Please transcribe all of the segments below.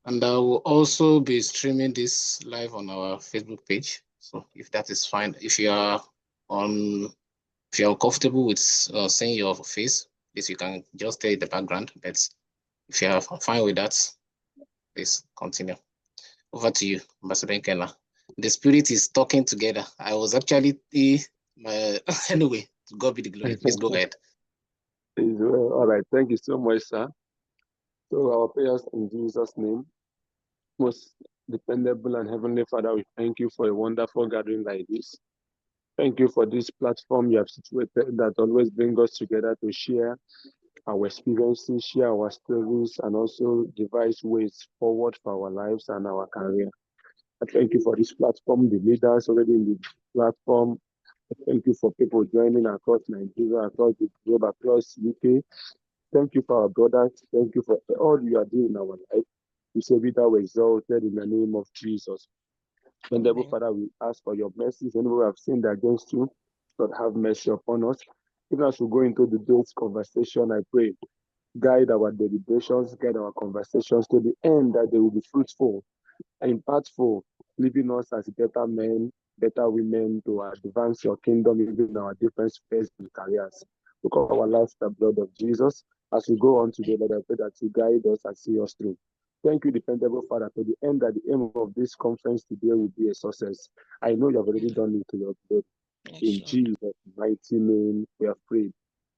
And I will also be streaming this live on our Facebook page. So if that is fine, if you're comfortable with seeing your face, please you can just stay in the background. But if you are fine with that, please continue. Over to you, Ambassador Nkela. The spirit is talking together. I was actually anyway. To God be the glory. Please go ahead. All right. Thank you so much, sir. So our prayers in Jesus' name. Most dependable and heavenly Father, we thank you for a wonderful gathering like this. Thank you for this platform you have situated that always brings us together to share our experiences, share our stories, and also devise ways forward for our lives and our career. I thank you for this platform, the leaders already in the platform. I thank you for people joining across Nigeria, across the globe, across UK. Thank you for our brothers. Thank you for all you are doing in our life. We say be thou exalted in the name of Jesus. And therefore, Father, we ask for your mercies. Anywhere we have sinned against you, Lord, have mercy upon us. Even as we go into the day's conversation, I pray, guide our deliberations, guide our conversations to the end that they will be fruitful and impactful, leaving us as better men, better women to advance your kingdom even in our different spheres and careers. We call our lives the blood of Jesus. As we go on today, Lord, I pray that you guide us and see us through. Thank you, dependable Father, to the end that the aim of this conference today will be a success. I know you have already done it to your glory. In Jesus' mighty name, we have prayed.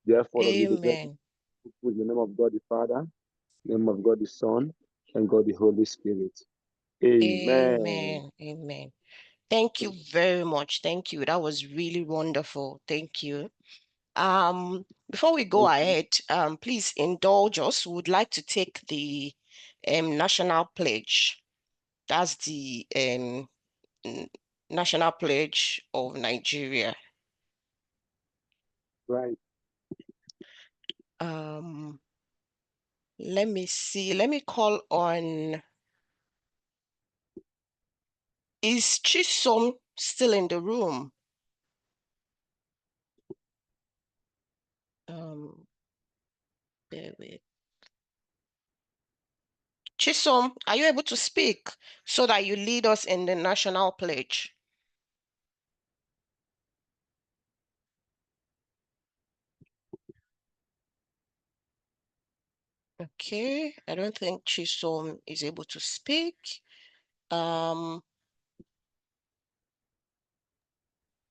Therefore, Amen. In the name of God the Father, in the name of God the Son, and God the Holy Spirit. Amen. Amen. Amen. Thank you very much. Thank you. That was really wonderful. Thank you. Before we go ahead, please indulge us. We would like to take the national pledge. That's the national pledge of Nigeria. Right. Let me see. Let me call on. Is Chisom still in the room? Bear with. Chisom, are you able to speak so that you lead us in the national pledge? Okay, I don't think Chisom is able to speak.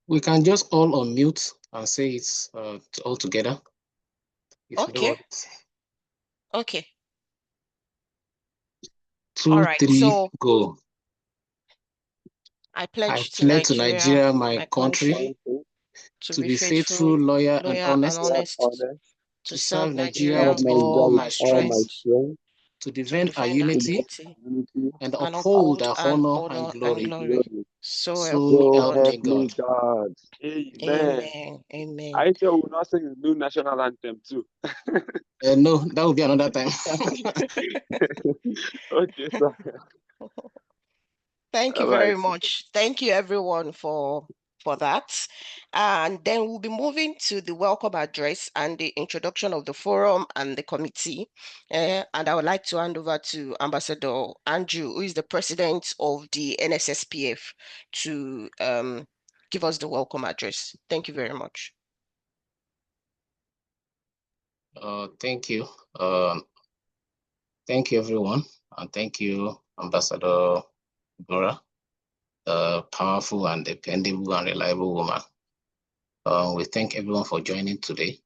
We can just all unmute and say it's all together. Okay. Okay. 2, all right, 3, so go. I pledge to Nigeria, my country, to be faithful, loyal, and honest, to serve Nigeria with all my strength, to defend our unity, and uphold our honor and glory. So help help me God. God. Amen. Amen. I sure will not sing the new national anthem too. No, that will be another time. Okay, sir. Thank you very much. Thank you, everyone, for that. And then we'll be moving to the welcome address and the introduction of the forum and the committee. And I would like to hand over to Ambassador Andrew, who is the president of the NSSPF, to give us the welcome address. Thank you very much. Thank you. Thank you, everyone. And thank you, Ambassador Dora, the powerful and dependable and reliable woman. We thank everyone for joining today.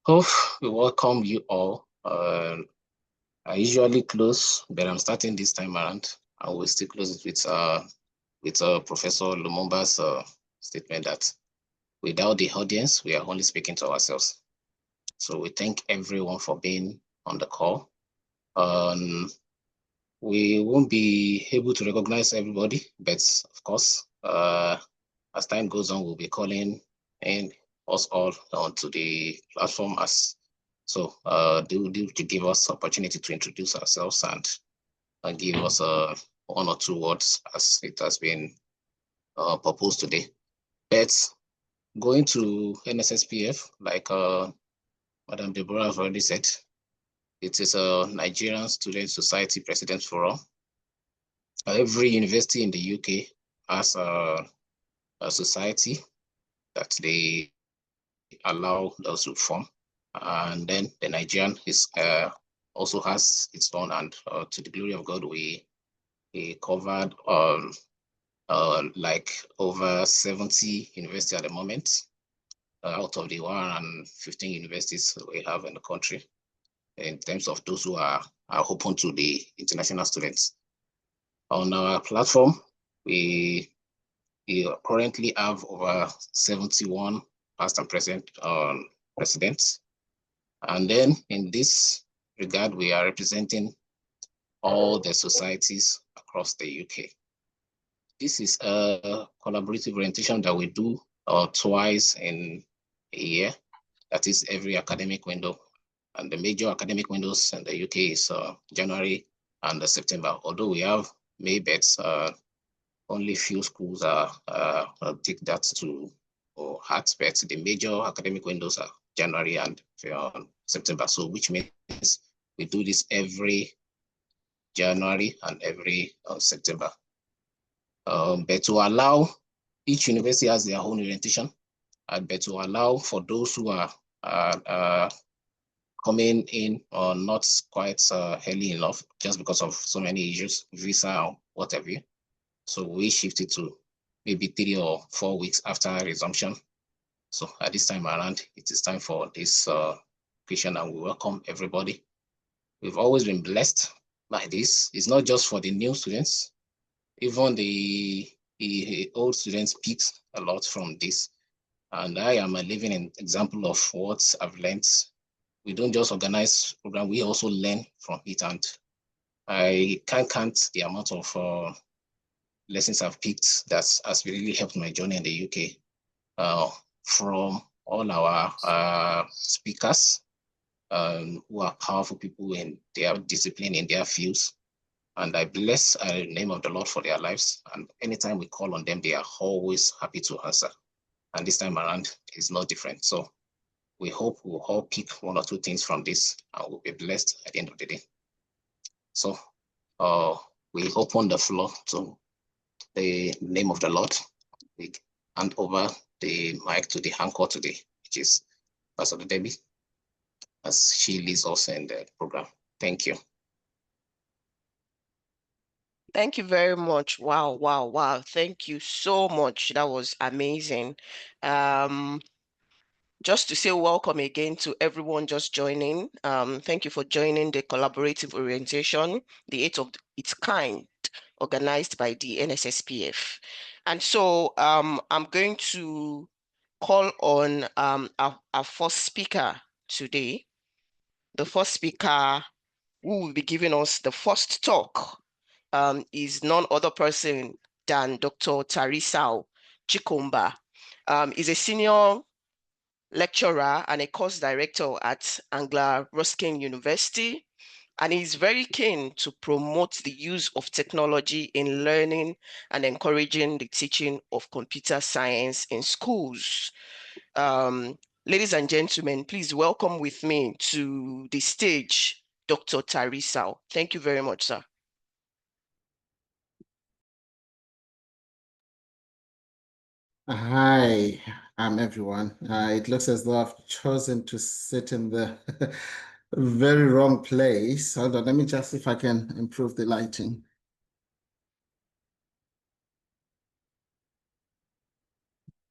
We welcome you all. I usually close, but I'm starting this time around. I will still close it with Professor Lumumba's statement that without the audience, we are only speaking to ourselves. So we thank everyone for being on the call. We won't be able to recognize everybody, but of course, as time goes on, we'll be calling in us all onto the platform so to give us opportunity to introduce ourselves and give us one or two words as it has been proposed today. But going to NSSPF, like Madam Deborah have already said, It is a Nigerian Student Society President Forum. Every university in the UK has a society that they allow those to form. And then the Nigerian is also has its own, and to the glory of God, we covered like over 70 universities at the moment, out of the 115 universities we have in the country, in terms of those who are open to the international students. On our platform, we currently have over 71 past and present presidents. And then in this regard, we are representing all the societies across the UK. This is a collaborative orientation that we do twice in a year. That is every academic window. And the major academic windows in the UK is January and September. Although we have May bets, only few schools take that to heart, but the major academic windows are January and September. So which means we do this every January and every September. But to allow, each university has their own orientation, but to allow for those who are coming in or not quite early enough, just because of so many issues, visa or whatever. So we shifted to maybe 3 or 4 weeks after resumption. So at this time around, it is time for this occasion, and we welcome everybody. We've always been blessed by this. It's not just for the new students, even the old students pick a lot from this. And I am a living example of what I've learned. We don't just organize program, we also learn from it. And I can't count the amount of lessons I've picked that has really helped my journey in the UK, from all our speakers who are powerful people in their discipline, in their fields. And I bless the name of the Lord for their lives. And anytime we call on them, they are always happy to answer. And this time around is no different. So we hope we'll all pick 1 or 2 things from this and we'll be blessed at the end of the day. So we open the floor to the name of the Lord. We hand over the mic to the anchor today, which is Pastor Debbie, as she leads us in the program. Thank you. Thank you very much. Wow, wow, wow. Thank you so much. That was amazing. Just to say welcome again to everyone just joining. Thank you for joining the collaborative orientation, the 8th of its kind, organized by the NSSPF. And so I'm going to call on our first speaker today. The first speaker who will be giving us the first talk is none other person than Dr. Tarisao Chikomba. Is a senior lecturer and a course director at Anglia Ruskin University, and he's very keen to promote the use of technology in learning and encouraging the teaching of computer science in schools. Ladies and gentlemen, please welcome with me to the stage Dr. Tarisao. Thank you very much, sir. Hi, everyone. It looks as though I've chosen to sit in the very wrong place. Hold on, let me just see if I can improve the lighting.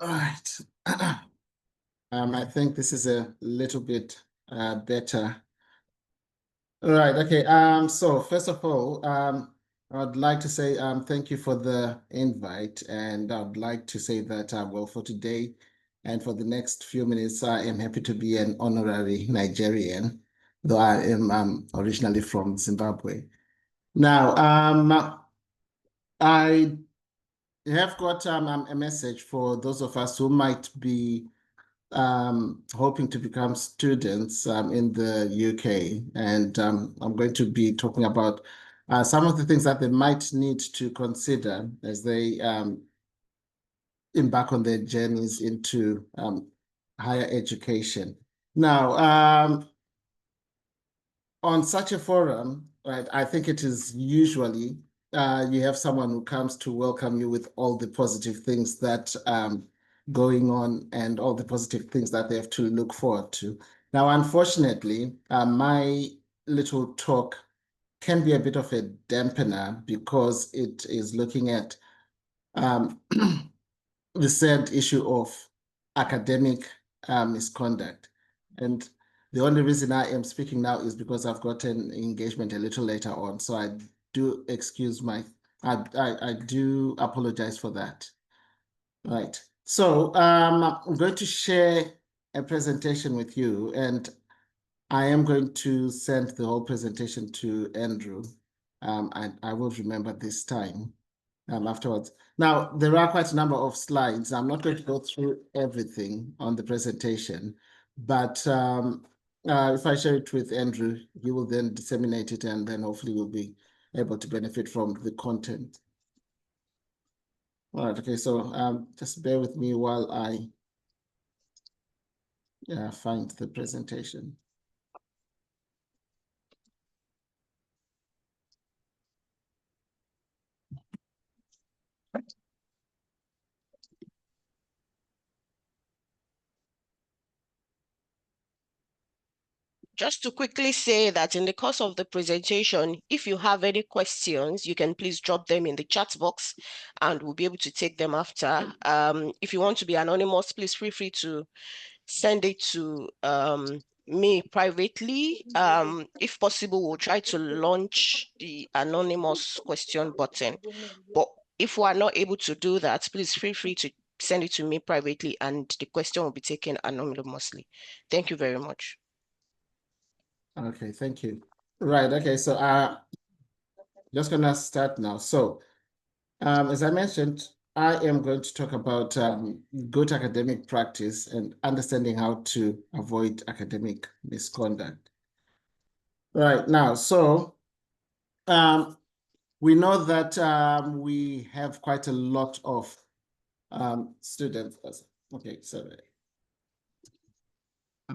All right. I think this is a little bit better. All right, okay. So first of all, I'd like to say thank you for the invite, and I'd like to say that well, for today and for the next few minutes, I am happy to be an honorary Nigerian, though I am originally from Zimbabwe. Now, I have got a message for those of us who might be hoping to become students in the UK. And I'm going to be talking about some of the things that they might need to consider as they embark on their journeys into higher education. Now, on such a forum, right, I think it is usually you have someone who comes to welcome you with all the positive things that going on and all the positive things that they have to look forward to. Now, unfortunately, my little talk can be a bit of a dampener because it is looking at the said issue of academic misconduct. And the only reason I am speaking now is because I've got an engagement a little later on. So I do excuse I do apologize for that. Right. So I'm going to share a presentation with you, and I am going to send the whole presentation to Andrew. I will remember this time afterwards. Now, there are quite a number of slides. I'm not going to go through everything on the presentation, but if I share it with Andrew, he will then disseminate it, and then hopefully we'll be able to benefit from the content. All right, okay, so just bear with me while I find the presentation. Just to quickly say that in the course of the presentation, if you have any questions, you can please drop them in the chat box and we'll be able to take them after. If you want to be anonymous, please feel free to send it to me privately. If possible, we'll try to launch the anonymous question button. But if we are not able to do that, please feel free to send it to me privately and the question will be taken anonymously. Thank you very much. Okay, thank you. Right, okay, so just gonna start now. So as I mentioned, I am going to talk about good academic practice and understanding how to avoid academic misconduct. Right now, so we know that we have quite a lot of students. Okay, sorry. I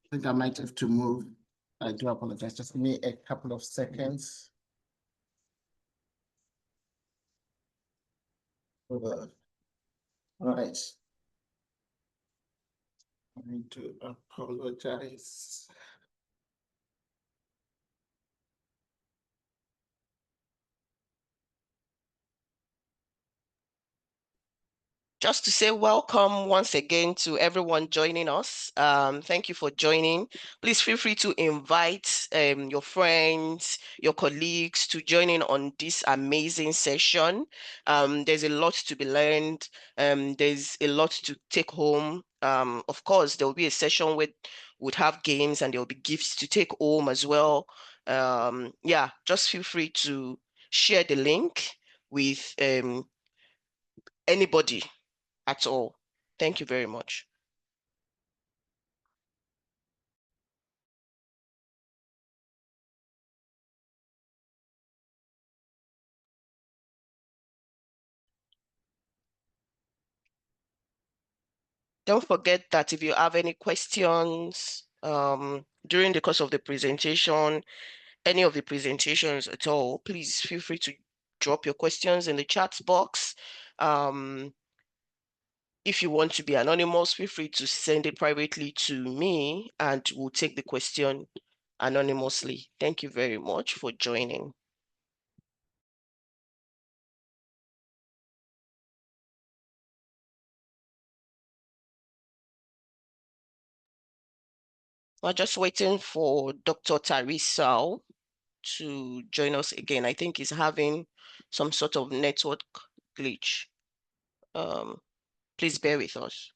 think I might have to move. I do apologize. Just give me a couple of seconds. All right. I need to apologize. Just to say welcome once again to everyone joining us. Thank you for joining. Please feel free to invite your friends, your colleagues to join in on this amazing session. There's a lot to be learned. There's a lot to take home. Of course, there will be a session where we'd have games and there will be gifts to take home as well. Yeah, just feel free to share the link with anybody at all. Thank you very much. Don't forget that if you have any questions during the course of the presentation, any of the presentations at all, please feel free to drop your questions in the chat box. If you want to be anonymous, feel free to send it privately to me and we'll take the question anonymously. Thank you very much for joining. We're just waiting for Dr. Tarisal to join us again. I think he's having some sort of network glitch. Please bear with us.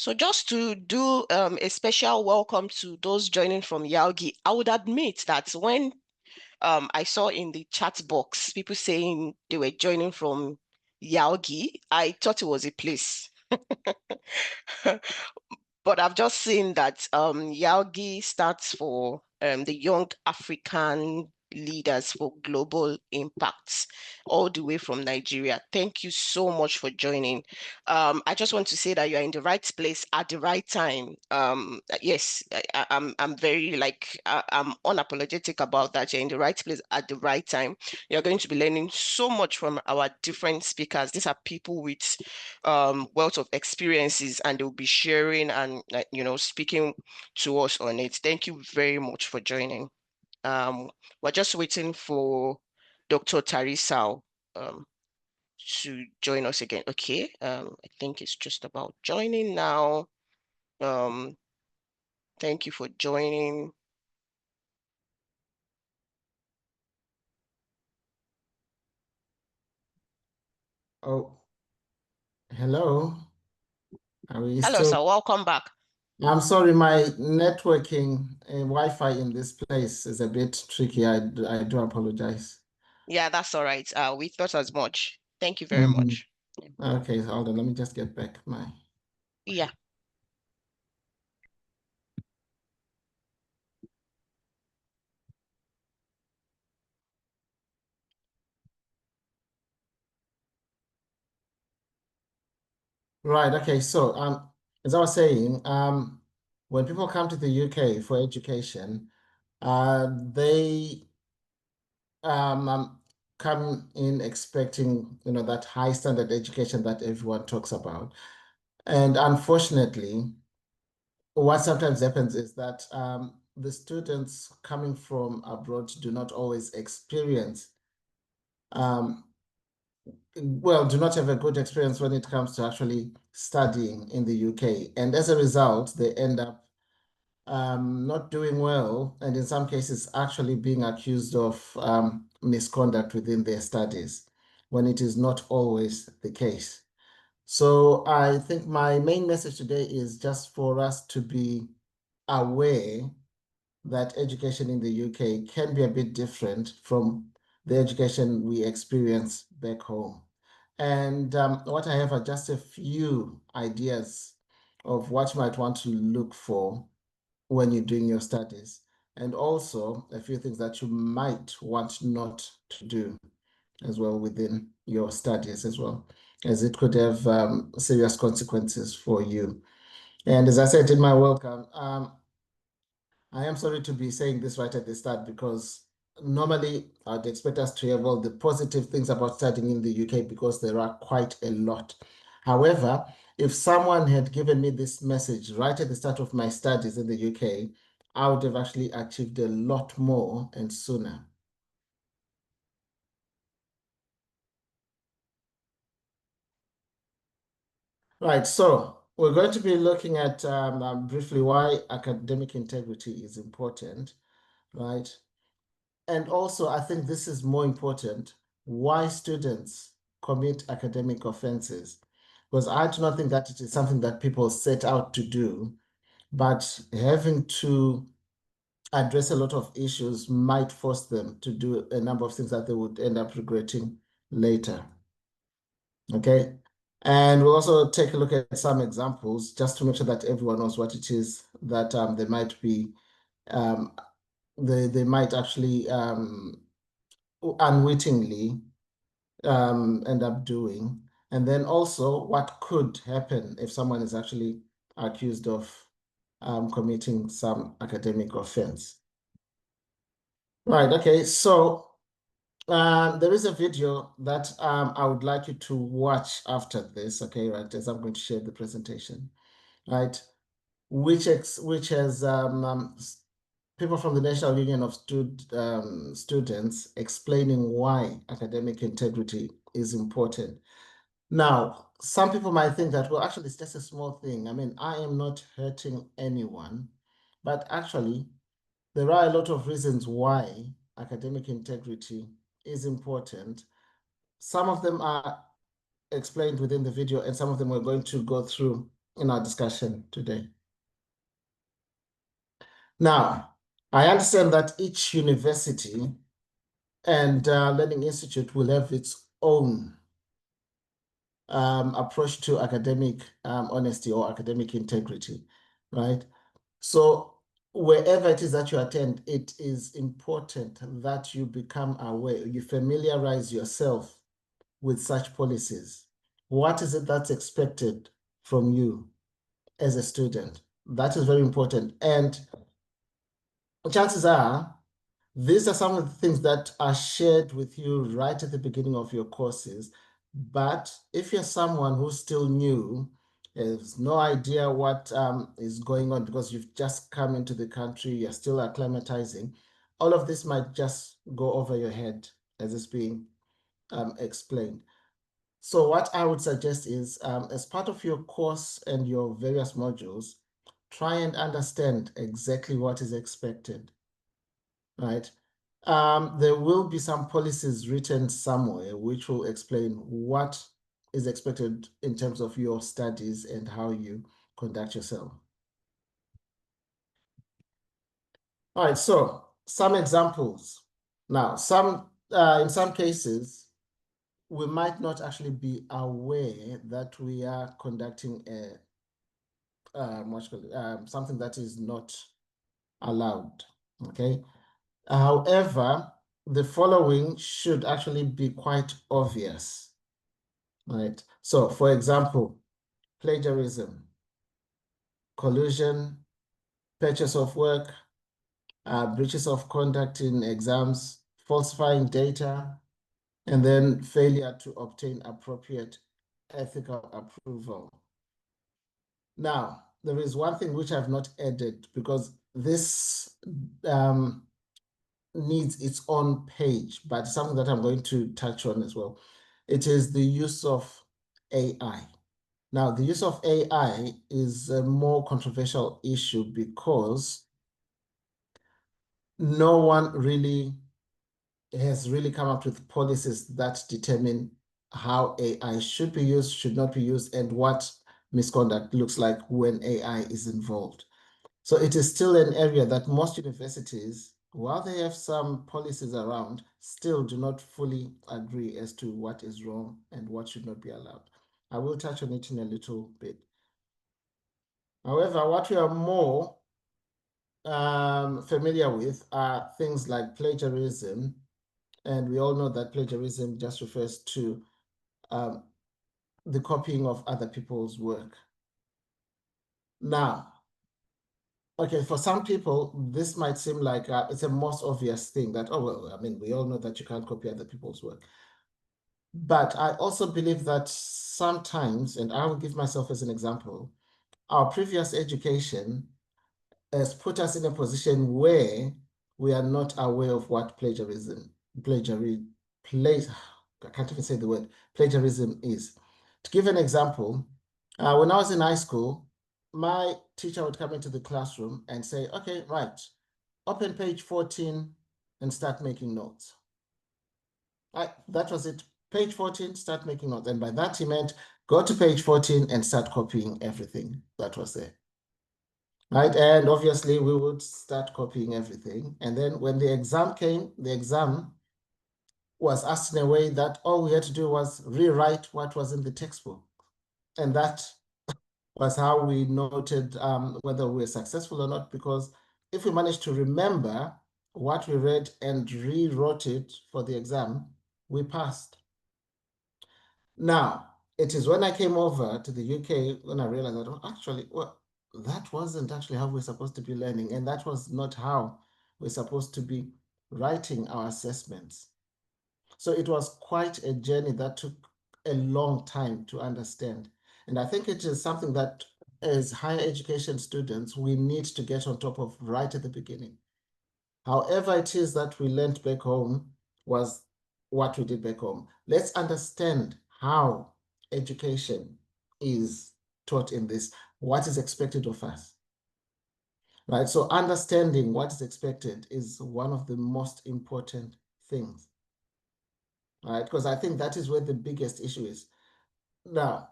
So just to do a special welcome to those joining from Yalgi, I would admit that when I saw in the chat box people saying they were joining from Yalgi, I thought it was a place. But I've just seen that Yalgi stands for the Young African Leaders for Global Impacts, all the way from Nigeria. Thank you so much for joining. I just want to say that you're in the right place at the right time. Yes, I'm very I'm unapologetic about that. You're in the right place at the right time. You're going to be learning so much from our different speakers. These are people with wealth of experiences, and they'll be sharing and speaking to us on it. Thank you very much for joining. We're just waiting for Dr. Tarisal to join us again. Okay, I think it's just about joining now. Thank you for joining. Oh, hello. Are we Hello, still? sir. Welcome back. I'm sorry, my networking Wi-Fi in this place is a bit tricky. I do apologize. Yeah, that's all right. We thought as much. Thank you very much. Okay, hold on. Let me just get back my. Yeah. Right. Okay. So, as I was saying, when people come to the UK for education, they come in expecting, that high standard education that everyone talks about. And unfortunately, what sometimes happens is that the students coming from abroad do not always experience, do not have a good experience when it comes to actually studying in the UK. And as a result, they end up not doing well, and in some cases actually being accused of misconduct within their studies, when it is not always the case. So I think my main message today is just for us to be aware that education in the UK can be a bit different from the education we experience back home. And what I have are just a few ideas of what you might want to look for when you're doing your studies, and also a few things that you might want not to do as well within your studies as well, as it could have serious consequences for you. And as I said in my welcome, I am sorry to be saying this right at the start, because normally I'd expect us to have all the positive things about studying in the UK, because there are quite a lot. However, if someone had given me this message right at the start of my studies in the UK, I would have actually achieved a lot more and sooner. Right, so we're going to be looking at briefly why academic integrity is important, right? And also, I think this is more important, why students commit academic offenses. Because I do not think that it is something that people set out to do, but having to address a lot of issues might force them to do a number of things that they would end up regretting later. Okay. And we'll also take a look at some examples just to make sure that everyone knows what it is that they might be, they might actually unwittingly end up doing. And then also what could happen if someone is actually accused of committing some academic offense. Right, okay, so there is a video that I would like you to watch after this, okay, right, as I'm going to share the presentation, right, which has people from the National Union of Students explaining why academic integrity is important. Now, some people might think that, well, actually, it's just a small thing. I mean, I am not hurting anyone, but actually, there are a lot of reasons why academic integrity is important. Some of them are explained within the video, and some of them we're going to go through in our discussion today. Now, I understand that each university and learning institute will have its own approach to academic honesty or academic integrity, right? So wherever it is that you attend, it is important that you become aware, you familiarize yourself with such policies. What is it that's expected from you as a student? That is very important. And chances are, these are some of the things that are shared with you right at the beginning of your courses. But if you're someone who's still new, has no idea what is going on because you've just come into the country, you're still acclimatizing, all of this might just go over your head as it's being explained. So what I would suggest is, as part of your course and your various modules, try and understand exactly what is expected, right? There will be some policies written somewhere which will explain what is expected in terms of your studies and how you conduct yourself. All right, so some examples. Now, in some cases, we might not actually be aware that we are conducting something that is not allowed, okay? However, the following should actually be quite obvious, right? So, for example, plagiarism, collusion, purchase of work, breaches of conduct in exams, falsifying data, and then failure to obtain appropriate ethical approval. Now, there is one thing which I've not added because this needs its own page, but something that I'm going to touch on as well. It is the use of AI. Now, the use of AI is a more controversial issue because no one really has really come up with policies that determine how AI should be used, should not be used, and what misconduct looks like when AI is involved. So it is still an area that most universities, while they have some policies around, still do not fully agree as to what is wrong and what should not be allowed. I will touch on it in a little bit. However, what we are more familiar with are things like plagiarism, and we all know that plagiarism just refers to the copying of other people's work. Now, okay, for some people, this might seem like it's a most obvious thing that, oh, well, I mean, we all know that you can't copy other people's work. But I also believe that sometimes, and I will give myself as an example, our previous education has put us in a position where we are not aware of what I can't even say the word, plagiarism is. To give an example, when I was in high school, my teacher would come into the classroom and say, okay, right, open page 14 and start making notes. That was it. Page 14, start making notes. And by that, he meant go to page 14 and start copying everything that was there. Right? And obviously, we would start copying everything. And then when the exam came, the exam was asked in a way that all we had to do was rewrite what was in the textbook. And that was how we noted whether we were successful or not, because if we managed to remember what we read and rewrote it for the exam, we passed. Now, it is when I came over to the UK when I realized that, oh, actually, well, that wasn't actually how we're supposed to be learning, and that was not how we're supposed to be writing our assessments. So it was quite a journey that took a long time to understand. And I think it is something that as higher education students, we need to get on top of right at the beginning. However it is that we learned back home was what we did back home. Let's understand how education is taught in this, what is expected of us. Right, so understanding what is expected is one of the most important things. Right, because I think that is where the biggest issue is. Now,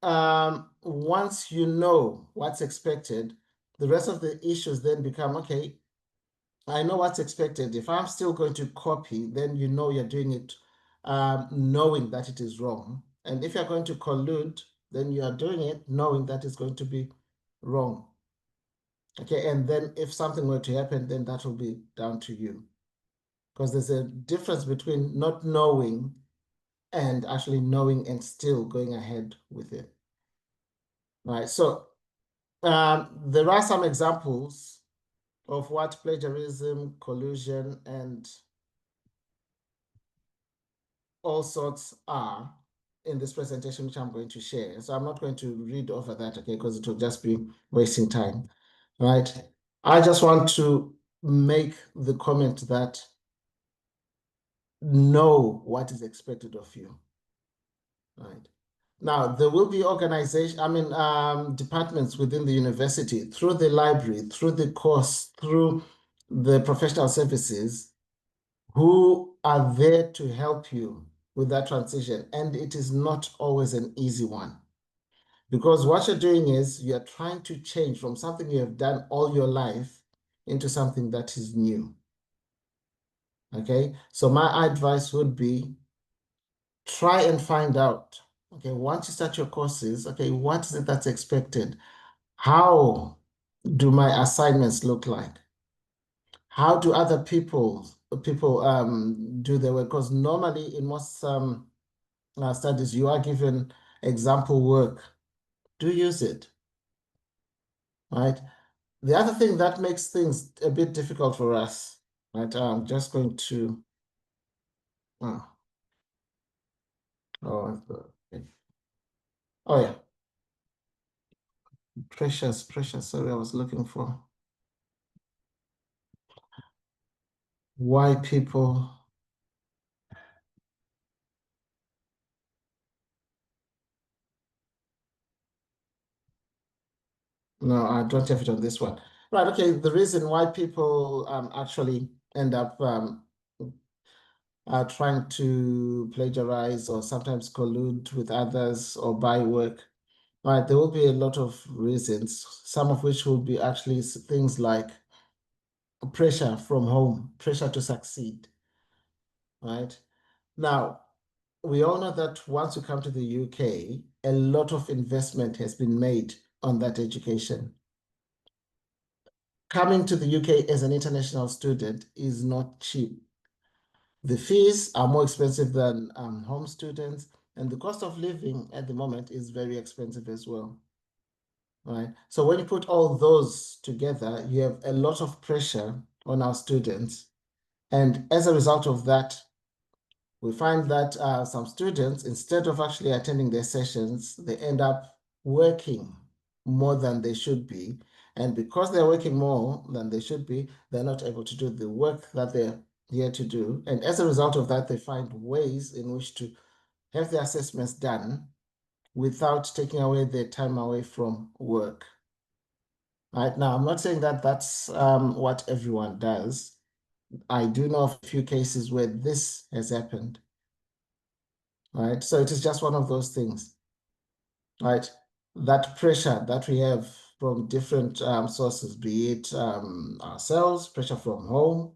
once you know what's expected, the rest of the issues then become, okay, I know what's expected. If I'm still going to copy, then you know you're doing it knowing that it is wrong. And if you're going to collude, then you are doing it knowing that it's going to be wrong. Okay, and then if something were to happen, then that will be down to you. Because there's a difference between not knowing and actually knowing and still going ahead with it. Right, so there are some examples of what plagiarism, collusion, and all sorts are in this presentation, which I'm going to share. So I'm not going to read over that, okay, because it will just be wasting time, right? I just want to make the comment that know what is expected of you, right? Now, there will be departments within the university, through the library, through the course, through the professional services, who are there to help you with that transition. And it is not always an easy one. Because what you're doing is you're trying to change from something you have done all your life into something that is new. Okay, so my advice would be try and find out, okay, once you start your courses, okay, what is it that's expected? How do my assignments look like? How do other people do their work? Because normally in most studies, you are given example work. Do use it, right? The other thing that makes things a bit difficult for us, right? I'm just going to, oh, okay. Oh yeah, precious, sorry, I was looking for why people, no, I don't have it on this one. Right, okay, the reason why people actually end up trying to plagiarize or sometimes collude with others or buy work, right? There will be a lot of reasons, some of which will be actually things like pressure from home, pressure to succeed, right? Now, we all know that once you come to the UK, a lot of investment has been made on that education. Coming to the UK as an international student is not cheap. The fees are more expensive than home students, and the cost of living at the moment is very expensive as well. Right. So when you put all those together, you have a lot of pressure on our students. And as a result of that, we find that some students, instead of actually attending their sessions, they end up working more than they should be. And because they're working more than they should be, they're not able to do the work that they're here to do. And as a result of that, they find ways in which to have their assessments done without taking away their time away from work. Right now, I'm not saying that that's what everyone does. I do know of a few cases where this has happened. Right, so it is just one of those things. Right, that pressure that we have from different sources, be it ourselves, pressure from home.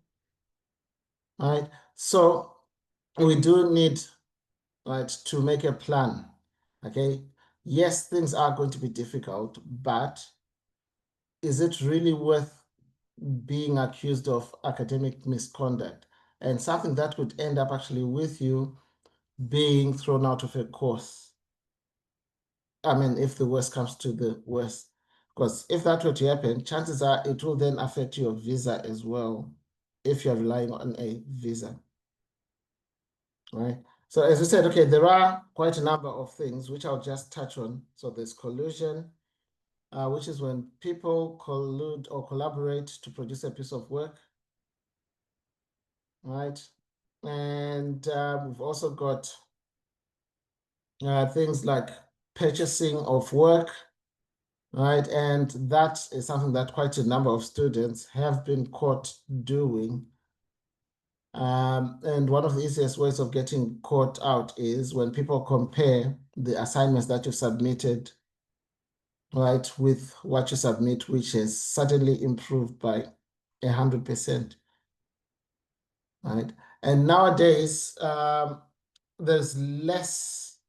Right, so we do need, right, to make a plan. Okay, yes, things are going to be difficult, but is it really worth being accused of academic misconduct and something that could end up actually with you being thrown out of a course? I mean, if the worst comes to the worst, because if that were to happen, chances are it will then affect your visa as well, if you're relying on a visa, right? So as we said, okay, there are quite a number of things which I'll just touch on. So there's collusion, which is when people collude or collaborate to produce a piece of work, right? And we've also got things like purchasing of work, right? And that is something that quite a number of students have been caught doing. And one of the easiest ways of getting caught out is when people compare the assignments that you submitted, right, with what you submit, which has certainly improved by 100%, right? And nowadays, there's less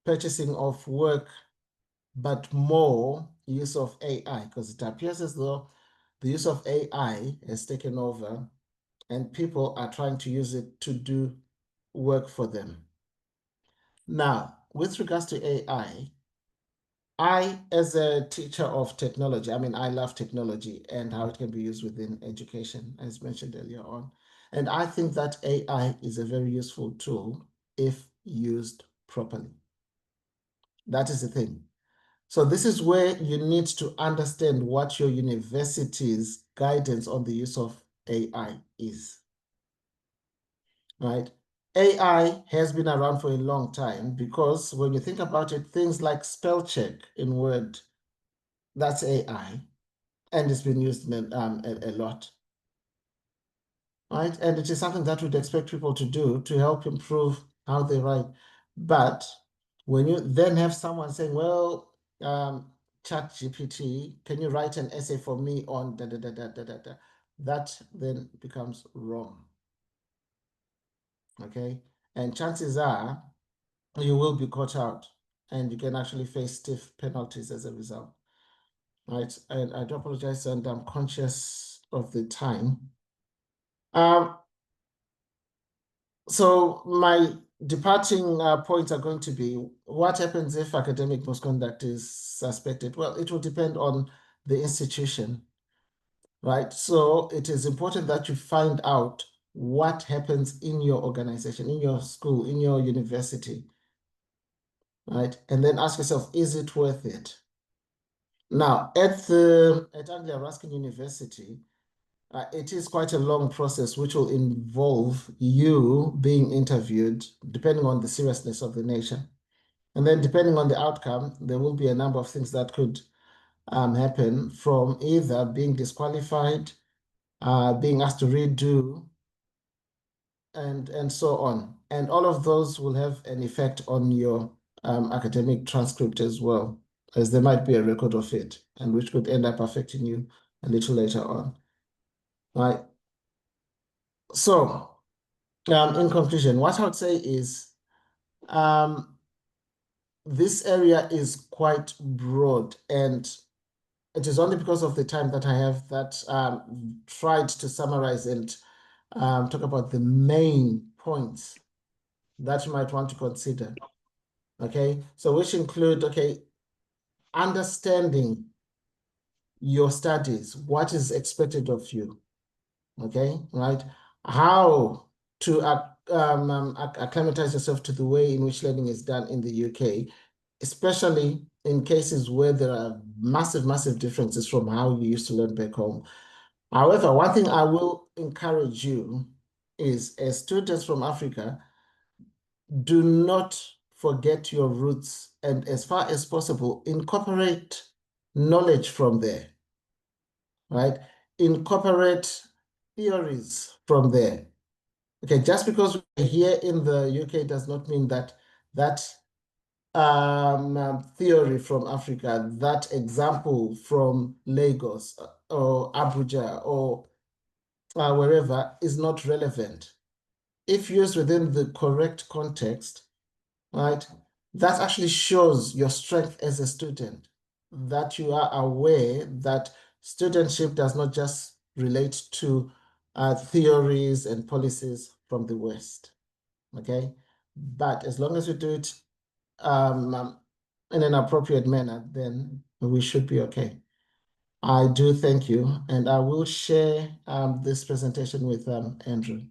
purchasing of work, but more use of AI, because it appears as though the use of AI has taken over and people are trying to use it to do work for them. Now, with regards to AI, as a teacher of technology, I mean, I love technology and how it can be used within education, as mentioned earlier on. And I think that AI is a very useful tool if used properly. That is the thing. So this is where you need to understand what your university's guidance on the use of AI is, right? AI has been around for a long time because when you think about it, things like spell check in Word, that's AI, and it's been used a lot, right? And it is something that we'd expect people to do to help improve how they write. But when you then have someone saying, well, Chat GPT, can you write an essay for me on da da da da da da da? That then becomes wrong. Okay, and chances are you will be caught out, and you can actually face stiff penalties as a result. Right, and I do apologize, and I'm conscious of the time. So my departing points are going to be, what happens if academic misconduct is suspected? Well, it will depend on the institution, right? So it is important that you find out what happens in your organization, in your school, in your university, right? And then ask yourself, is it worth it? Now, at Anglia Ruskin University, it is quite a long process, which will involve you being interviewed, depending on the seriousness of the nature. And then depending on the outcome, there will be a number of things that could happen, from either being disqualified, being asked to redo, and so on. And all of those will have an effect on your academic transcript as well, as there might be a record of it, and which could end up affecting you a little later on. Right. So, in conclusion, what I would say is this area is quite broad, and it is only because of the time that I have that tried to summarize and talk about the main points that you might want to consider. Okay, so which include, okay, understanding your studies, what is expected of you, okay, right? How to acclimatize yourself to the way in which learning is done in the UK, especially in cases where there are massive, massive differences from how you used to learn back home. However, one thing I will encourage you is, as students from Africa, do not forget your roots, and as far as possible, incorporate knowledge from there, right? Incorporate theories from there. Okay, just because we're here in the UK does not mean that that theory from Africa, that example from Lagos or Abuja or wherever is not relevant. If used within the correct context, right, that actually shows your strength as a student, that you are aware that studentship does not just relate to theories and policies from the West, okay? But as long as you do it in an appropriate manner, then we should be okay. I do thank you, and I will share this presentation with Andrew.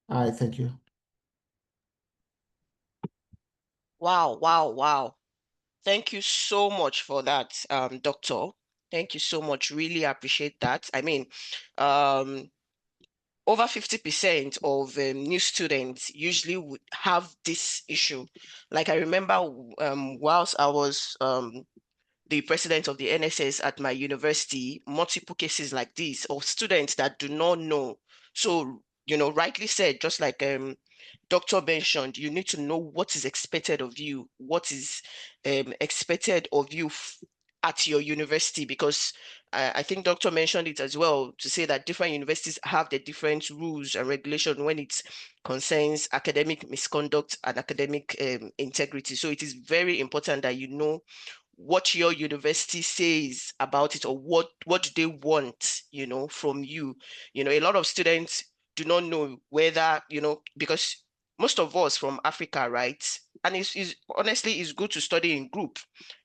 I thank you. Wow, wow, wow. Thank you so much for that, Doctor. Thank you so much. Really appreciate that. I mean, over 50% of new students usually would have this issue. Like I remember whilst I was the president of the NSS at my university, multiple cases like this of students that do not know. So rightly said, just like Doctor mentioned, you need to know what is expected of you, what is expected of you at your university, because I think Doctor mentioned it as well, to say that different universities have the different rules and regulations when it concerns academic misconduct and academic integrity. So it is very important that you know what your university says about it, or what do they want, from you. A lot of students do not know whether, because most of us from Africa, right? And it's honestly, it's good to study in group.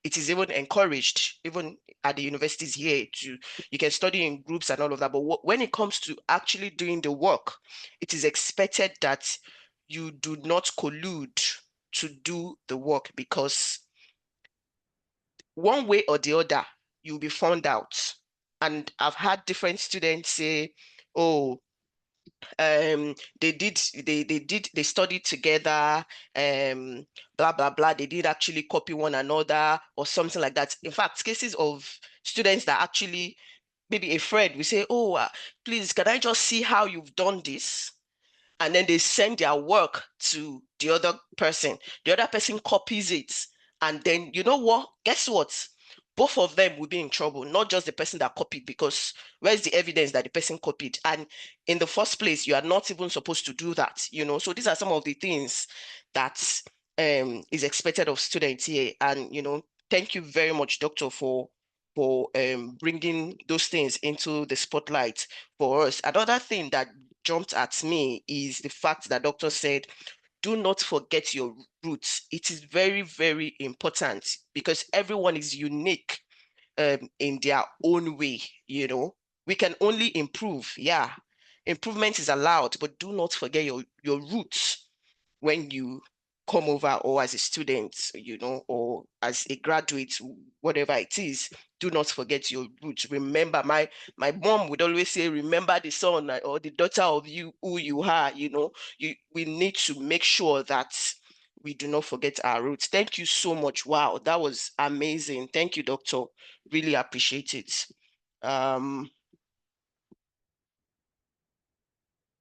It is even encouraged, even at the universities here, you can study in groups and all of that. But when it comes to actually doing the work, it is expected that you do not collude to do the work, because one way or the other, you'll be found out. And I've had different students say, oh, they studied together, blah blah blah, they did actually copy one another or something like that. In fact, cases of students that actually, maybe a friend will say, oh, please, can I just see how you've done this? And then they send their work to the other person. The other person copies it. And then, you know what? Guess what? Both of them will be in trouble, not just the person that copied, because where's the evidence that the person copied? And in the first place, you are not even supposed to do that, So these are some of the things that is expected of students here. And, thank you very much, Doctor, for bringing those things into the spotlight for us. Another thing that jumped at me is the fact that Doctor said, do not forget your roots. It is very, very important, because everyone is unique in their own way. We can only improve. Yeah, improvement is allowed, but do not forget your roots when you come over, or as a student, or as a graduate, whatever it is. Do not forget your roots. Remember, my mom would always say, remember the son or the daughter of you who you are. We need to make sure that we do not forget our roots. Thank you so much. Wow, that was amazing. Thank you, Doctor. Really appreciate it. And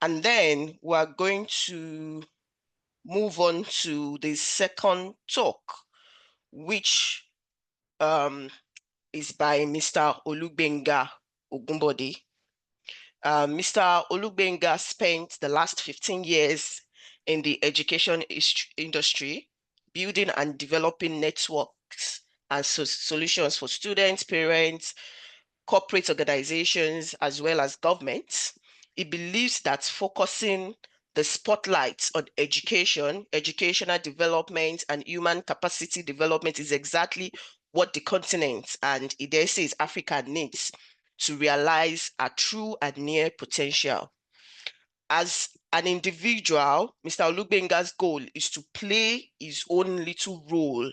then we're going to move on to the second talk, which is by Mr. Olugbenga Ogunbode. Mr. Olugbenga spent the last 15 years in the education industry, building and developing networks and solutions for students, parents, corporate organizations, as well as governments. He believes that focusing the spotlight on education, educational development, and human capacity development is exactly what the continent, and he dare says Africa, needs to realize a true and near potential. As an individual, Mr. Olugbenga's goal is to play his own little role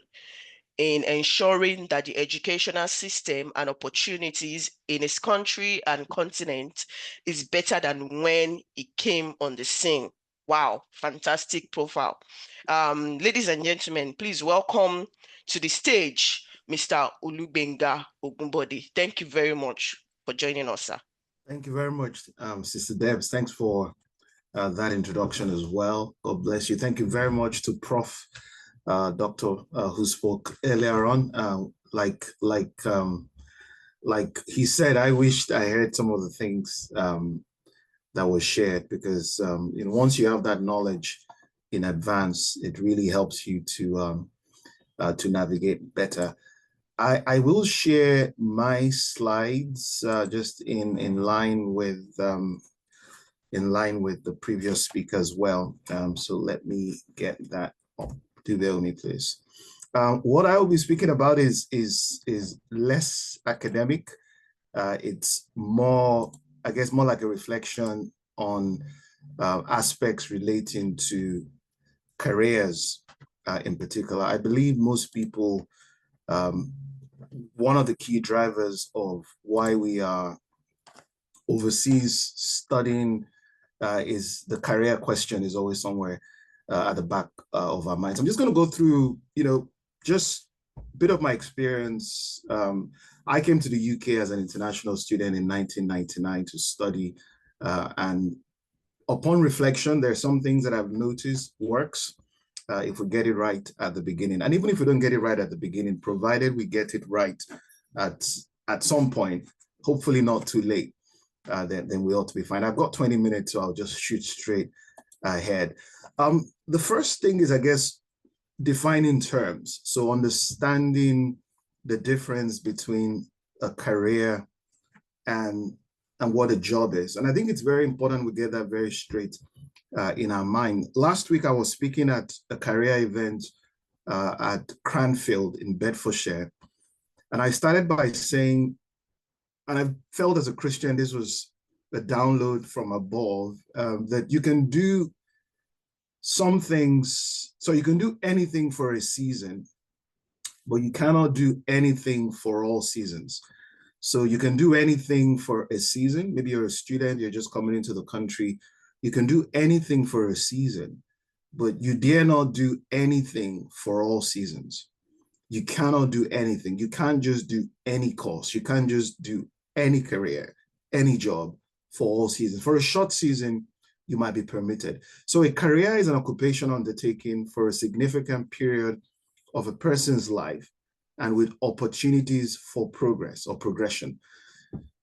in ensuring that the educational system and opportunities in his country and continent is better than when he came on the scene. Wow, fantastic profile. Ladies and gentlemen, please welcome to the stage Mr. Olugbenga Ogunbode. Thank you very much for joining us, sir. Thank you very much, Sister Debs. Thanks for that introduction as well. God bless you. Thank you very much to Prof. Doctor who spoke earlier on. Like he said, I wished I heard some of the things that was shared, because once you have that knowledge in advance, it really helps you to navigate better. I will share my slides just in line with the previous speaker as well. So let me get that up. Do bear with me, please. What I will be speaking about is less academic. It's more, I guess, more like a reflection on aspects relating to careers in particular. I believe most people, one of the key drivers of why we are overseas studying is the career question is always somewhere at the back of our minds. I'm just going to go through, just a bit of my experience. I came to the UK as an international student in 1999 to study, and Upon reflection, there are some things that I've noticed works if we get it right at the beginning. And even if we don't get it right at the beginning, provided we get it right at some point, hopefully not too late, then we ought to be fine. I've got 20 minutes, so I'll just shoot straight ahead. The first thing is, I guess, defining terms. So understanding the difference between a career and what a job is. And I think it's very important we get that very straight in our mind. Last week, I was speaking at a career event at Cranfield in Bedfordshire. And I started by saying, and I felt as a Christian, this was a download from above, that you can do some things, so you can do anything for a season, but you cannot do anything for all seasons. So you can do anything for a season. Maybe you're a student, you're just coming into the country. You can do anything for a season, but you dare not do anything for all seasons. You cannot do anything. You can't just do any course. You can't just do any career, any job for all seasons. For a short season, you might be permitted. So a career is an occupation undertaken for a significant period of a person's life and with opportunities for progress or progression.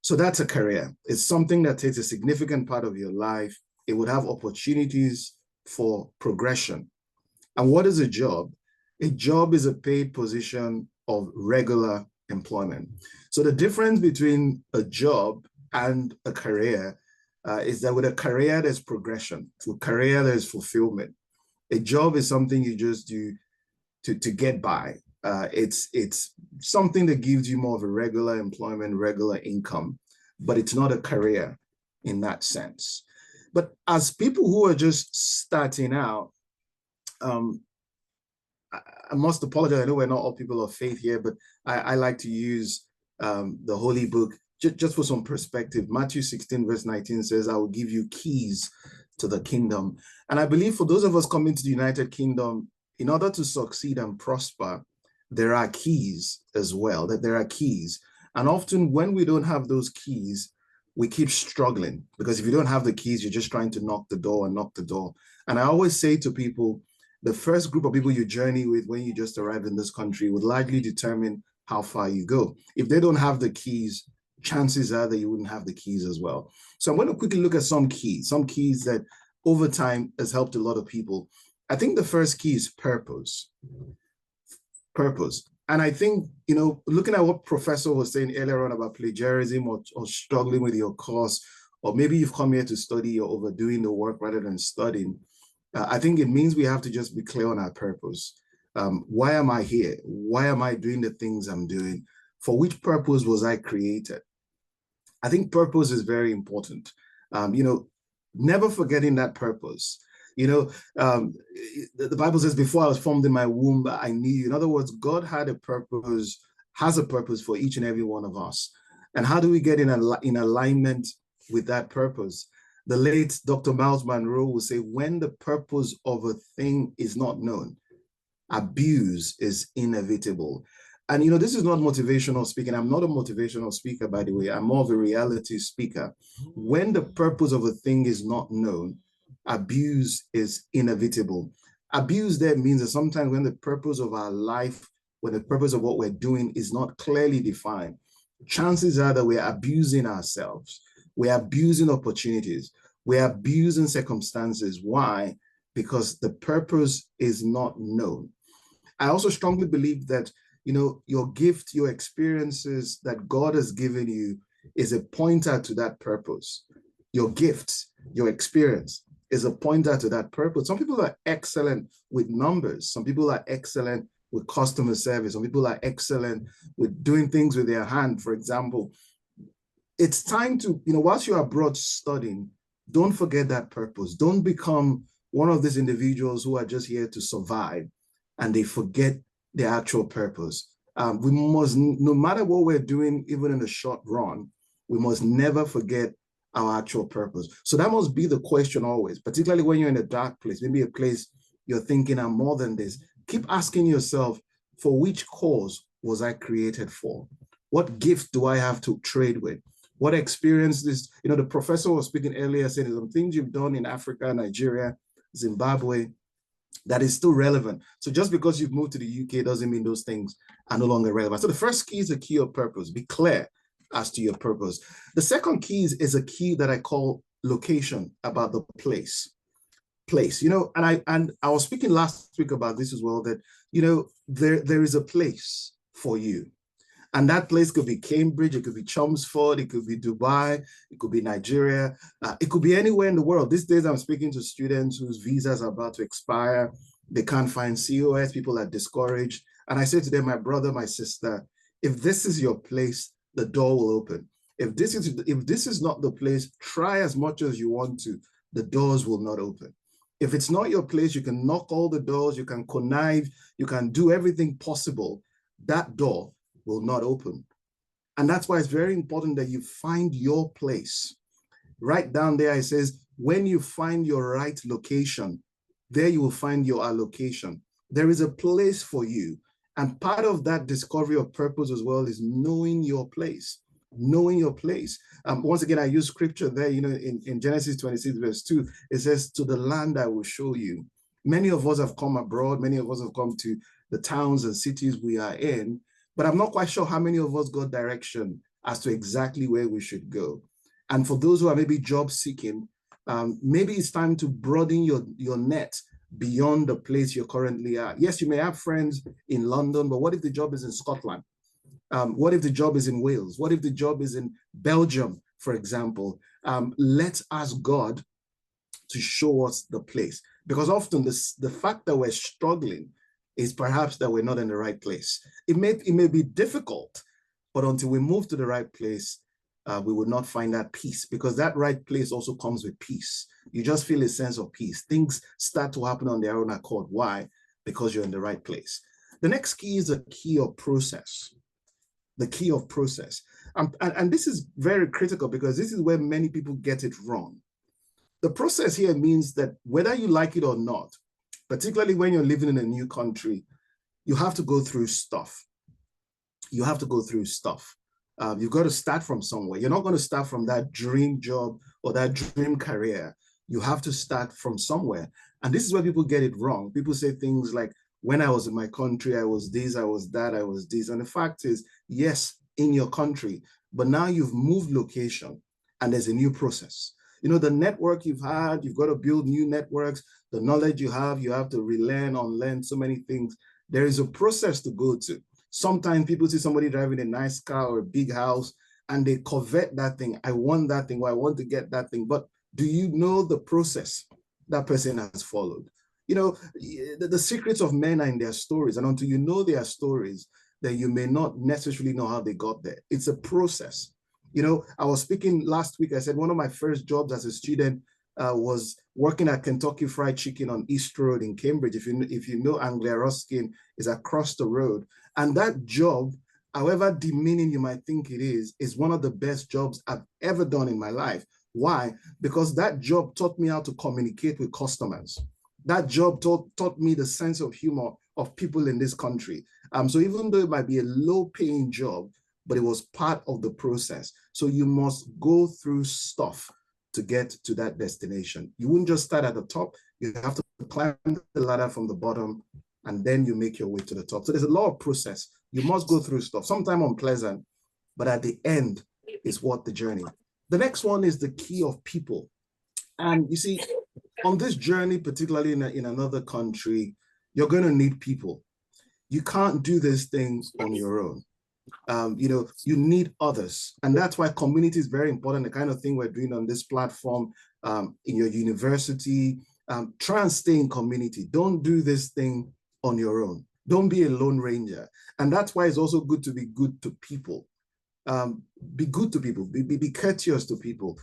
So that's a career. It's something that takes a significant part of your life. It would have opportunities for progression. And what is a job? A job is a paid position of regular employment. So the difference between a job and a career is that with a career, there's progression. With a career, there's fulfillment. A job is something you just do to get by. It's something that gives you more of a regular employment, regular income, but it's not a career in that sense. But as people who are just starting out, I must apologize. I know we're not all people of faith here, but I like to use the Holy Book just for some perspective. Matthew 16 verse 19 says, I will give you keys to the kingdom. And I believe for those of us coming to the United Kingdom, in order to succeed and prosper, there are keys as well, that there are keys. And often when we don't have those keys, we keep struggling, because if you don't have the keys, you're just trying to knock the door and knock the door. And I always say to people, the first group of people you journey with when you just arrived in this country would largely determine how far you go. If they don't have the keys, chances are that you wouldn't have the keys as well. So I'm going to quickly look at some keys that over time has helped a lot of people. I think the first key is purpose. Purpose. And I think, looking at what Professor was saying earlier on about plagiarism or struggling with your course, or maybe you've come here to study, you're overdoing the work rather than studying, I think it means we have to just be clear on our purpose. Why am I here? Why am I doing the things I'm doing? For which purpose was I created? I think purpose is very important. Never forgetting that purpose. The Bible says, before I was formed in my womb, I knew you. In other words, God had a purpose, has a purpose for each and every one of us. And how do we get in alignment with that purpose? The late Dr. Miles Monroe will say, when the purpose of a thing is not known, abuse is inevitable. And, this is not motivational speaking. I'm not a motivational speaker, by the way. I'm more of a reality speaker. When the purpose of a thing is not known, abuse is inevitable. Abuse there means that sometimes when the purpose of our life, when the purpose of what we're doing is not clearly defined, chances are that we're abusing ourselves. We're abusing opportunities. We're abusing circumstances. Why? Because the purpose is not known. I also strongly believe that, your gift, your experiences that God has given you is a pointer to that purpose. Your gifts, your experience is a pointer to that purpose. Some people are excellent with numbers. Some people are excellent with customer service. Some people are excellent with doing things with their hand, for example. It's time to, whilst you're abroad studying, don't forget that purpose. Don't become one of these individuals who are just here to survive and they forget their actual purpose. We must, no matter what we're doing, even in the short run, we must never forget our actual purpose. So that must be the question always, particularly when you're in a dark place, maybe a place you're thinking I'm more than this. Keep asking yourself, for which cause was I created for? What gift do I have to trade with? What experience this, the professor was speaking earlier, saying some things you've done in Africa, Nigeria, Zimbabwe, that is still relevant. So just because you've moved to the UK doesn't mean those things are no longer relevant. So the first key is a key of purpose. Be clear as to your purpose. The second key is a key that I call location, about the place. And I was speaking last week about this as well, that there is a place for you. And that place could be Cambridge, it could be Chelmsford, it could be Dubai, it could be Nigeria, it could be anywhere in the world. These days I'm speaking to students whose visas are about to expire. They can't find COS, people are discouraged. And I say to them, my brother, my sister, if this is your place, the door will open. If this is not the place, try as much as you want to, the doors will not open. If it's not your place, you can knock all the doors, you can connive, you can do everything possible. That door will not open. And that's why it's very important that you find your place. Right down there, it says, when you find your right location, there you will find your allocation. There is a place for you. And part of that discovery of purpose as well is knowing your place. Knowing your place. Once again, I use scripture there, in Genesis 26 verse 2, it says, to the land I will show you. Many of us have come abroad. Many of us have come to the towns and cities we are in, but I'm not quite sure how many of us got direction as to exactly where we should go. And for those who are maybe job seeking, maybe it's time to broaden your net beyond the place you're currently at. Yes, you may have friends in London, but what if the job is in Scotland? What if the job is in Wales? What if the job is in Belgium, for example? Let's ask God to show us the place. Because often the fact that we're struggling is perhaps that we're not in the right place. It may be difficult, but until we move to the right place, we will not find that peace, because that right place also comes with peace. You just feel a sense of peace. Things start to happen on their own accord. Why? Because you're in the right place. The next key is a key of process. The key of process. And this is very critical, because this is where many people get it wrong. The process here means that whether you like it or not, particularly when you're living in a new country, you have to go through stuff. You have to go through stuff. You've got to start from somewhere. You're not going to start from that dream job or that dream career. You have to start from somewhere. And this is where people get it wrong. People say things like, when I was in my country, I was this, I was that, I was this. And the fact is, yes, in your country, but now you've moved location and there's a new process. The network you've had, you've got to build new networks. The knowledge you have to relearn, unlearn so many things. There is a process to go to. Sometimes people see somebody driving a nice car or a big house and they covet that thing. I want that thing, or I want to get that thing. But do you know the process that person has followed? The secrets of men are in their stories. And until you know their stories, then you may not necessarily know how they got there. It's a process. I was speaking last week. I said one of my first jobs as a student was working at Kentucky Fried Chicken on East Road in Cambridge. If you know Anglia Ruskin, is across the road. And that job, however demeaning you might think it is one of the best jobs I've ever done in my life. Why? Because that job taught me how to communicate with customers. That job taught me the sense of humor of people in this country. So even though it might be a low-paying job, but it was part of the process. So you must go through stuff to get to that destination. You wouldn't just start at the top. You have to climb the ladder from the bottom, and then you make your way to the top. So there's a lot of process. You must go through stuff, sometimes unpleasant, but at the end is what the journey. The next one is the key of people. And you see, on this journey, particularly in another country, you're going to need people. You can't do this thing on your own. You need others. And that's why community is very important. The kind of thing we're doing on this platform, in your university, try and stay in community. Don't do this thing on your own. Don't be a lone ranger. And that's why it's also good to be good to people. Be good to people, be courteous to people,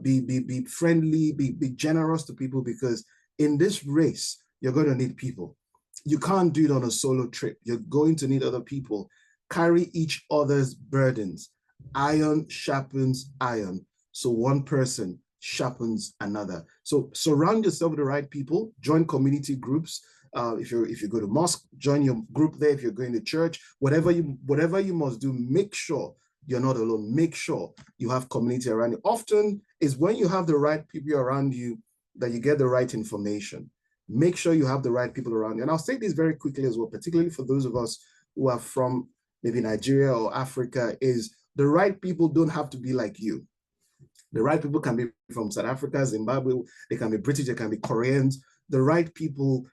be friendly, be generous to people, because in this race, you're going to need people. You can't do it on a solo trip. You're going to need other people. Carry each other's burdens. Iron sharpens iron. So one person sharpens another. So surround yourself with the right people. Join community groups. If you go to mosque, join your group there. If you're going to church, whatever you must do, make sure you're not alone. Make sure you have community around you. Often is when you have the right people around you that you get the right information. Make sure you have the right people around you. And I'll say this very quickly as well, particularly for those of us who are from maybe Nigeria or Africa, is the right people don't have to be like you. The right people can be from South Africa, Zimbabwe, they can be British, they can be Koreans. The right people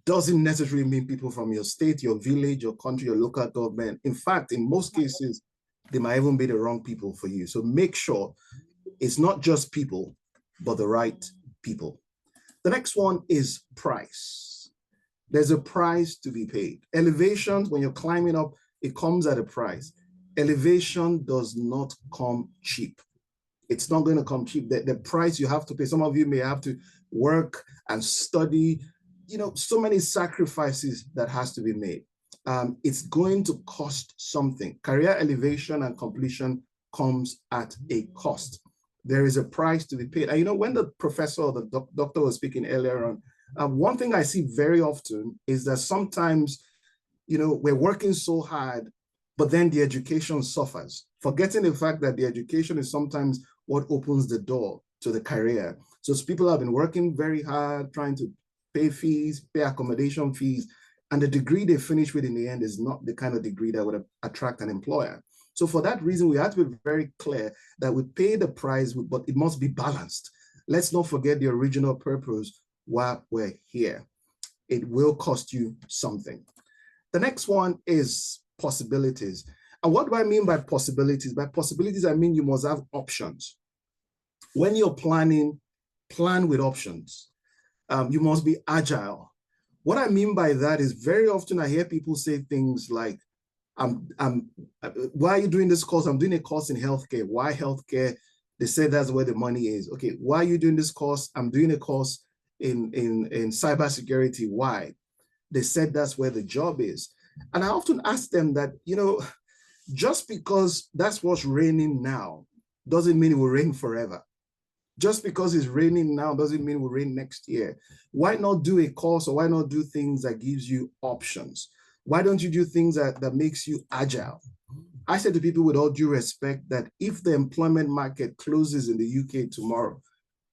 doesn't necessarily mean people from your state, your village, your country, your local government. In fact, in most cases, they might even be the wrong people for you. So make sure it's not just people, but the right people. The next one is price. There's a price to be paid. Elevation, when you're climbing up, it comes at a price. Elevation does not come cheap. It's not going to come cheap. The price you have to pay, some of you may have to work and study, you know, so many sacrifices that has to be made. It's going to cost something. Career elevation and completion comes at a cost. There is a price to be paid. And you know, when the professor or the doctor was speaking earlier on, one thing I see very often is that sometimes, you know, we're working so hard, but then the education suffers, forgetting the fact that the education is sometimes what opens the door to the career. So people have been working very hard, trying to pay fees, pay accommodation fees, and the degree they finish with in the end is not the kind of degree that would attract an employer. So for that reason, we have to be very clear that we pay the price, but it must be balanced. Let's not forget the original purpose while we're here. It will cost you something. The next one is possibilities. And what do I mean by possibilities? By possibilities, I mean you must have options. When you're planning, plan with options. You must be agile. What I mean by that is very often I hear people say things like, why are you doing this course? I'm doing a course in healthcare. Why healthcare? They say that's where the money is. Okay, why are you doing this course? I'm doing a course in cybersecurity. Why? They said that's where the job is. And I often ask them that, you know, just because that's what's raining now doesn't mean it will rain forever. Just because it's raining now doesn't mean it will rain next year. Why not do a course, or why not do things that gives you options? Why don't you do things that makes you agile? I say to people with all due respect that if the employment market closes in the UK tomorrow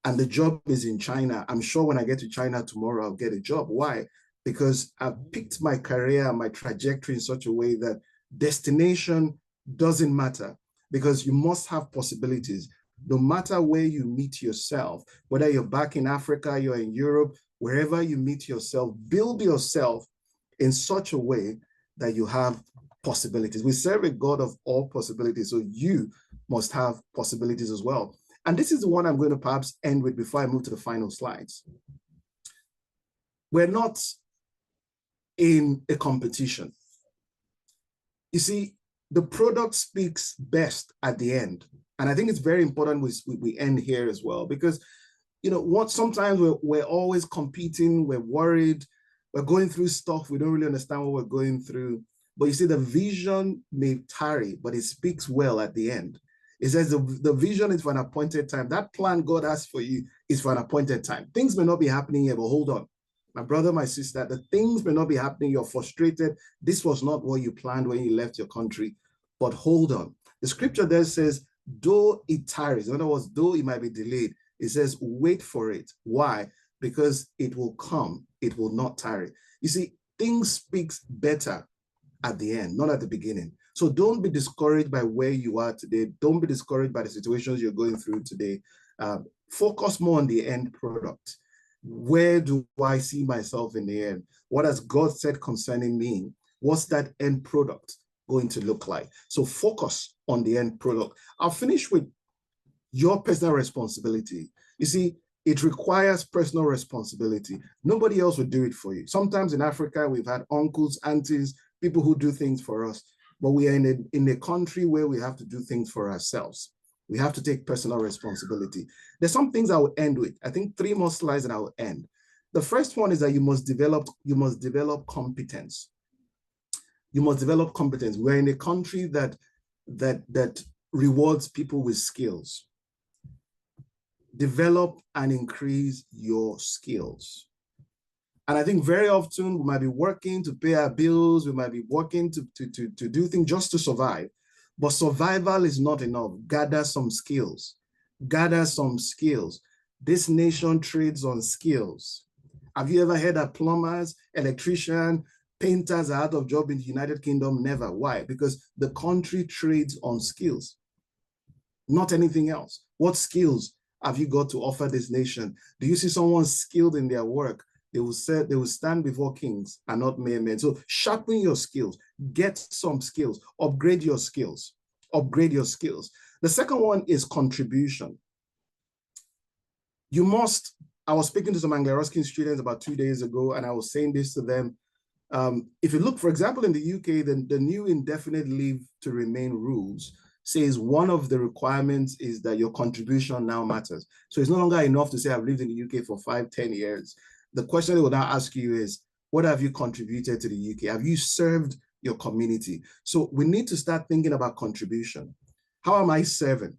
and the job is in China, I'm sure when I get to China tomorrow, I'll get a job. Why? Because I've picked my career, my trajectory in such a way that destination doesn't matter, because you must have possibilities. No matter where you meet yourself, whether you're back in Africa, you're in Europe, wherever you meet yourself, build yourself in such a way that you have possibilities. We serve a God of all possibilities, so you must have possibilities as well. And this is the one I'm going to perhaps end with before I move to the final slides. We're not in a competition. You see, the product speaks best at the end. And I think it's very important we end here as well, because, you know, sometimes we're always competing, we're worried, we're going through stuff, we don't really understand what we're going through. But you see, the vision may tarry, but it speaks well at the end. It says the vision is for an appointed time. That plan God has for you is for an appointed time. Things may not be happening here, but hold on. My brother, my sister, the things may not be happening. You're frustrated. This was not what you planned when you left your country, but hold on. The scripture there says, though it tarries, in other words, though it might be delayed, it says, wait for it. Why? Because it will come. It will not tarry. You see, things speaks better at the end, not at the beginning. So don't be discouraged by where you are today. Don't be discouraged by the situations you're going through today. Focus more on the end product. Where do I see myself in the end? What has God said concerning me? What's that end product going to look like? So focus on the end product. I'll finish with your personal responsibility. You see, it requires personal responsibility. Nobody else will do it for you. Sometimes in Africa, we've had uncles, aunties, people who do things for us, but we are in a country where we have to do things for ourselves. We have to take personal responsibility. There's some things I will end with. I think 3 more slides and I will end. The first one is that you must develop competence. You must develop competence. We're in a country that rewards people with skills. Develop and increase your skills. And I think very often we might be working to pay our bills, we might be working to do things just to survive. But survival is not enough. Gather some skills. Gather some skills. This nation trades on skills. Have you ever heard that plumbers, electricians, painters are out of job in the United Kingdom? Never. Why? Because the country trades on skills, not anything else. What skills have you got to offer this nation? Do you see someone skilled in their work? They will say they will stand before kings and not mere men. So sharpen your skills, get some skills, upgrade your skills, upgrade your skills. The second one is contribution. You must, I was speaking to some Anglo-Ruskin students about 2 days ago, and I was saying this to them. If you look, for example, in the UK, the new indefinite leave to remain rules says one of the requirements is that your contribution now matters. So it's no longer enough to say I've lived in the UK for 5, 10 years. The question they will now ask you is, what have you contributed to the UK? Have you served your community? So we need to start thinking about contribution. How am I serving?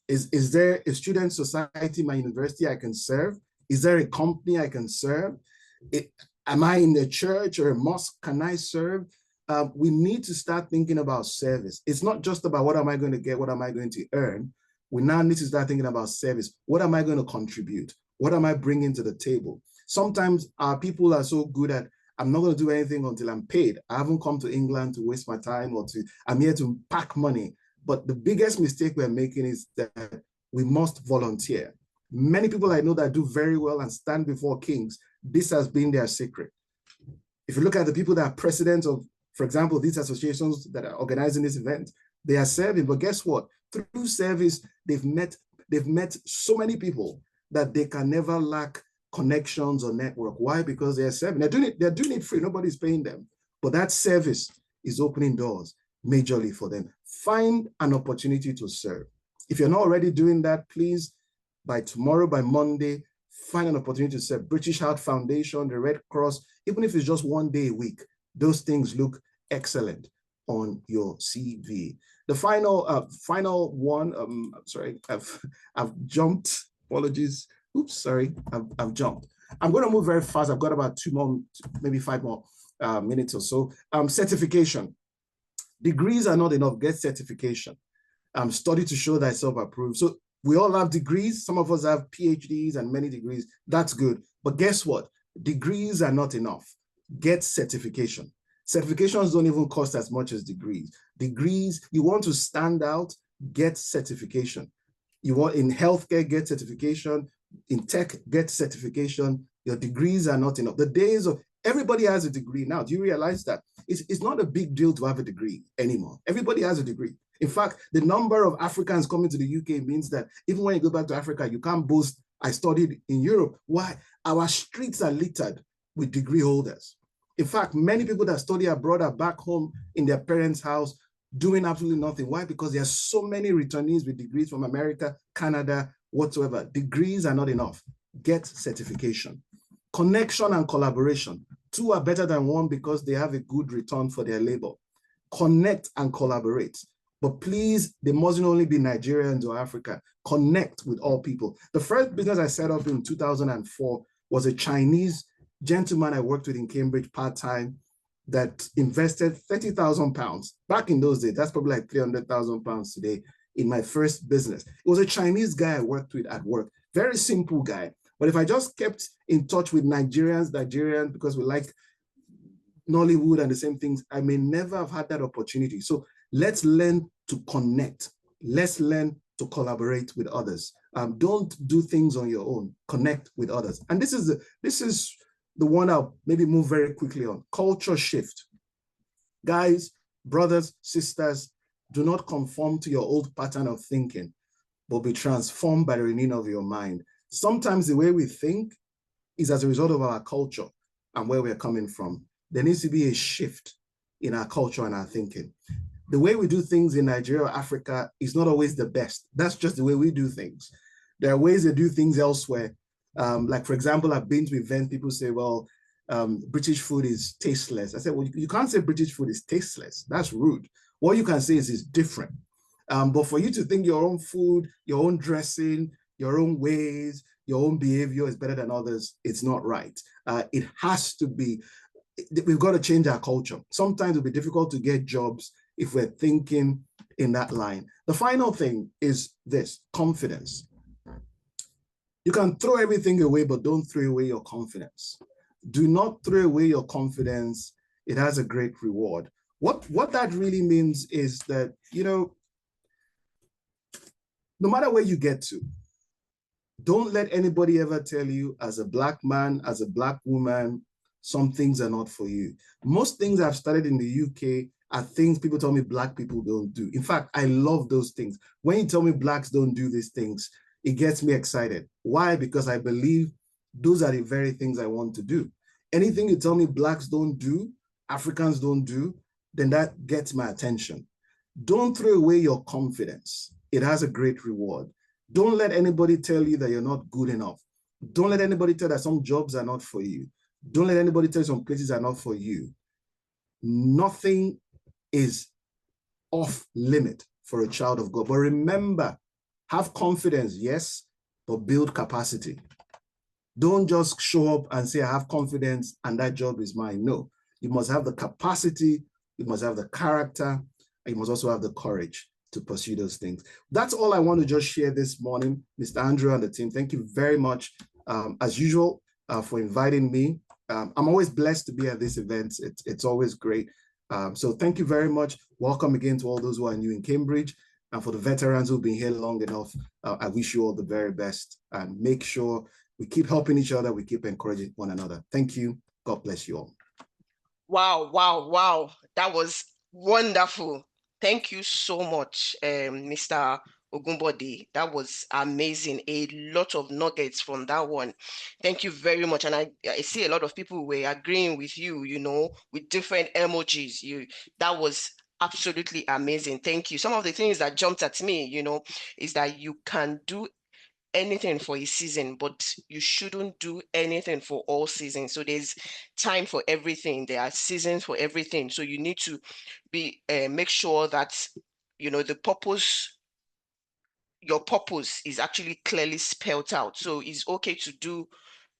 Is there a student society in my university I can serve? Is there a company I can serve? Am I in a church or a mosque? Can I serve? We need to start thinking about service. It's not just about what am I going to get, what am I going to earn. We now need to start thinking about service. What am I going to contribute? What am I bringing to the table? Sometimes our people are so good at, I'm not going to do anything until I'm paid. I haven't come to England to waste my time I'm here to pack money. But the biggest mistake we're making is that we must volunteer. Many people I know that do very well and stand before kings, this has been their secret. If you look at the people that are presidents of, for example, these associations that are organizing this event, they are serving, but guess what? Through service, they've met so many people that they can never lack connections or network. Why? Because they are serving. They're doing it free. Nobody's paying them. But that service is opening doors majorly for them. Find an opportunity to serve. If you're not already doing that, please, by tomorrow, by Monday, find an opportunity to serve. British Heart Foundation, the Red Cross, even if it's just 1 day a week, those things look excellent on your CV. The final one, sorry, I've jumped, apologies. Oops, sorry, I've jumped. I'm going to move very fast. I've got about 2 more, maybe 5 more minutes or so. Certification. Degrees are not enough. Get certification. Study to show thyself approved. So we all have degrees. Some of us have PhDs and many degrees. That's good. But guess what? Degrees are not enough. Get certification. Certifications don't even cost as much as degrees. Degrees, you want to stand out, get certification. You want in healthcare, get certification. In tech, get certification. Your degrees are not enough. The days of everybody has a degree now. Do you realize that? It's not a big deal to have a degree anymore. Everybody has a degree. In fact, the number of Africans coming to the UK means that even when you go back to Africa, you can't boast, I studied in Europe. Why? Our streets are littered with degree holders. In fact, many people that study abroad are back home in their parents' house doing absolutely nothing. Why? Because there are so many returnees with degrees from America, Canada, whatsoever. Degrees are not enough. Get certification. Connection and collaboration. 2 are better than 1 because they have a good return for their labor. Connect and collaborate. But please, they mustn't only be Nigerians or Africa. Connect with all people. The first business I set up in 2004 was a Chinese gentleman I worked with in Cambridge part-time that invested 30,000 pounds. Back in those days, that's probably like 300,000 pounds today in my first business. It was a Chinese guy I worked with at work. Very simple guy. But if I just kept in touch with Nigerians, because we like Nollywood and the same things, I may never have had that opportunity. So let's learn to connect. Let's learn to collaborate with others. Don't do things on your own. Connect with others. And this is the one I'll maybe move very quickly on. Culture shift. Guys, brothers, sisters, do not conform to your old pattern of thinking, but be transformed by the renewing of your mind. Sometimes the way we think is as a result of our culture and where we're coming from. There needs to be a shift in our culture and our thinking. The way we do things in Nigeria or Africa is not always the best. That's just the way we do things. There are ways they do things elsewhere. Like, for example, I've been to events, people say, well, British food is tasteless. I said, well, you can't say British food is tasteless. That's rude. What you can say is it's different. But for you to think your own food, your own dressing, your own ways, your own behavior is better than others, it's not right. It has to be, we've got to change our culture. Sometimes it'll be difficult to get jobs if we're thinking in that line. The final thing is this: confidence. You can throw everything away, but don't throw away your confidence. Do not throw away your confidence. It has a great reward. What that really means is that, you know, no matter where you get to, don't let anybody ever tell you, as a Black man, as a Black woman, some things are not for you. Most things I've started in the UK are things people tell me Black people don't do. In fact, I love those things. When you tell me Blacks don't do these things, it gets me excited. Why? Because I believe those are the very things I want to do. Anything you tell me Blacks don't do, Africans don't do, then that gets my attention. Don't throw away your confidence. It has a great reward. Don't let anybody tell you that you're not good enough. Don't let anybody tell that some jobs are not for you. Don't let anybody tell you some places are not for you. Nothing is off limit for a child of God. But remember, have confidence, yes, but build capacity. Don't just show up and say, I have confidence and that job is mine. No, you must have the capacity, you must have the character, and you must also have the courage to pursue those things. That's all I want to just share this morning. Mr. Andrew and the team, thank you very much, as usual, for inviting me. I'm always blessed to be at this event. It's always great. So thank you very much. Welcome again to all those who are new in Cambridge. And for the veterans who've been here long enough, I wish you all the very best, and make sure we keep helping each other, we keep encouraging one another. Thank you. God bless you all. Wow, wow, wow. That was wonderful. Thank you so much, Mr. Ogunbode. That was amazing. A lot of nuggets from that one. Thank you very much. And I see a lot of people were agreeing with you, you know, with different emojis. That was absolutely amazing. Thank you. Some of the things that jumped at me, you know, is that you can do anything for a season, but you shouldn't do anything for all seasons. So there's time for everything. There are seasons for everything. So you need to be make sure that, you know, your purpose is actually clearly spelled out. So it's okay to do,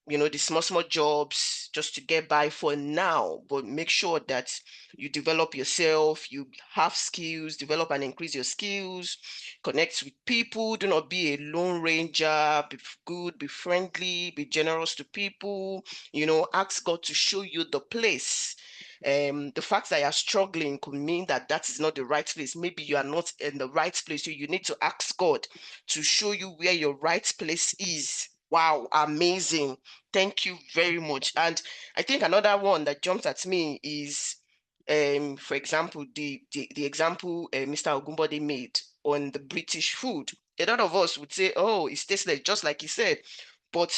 you know, the small jobs just to get by for now, but make sure that you develop yourself, you have skills, develop and increase your skills, connect with people. Do not be a lone ranger. Be good, be friendly, be generous to people, you know, ask God to show you the place. The fact that you're struggling could mean that that is not the right place. Maybe you are not in the right place. So you need to ask God to show you where your right place is. Wow, amazing. Thank you very much. And I think another one that jumps at me is, for example, the example Mr. Ogunbode made on the British food. A lot of us would say, oh, it's tasteless, just like he said. But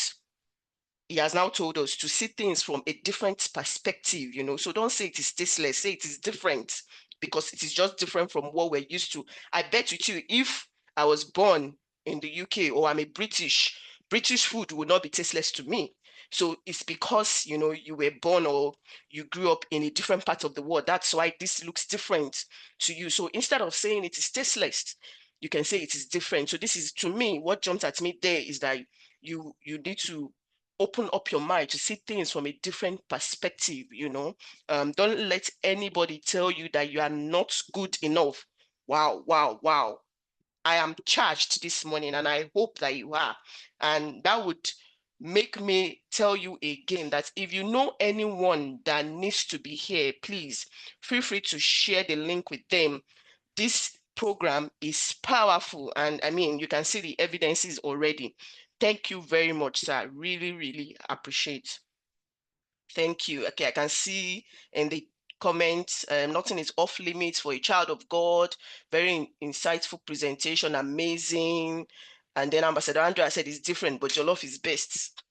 he has now told us to see things from a different perspective, you know. So don't say it is tasteless, say it is different, because it is just different from what we're used to. I bet you too, if I was born in the UK or I'm a British food would not be tasteless to me. So it's because, you know, you were born or you grew up in a different part of the world. That's why this looks different to you. So instead of saying it is tasteless, you can say it is different. So this is, to me, what jumped at me there is that you need to open up your mind to see things from a different perspective, you know. Don't let anybody tell you that you are not good enough. Wow, wow, wow. I am charged this morning, and I hope that you are. And that would make me tell you again that if you know anyone that needs to be here, please feel free to share the link with them. This program is powerful, and I mean, you can see the evidences already. Thank you very much, sir. Really, really appreciate. Thank you. Okay, I can see in the comments, nothing is off limits for a child of God. Very insightful presentation, amazing. And then Ambassador Andrea said it's different, but your love is best.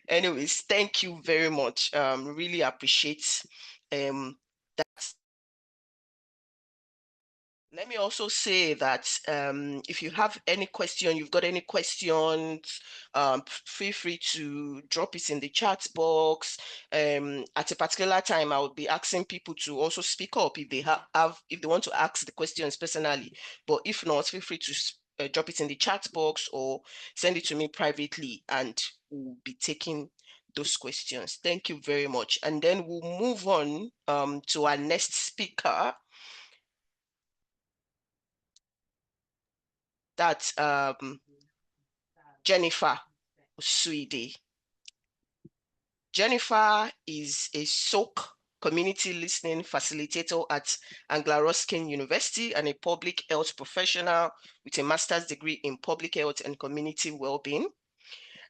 Anyways, thank you very much. Really appreciate that. Let me also say that if you have any question, you've got any questions, feel free to drop it in the chat box. At a particular time, I will be asking people to also speak up if they if they want to ask the questions personally. But if not, feel free to drop it in the chat box or send it to me privately, and we'll be taking those questions. Thank you very much. And then we'll move on to our next speaker. That's Jennifer Osuide. Jennifer is a SHOK community listening facilitator at Anglo Ruskin University and a public health professional with a master's degree in public health and community well-being.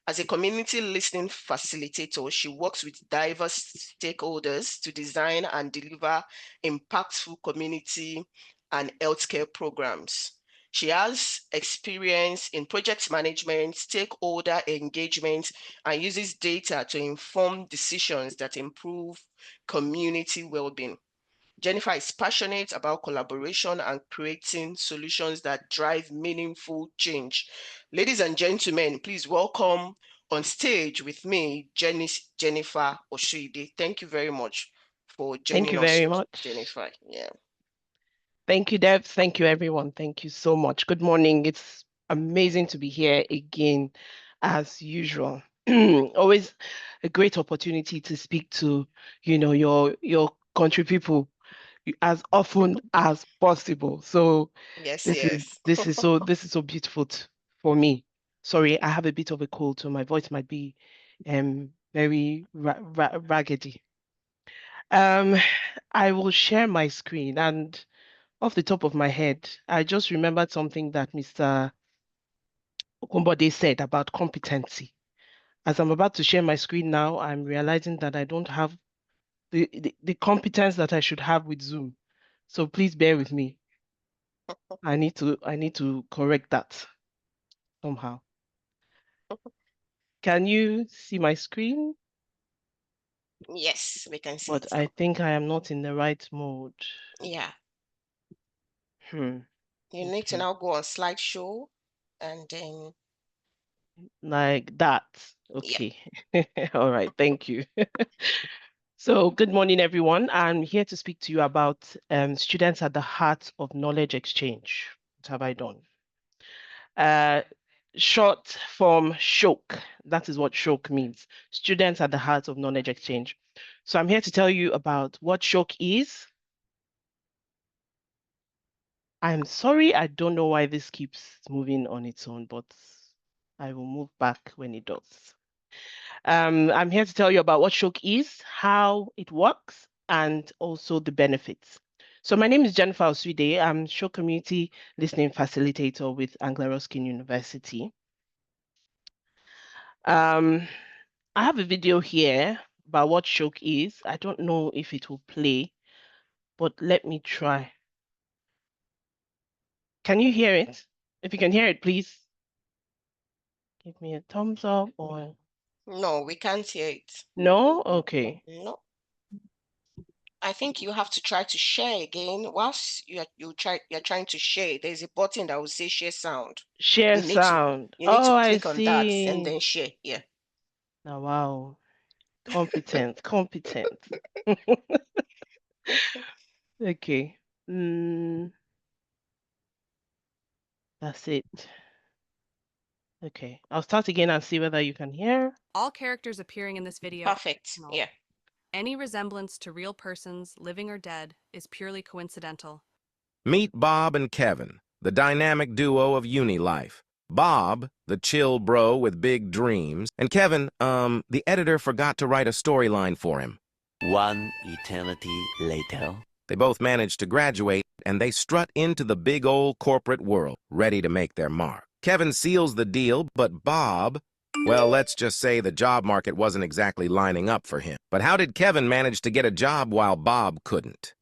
As a community listening facilitator, she works with diverse stakeholders to design and deliver impactful community and healthcare programs. She has experience in project management, stakeholder engagement, and uses data to inform decisions that improve community well-being. Jennifer is passionate about collaboration and creating solutions that drive meaningful change. Ladies and gentlemen, please welcome on stage with me, Jennifer Osuide. Thank you very much for joining Thank you us, very much. Jennifer. Yeah. Thank you, Deb. Thank you, everyone. Thank you so much. Good morning. It's amazing to be here again, as usual. Always a great opportunity to speak to, your country people as often as possible. So Yes, this yes. is so beautiful for me. Sorry, I have a bit of a cold, so my voice might be very raggedy. I will share my screen, and off the top of my head, I just remembered something that Mr. Okumbode said about competency. As I'm about to share my screen now, I'm realizing that I don't have the competence that I should have with Zoom. So please bear with me. I need to correct that somehow. Can you see my screen? Yes, we can see But it I now. think I am not in the right mode. Yeah. Hmm. You need to Okay. now go on slideshow and then Like that. Okay. All right. Thank you. So, good morning, everyone. I'm here to speak to you about students at the heart of knowledge exchange. What have I done? Short form SHOK. That is what SHOK means. Students at the heart of knowledge exchange. So, I'm here to tell you about what SHOK is. I'm sorry, I don't know why this keeps moving on its own, but I will move back when it does. I'm here to tell you about what SHOK is, how it works, and also the benefits. So my name is Jennifer Osuide. I'm SHOK Community Listening Facilitator with Anglo Ruskin University. I have a video here about what SHOK is. I don't know if it will play, but let me try. Can you hear it? If you can hear it, please give me a thumbs up or... no, we can't hear it. No? Okay. No. I think you have to try to share again. Whilst you're trying to share, there's a button that will say share sound. Share You need sound. You need Oh, to I click on that and see. then share. Yeah. Oh, wow. Competent. Okay. That's it. Okay. I'll start again and see whether you can hear. All characters appearing in this video. Perfect. Yeah. Any resemblance to real persons, living or dead, is purely coincidental. Meet Bob and Kevin, the dynamic duo of uni life. Bob, the chill bro with big dreams, and Kevin, the editor forgot to write a storyline for him. One eternity later. They both managed to graduate, and they strut into the big old corporate world, ready to make their mark. Kevin seals the deal, but Bob, well, let's just say the job market wasn't exactly lining up for him. But how did Kevin manage to get a job while Bob couldn't?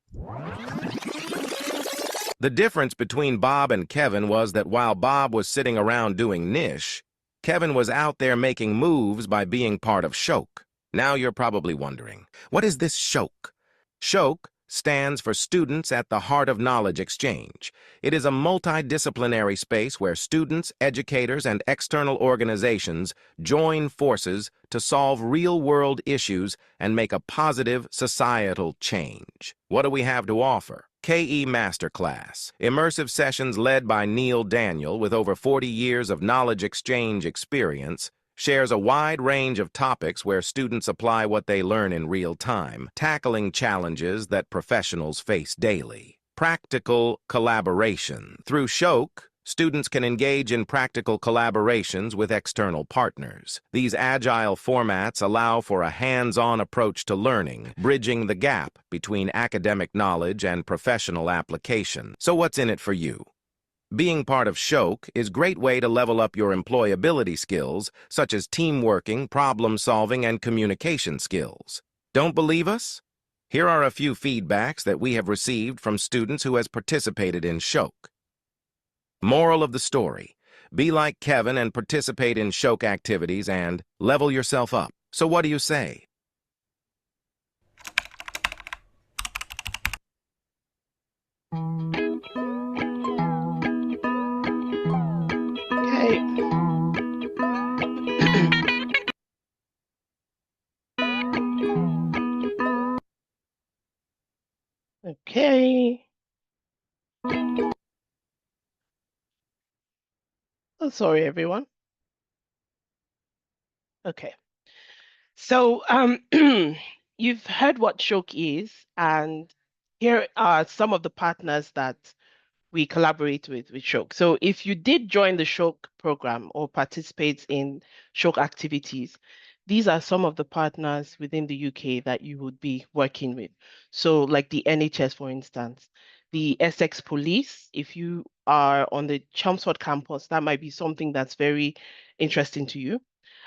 The difference between Bob and Kevin was that while Bob was sitting around doing niche, Kevin was out there making moves by being part of SHOK. Now you're probably wondering, what is this SHOK? SHOK stands for Students at the Heart of Knowledge Exchange. It is a multidisciplinary space where students, educators, and external organizations join forces to solve real-world issues and make a positive societal change. What do we have to offer? KE Masterclass, immersive sessions led by Neil Daniel with over 40 years of knowledge exchange experience, shares a wide range of topics where students apply what they learn in real time, tackling challenges that professionals face daily. Practical collaboration. Through SHOK, Students can engage in practical collaborations with external partners. These agile formats allow for a hands-on approach to learning, bridging the gap between academic knowledge and professional application. So what's in it for you? Being part of SHOK is a great way to level up your employability skills, such as team working, problem solving, and communication skills. Don't believe us? Here are a few feedbacks that we have received from students who has participated in SHOK. Moral of the story: be like Kevin and participate in SHOK activities and level yourself up. So what do you say? Okay. Okay. Oh, sorry, everyone. Okay. So you've heard what SHOK is, and here are some of the partners that we collaborate with SHOK. So if you did join the SHOK program or participate in SHOK activities, these are some of the partners within the UK that you would be working with. So like the NHS, for instance, the Essex Police, if you are on the Chelmsford campus, that might be something that's very interesting to you.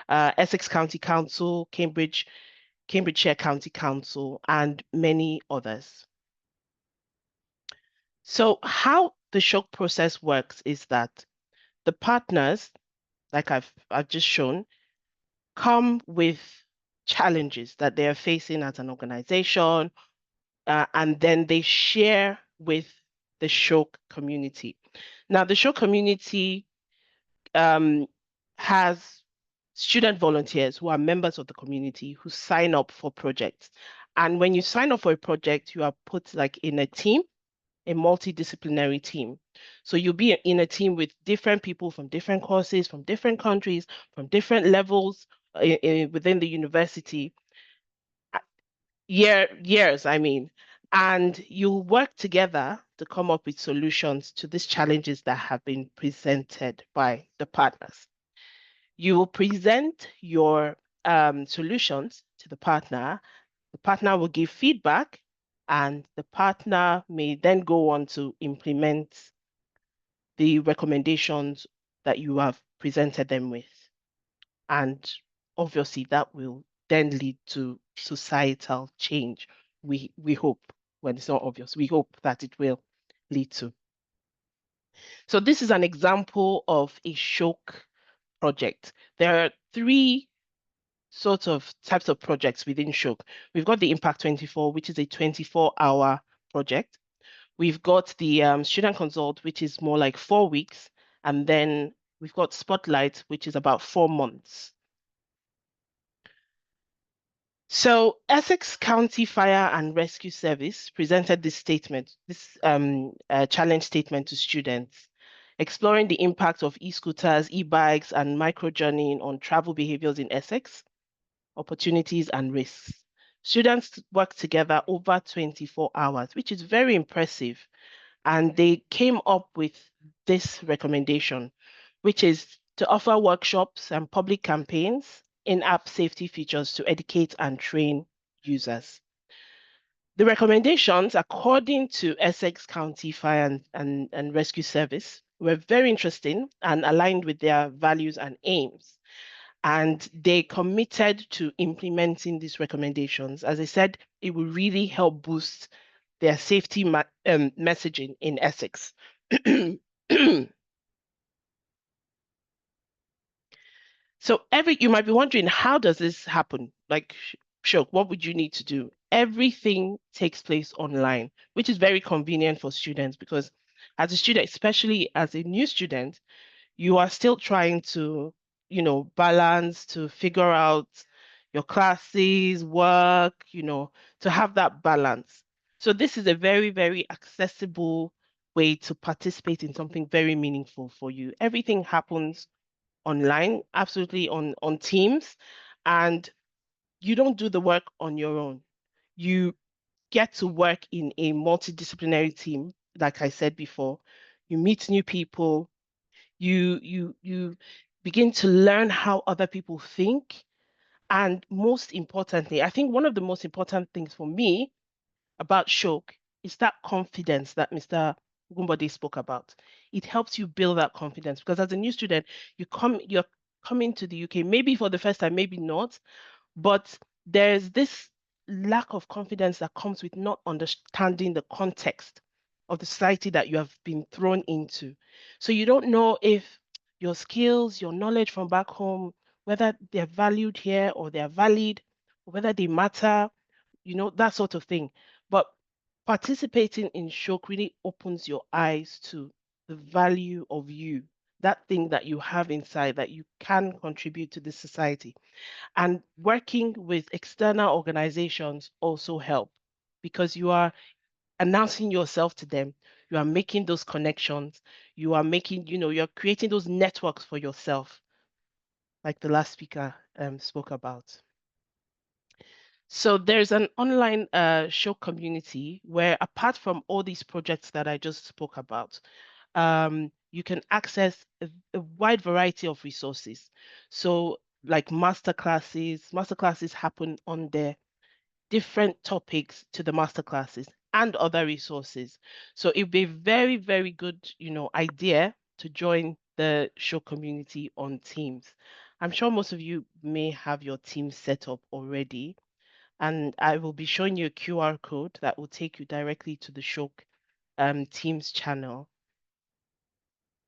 Essex County Council, Cambridgeshire County Council, and many others. So how the SHOK process works is that the partners, like I've just shown, come with challenges that they are facing as an organization, and then they share with the SHOK community. Now, the SHOK community has student volunteers who are members of the community who sign up for projects. And when you sign up for a project, you are put like in a team, a multidisciplinary team. So you'll be in a team with different people from different courses, from different countries, from different levels within the university, years, I mean, and you'll work together to come up with solutions to these challenges that have been presented by the partners. You will present your solutions to the partner. The partner will give feedback, and the partner may then go on to implement the recommendations that you have presented them with. And obviously that will then lead to societal change. We hope, when it's not obvious, we hope that it will lead to. So this is an example of a SHOK project. There are three sorts of types of projects within SHOK. We've got the Impact 24, which is a 24-hour project. We've got the Student Consult, which is more like 4 weeks. And then we've got Spotlight, which is about 4 months. So Essex County Fire and Rescue Service presented this statement, this challenge statement to students, exploring the impact of e-scooters, e-bikes, and microjourneying on travel behaviors in Essex, opportunities and risks. Students worked together over 24 hours, which is very impressive. And they came up with this recommendation, which is to offer workshops and public campaigns, in-app safety features to educate and train users. The recommendations, according to Essex County Fire and Rescue Service, were very interesting and aligned with their values and aims. And they committed to implementing these recommendations. As I said, it will really help boost their safety messaging in Essex. So you might be wondering, how does this happen? Like, SHOK, what would you need to do? Everything takes place online, which is very convenient for students because as a student, especially as a new student, you are still trying to, balance, to figure out your classes, work, to have that balance. So this is a very, very accessible way to participate in something very meaningful for you. Everything happens online, absolutely on Teams, and you don't do the work on your own. You get to work in a multidisciplinary team, like I said before. You meet new people, You begin to learn how other people think. And most importantly, I think one of the most important things for me about SHOK is that confidence that Mr. Gumbode spoke about. It helps you build that confidence because as a new student, you're coming to the UK, maybe for the first time, maybe not, but there's this lack of confidence that comes with not understanding the context of the society that you have been thrown into. So you don't know if your skills, your knowledge from back home, whether they're valued here or they're valid, or whether they matter, that sort of thing. But participating in SHOK really opens your eyes to the value of you, that thing that you have inside that you can contribute to this society. And working with external organizations also help because you are announcing yourself to them. You are making those connections. You are making, you're creating those networks for yourself, like the last speaker spoke about. So there's an online show community where apart from all these projects that I just spoke about, you can access a wide variety of resources. So like masterclasses happen on there, different topics to the masterclasses and other resources. So it'd be a very, very good, idea to join the show community on Teams. I'm sure most of you may have your team set up already, and I will be showing you a QR code that will take you directly to the SHOK Teams channel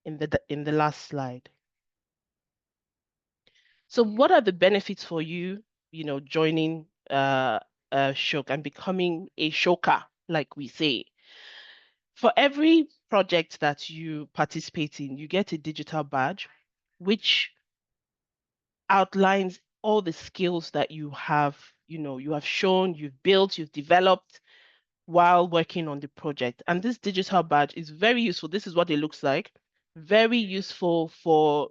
in the last slide. So what are the benefits for you, joining SHOK and becoming a SHOKer, like we say? For every project that you participate in, you get a digital badge, which outlines all the skills that you have, you have shown, you've built, you've developed while working on the project. And this digital badge is very useful. This is what it looks like. Very useful for,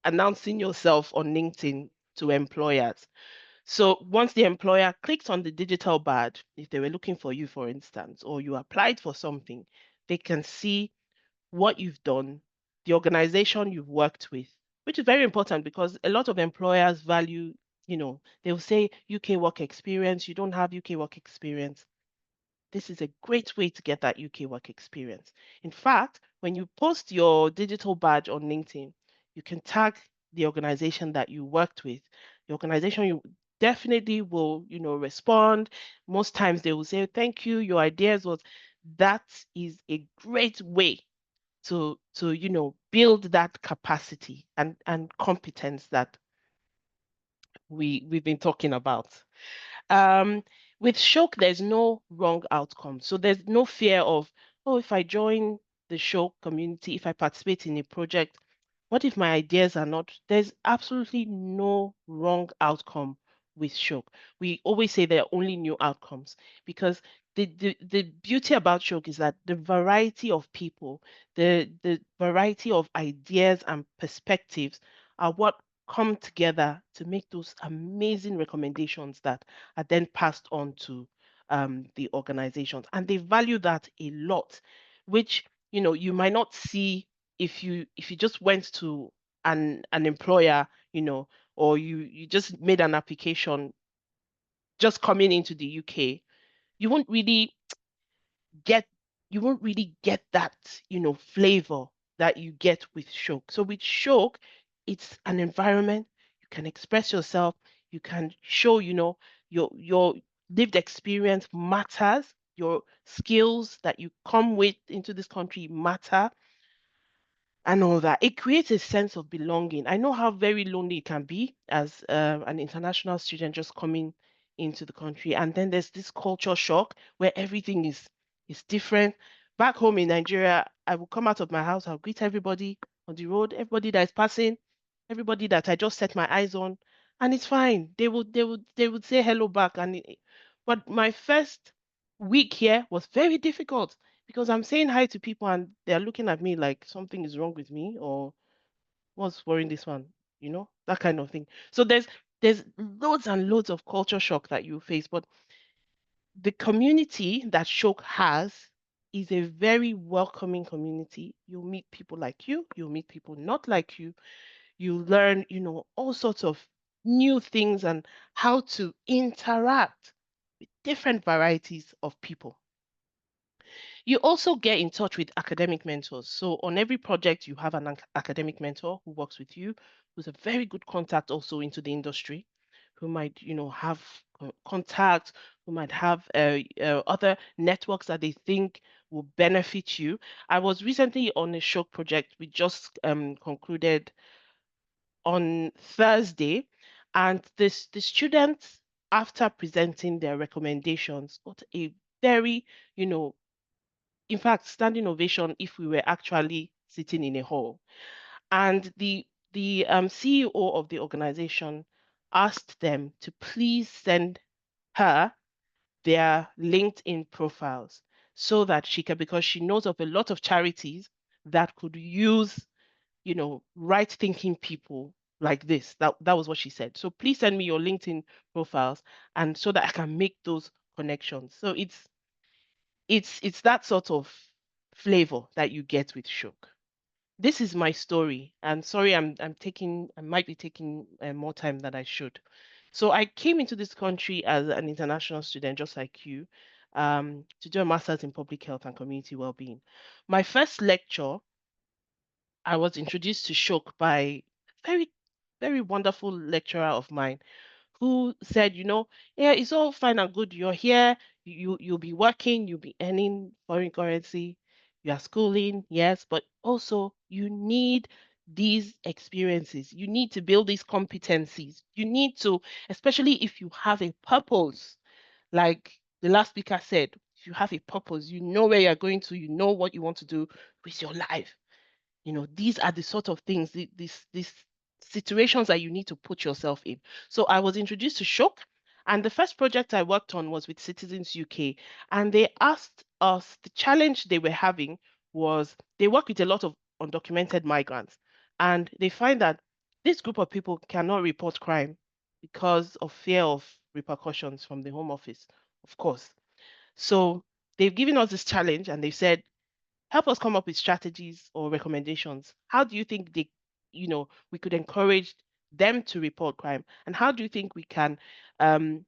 announcing yourself on LinkedIn to employers. So once the employer clicks on the digital badge, if they were looking for you, for instance, or you applied for something, they can see what you've done, the organization you've worked with, which is very important because a lot of employers value, they'll say UK work experience, you don't have UK work experience. This is a great way to get that UK work experience. In fact, when you post your digital badge on LinkedIn, you can tag the organization that you worked with. The organization you definitely will, respond. Most times they will say, thank you, your ideas was, that is a great way to build that capacity and competence that we've been talking about. Um, with SHOK, there's no wrong outcome. So there's no fear of, oh, if I join the SHOK community, if I participate in a project, what if my ideas are not? There's absolutely no wrong outcome with SHOK. We always say there are only new outcomes because the beauty about SHOK is that the variety of people, the variety of ideas and perspectives are what come together to make those amazing recommendations that are then passed on to the organizations. And they value that a lot, which you might not see if you just went to an employer, or you just made an application just coming into the UK, you won't really get you won't really get that flavor that you get with SHOK. So with SHOK, it's an environment you can express yourself, you can show your lived experience matters, your skills that you come with into this country matter, and all that. It creates a sense of belonging. I know how very lonely it can be as an international student just coming into the country, and then there's this culture shock where everything is different. Back home in Nigeria, I will come out of my house, I'll greet everybody on the road, everybody that is passing, everybody that I just set my eyes on, and it's fine. They would say hello back, but my first week here was very difficult because I'm saying hi to people and they're looking at me like something is wrong with me or what's worrying this one, that kind of thing. So there's loads and loads of culture shock that you face, but the community that SHOK has is a very welcoming community. You'll meet people like you'll meet people not like you learn, all sorts of new things and how to interact with different varieties of people. You also get in touch with academic mentors. So on every project, you have an academic mentor who works with you, who's a very good contact also into the industry, who might, have contact, who might have other networks that they think will benefit you. I was recently on a SHOK project. We just concluded on Thursday, and the students, after presenting their recommendations, got a very, you know, in fact, standing ovation if we were actually sitting in a hall. And the CEO of the organization asked them to please send her their LinkedIn profiles so that she can, because she knows of a lot of charities that could use, right thinking people like this. That was what she said. So please send me your LinkedIn profiles and so that I can make those connections. So it's that sort of flavor that you get with SHOK. This is my story, and sorry, I might be taking more time than I should. So I came into this country as an international student, just like you, to do a master's in public health and community well-being. My first lecture, I was introduced to SHOK by a very, very wonderful lecturer of mine who said, yeah, it's all fine and good. You're here, you'll be working, you'll be earning foreign currency, you are schooling, yes, but also you need these experiences. You need to build these competencies. You need to, especially if you have a purpose, like the last speaker said, if you have a purpose, you know where you're going to, you know what you want to do with your life. These are the sort of things, these situations that you need to put yourself in. So I was introduced to SHOK, and the first project I worked on was with Citizens UK, and they asked us, the challenge they were having was they work with a lot of undocumented migrants, and they find that this group of people cannot report crime because of fear of repercussions from the Home Office, of course. So they've given us this challenge, and they said, help us come up with strategies or recommendations. How do you think we could encourage them to report crime? And how do you think we can um,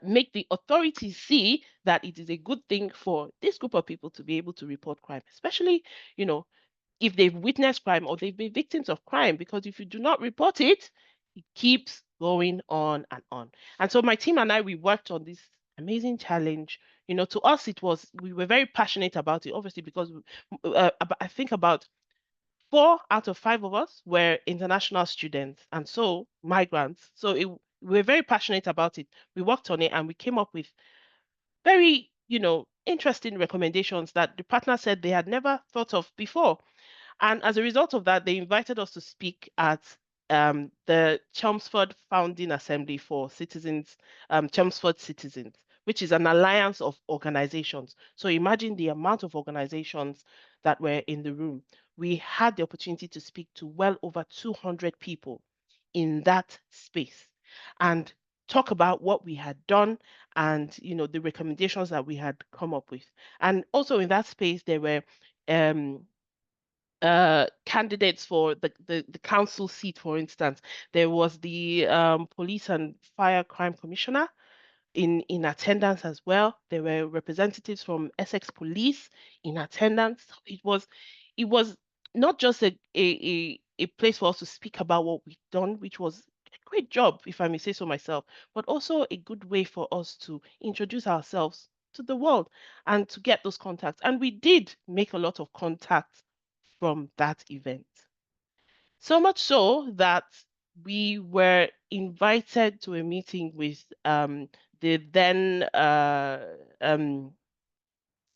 make the authorities see that it is a good thing for this group of people to be able to report crime, especially, if they've witnessed crime or they've been victims of crime, because if you do not report it, it keeps going on and on. And so my team and I, we worked on this amazing challenge. To us, we were very passionate about it, obviously, because I think about 4 out of 5 of us were international students, and so migrants. So we were very passionate about it. We worked on it and we came up with very, interesting recommendations that the partner said they had never thought of before. And as a result of that, they invited us to speak at the Chelmsford Founding Assembly for Citizens, Chelmsford Citizens, which is an alliance of organizations. So imagine the amount of organizations that were in the room. We had the opportunity to speak to well over 200 people in that space and talk about what we had done and the recommendations that we had come up with. And also in that space, there were candidates for the council seat, for instance. There was the police and fire crime commissioner in attendance as well. There were representatives from Essex Police in attendance. It was not just a place for us to speak about what we've done, which was a great job, if I may say so myself, but also a good way for us to introduce ourselves to the world and to get those contacts. And we did make a lot of contacts from that event. So much so that we were invited to a meeting with the then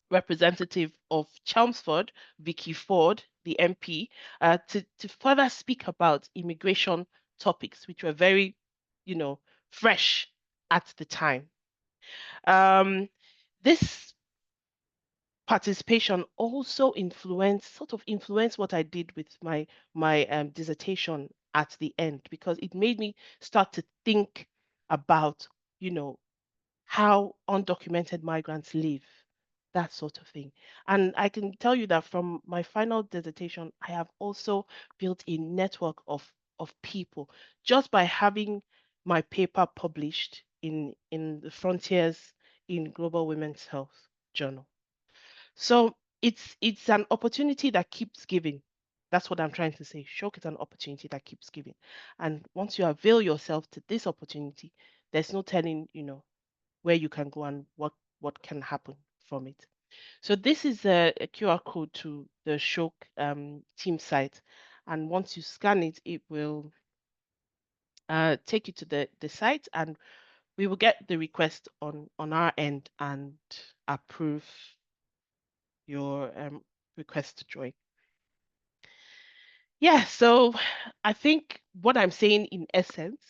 representative of Chelmsford, Vicky Ford, the MP, to further speak about immigration topics, which were very, fresh at the time. This participation also sort of influenced what I did with my dissertation at the end, because it made me start to think about, how undocumented migrants live, that sort of thing. And I can tell you that from my final dissertation, I have also built a network of people just by having my paper published in the Frontiers in Global Women's Health Journal. So it's an opportunity that keeps giving. That's what I'm trying to say. SHOK is an opportunity that keeps giving. And once you avail yourself to this opportunity, there's no telling, where you can go and what can happen from it. So this is a QR code to the SHOK team site. And once you scan it, it will take you to the site, and we will get the request on our end and approve your request to join. Yeah, so I think what I'm saying in essence,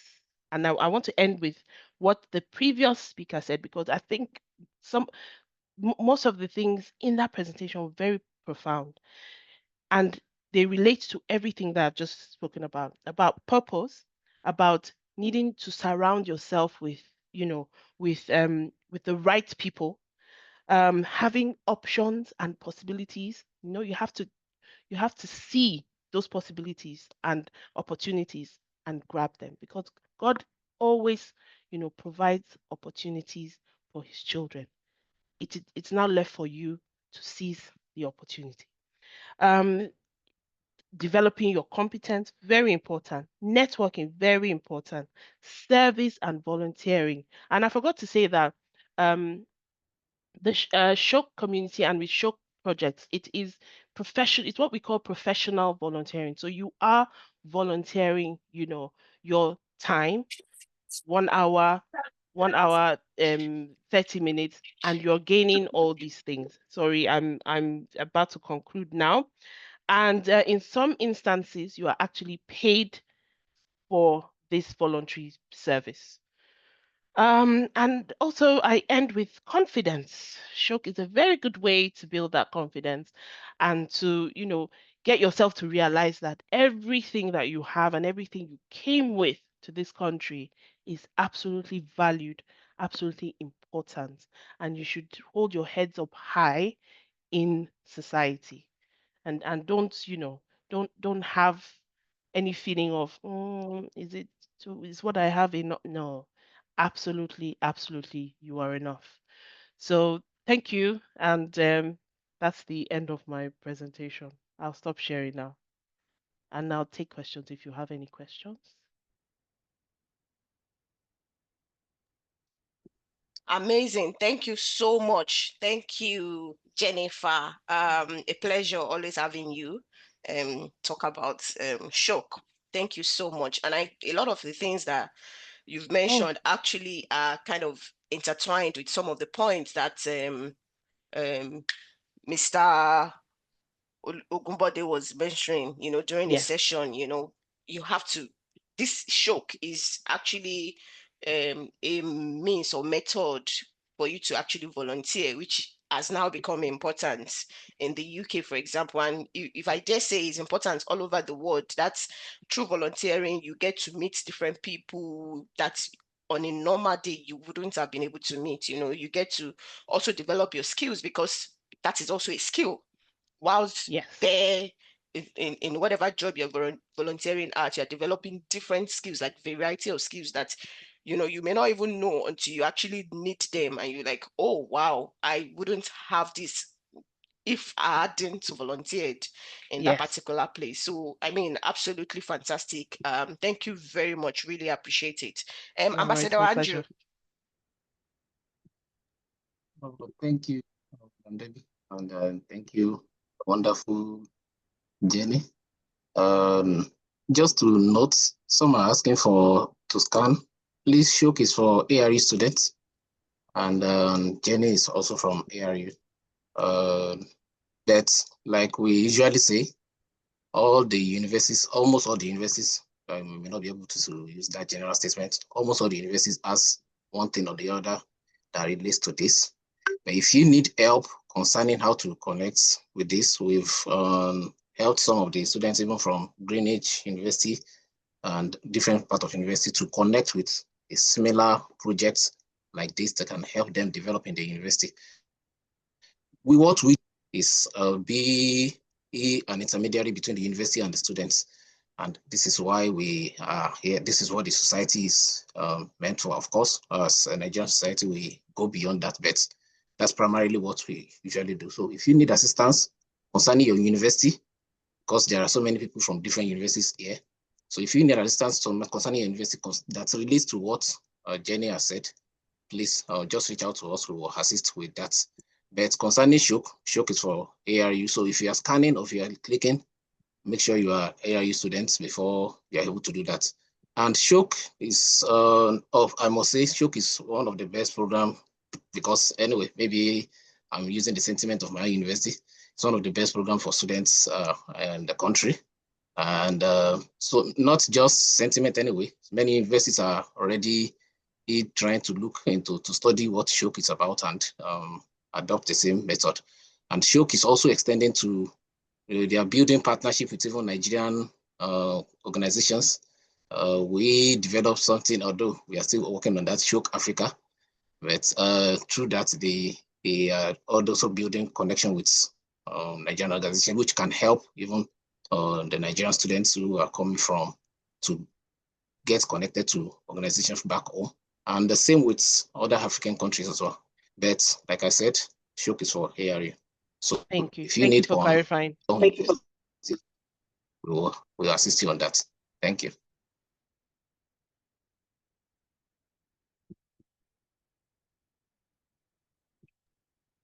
and I want to end with what the previous speaker said, because I think most of the things in that presentation were very profound, and they relate to everything that I've just spoken about purpose, about needing to surround yourself with, with the right people, having options and possibilities. You have to see those possibilities and opportunities and grab them, because God always, provides opportunities for his children. It's now left for you to seize the opportunity. Um, Developing your competence, very important. Networking, very important. Service and volunteering. And I forgot to say that the SHOK community and with SHOK projects, it is professional. It's what we call professional volunteering. So you are volunteering, your time, 1 hour, 30 minutes, and you're gaining all these things. Sorry, I'm about to conclude now. And in some instances, you are actually paid for this voluntary service. And also, I end with confidence. SHOK is a very good way to build that confidence and to, get yourself to realize that everything that you have and everything you came with to this country is absolutely valued, absolutely important, and you should hold your heads up high in society, and don't don't have any feeling of is it is what I have enough. No, absolutely you are enough. So thank you, and that's the end of my presentation. I'll stop sharing now, and I'll take questions if you have any questions. Amazing. Thank you so much. Thank you, Jennifer. A pleasure always having you talk about SHOK. Thank you so much. And a lot of the things that you've mentioned actually are kind of intertwined with some of the points that Mr. Ogunbode was mentioning, during the Yes. session. You have to, this SHOK is actually a means or method for you to actually volunteer, which has now become important in the UK, for example. And if I dare say it's important all over the world, that's through volunteering, you get to meet different people that on a normal day you wouldn't have been able to meet. You get to also develop your skills, because that is also a skill. Whilst Yes. there in whatever job you're volunteering at, you're developing different skills, like variety of skills that you may not even know until you actually need them, and you're like, oh wow, I wouldn't have this if I hadn't volunteered in that Yes. particular place. So I mean, absolutely fantastic. Thank you very much, really appreciate it. All right, Ambassador my Andrew. pleasure. Thank you, Debbie, and thank you, wonderful Jenny. Just to note, some are asking to scan. Please, SHOK is for ARU students, and Jenny is also from ARU. But like we usually say, almost all the universities, may not be able to use that general statement. Almost all the universities has one thing or the other that relates to this. But if you need help concerning how to connect with this, we've helped some of the students even from Greenwich University and different part of university to connect with a similar project like this that can help them develop in the university. what we is be an intermediary between the university and the students. And this is why we are here. This is what the society is meant for. Of course, as a Nigerian society, we go beyond that, but that's primarily what we usually do. So if you need assistance concerning your university, because there are so many people from different universities here. So if you need assistance concerning your university that relates to what Jenny has said, please just reach out to us. We will assist with that. But concerning SHOK is for ARU. So if you are scanning or if you are clicking, make sure you are ARU students before you are able to do that. And SHOK is, I must say, SHOK is one of the best programs because anyway, maybe I'm using the sentiment of my university. It's one of the best programs for students in the country. And so not just sentiment anyway, many universities are already trying to look into to study what SHOK is about and adopt the same method. And SHOK is also extending to, they are building partnership with even Nigerian organizations. We developed something, although we are still working on that, SHOK Africa, but through that, they are also building connection with Nigerian organizations, which can help even the Nigerian students who are coming from to get connected to organizations back home. And the same with other African countries as well. But like I said, SHOK is for ARU. So Thank you. if you Thank you need for clarifying. we'll assist you on that. Thank you.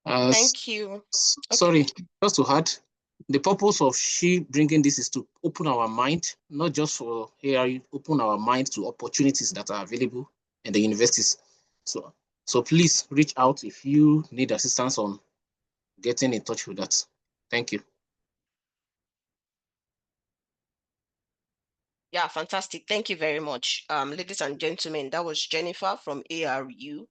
Thank you. Sorry, just to add, the purpose of she bringing this is to open our mind, not just for ARU, open our mind to opportunities that are available in the universities. So please reach out if you need assistance on getting in touch with that. Thank you. Yeah, fantastic. Thank you very much. Ladies and gentlemen, that was Jennifer from ARU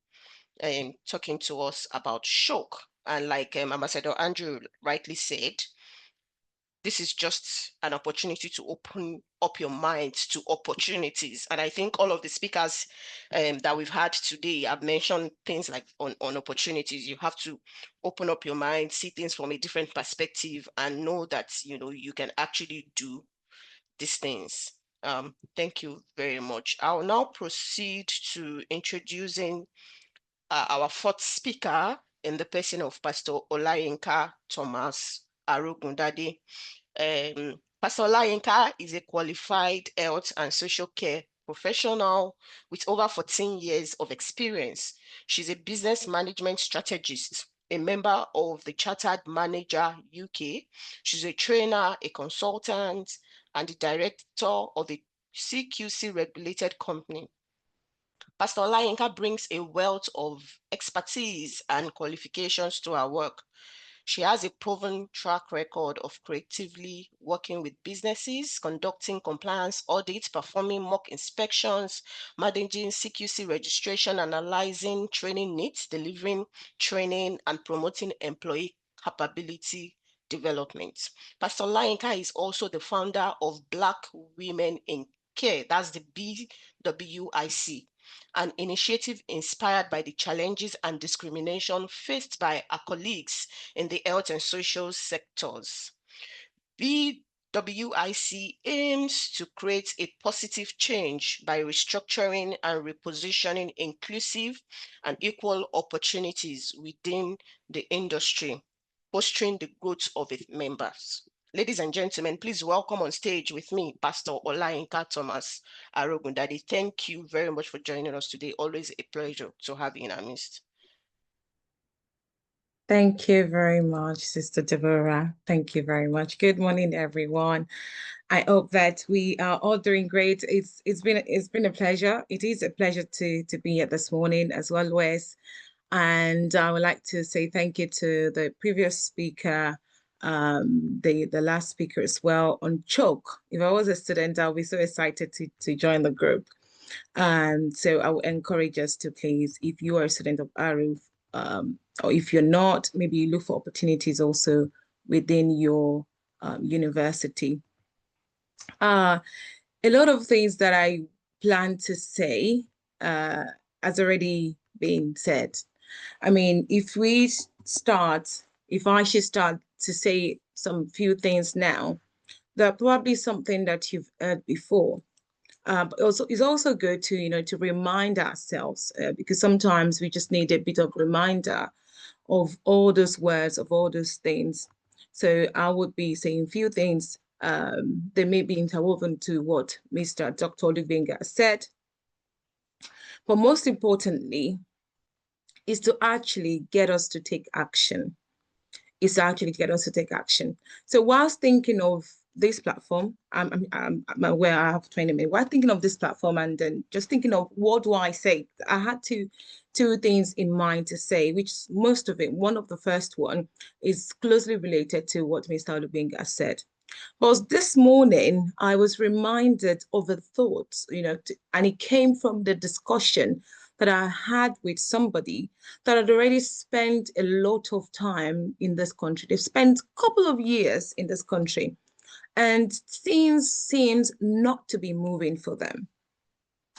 talking to us about SHOK. And like Ambassador Andrew rightly said, this is just an opportunity to open up your mind to opportunities. And I think all of the speakers that we've had today have mentioned things like on opportunities. You have to open up your mind, see things from a different perspective, and know that you can actually do these things. Thank you very much. I'll now proceed to introducing our fourth speaker in the person of Pastor Olayinka Thomas Arogundade. Pastor Olayinka is a qualified health and social care professional with over 14 years of experience. She's a business management strategist, a member of the Chartered Manager UK. She's a trainer, a consultant, and the director of a CQC regulated company. Pastor Olayinka brings a wealth of expertise and qualifications to her work. She has a proven track record of creatively working with businesses, conducting compliance audits, performing mock inspections, managing CQC registration, analyzing training needs, delivering training, and promoting employee capability development. Pastor Olayinka is also the founder of Black Women in Care, that's the BWIC, an initiative inspired by the challenges and discrimination faced by our colleagues in the health and social sectors. BWIC aims to create a positive change by restructuring and repositioning inclusive and equal opportunities within the industry, fostering the growth of its members. Ladies and gentlemen, please welcome on stage with me, Pastor Olayinka Thomas Arogundade. Thank you very much for joining us today. Always a pleasure to have you in our midst. Thank you very much, Sister Deborah. Thank you very much. Good morning, everyone. I hope that we are all doing great. It's been a pleasure. It is a pleasure to be here this morning as well, Wes. And I would like to say thank you to the previous speaker, the last speaker as well on SHOK. If I was a student, I'll be so excited to join the group. So I would encourage us to please, if you are a student of ARU, or if you're not, maybe you look for opportunities also within your university. A lot of things that I plan to say has already been said. I mean, if we start if I should start to say some few things now, that probably something that you've heard before. But also, it's also good to, you know, to remind ourselves, because sometimes we just need a bit of reminder of all those words, of all those things. So I would be saying a few things. They may be interwoven to what Mr. Dr. Olubenga said. But most importantly, is to actually get us to take action. Is to actually get us to take action. So whilst thinking of this platform, I'm aware I have 20 minutes. While thinking of this platform and then just thinking of what do I say, I had two things in mind to say, which most of it, one of the first one is closely related to what Mr. Olubenga said. But this morning, I was reminded of a thought, you know, and it came from the discussion that I had with somebody that had already spent a lot of time in this country. They've spent a couple of years in this country, and things seems not to be moving for them.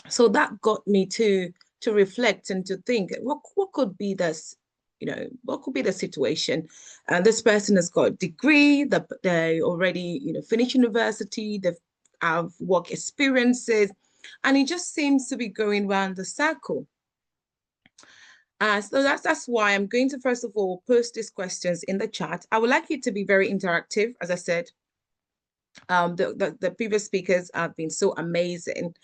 So that got me to reflect and to think, what could be this, you know, what could be the situation? And this person has got a degree, that they already, you know, finished university, they've have work experiences, and it just seems to be going round the circle. So that's why I'm going to, first of all, post these questions in the chat. I would like it to be very interactive, as I said. The previous speakers have been so amazing.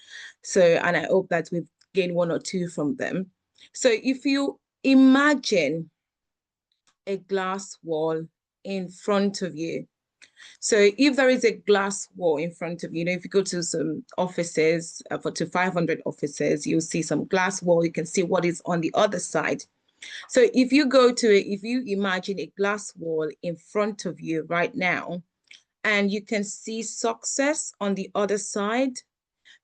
So, and I hope that we've gained one or two from them. So if you imagine a glass wall in front of you, so if there is a glass wall in front of you, you know, if you go to some offices, to 500 offices, you'll see some glass wall. You can see what is on the other side. So if you go to it, if you imagine a glass wall in front of you right now, and you can see success on the other side,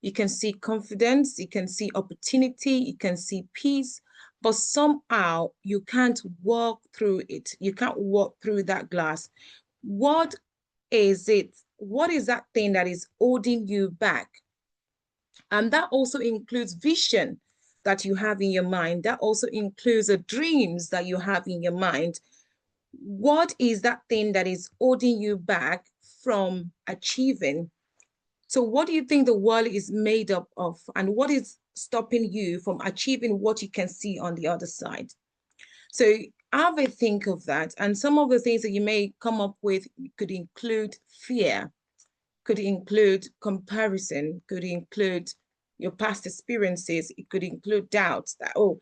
you can see confidence, you can see opportunity, you can see peace, but somehow you can't walk through it. You can't walk through that glass. What is it? What is that thing that is holding you back? And that also includes vision that you have in your mind. That also includes the dreams that you have in your mind. What is that thing that is holding you back from achieving? So what do you think the world is made up of, and what is stopping you from achieving what you can see on the other side? So have a think of that. And some of the things that you may come up with could include fear, could include comparison, could include your past experiences. It could include doubts that, oh,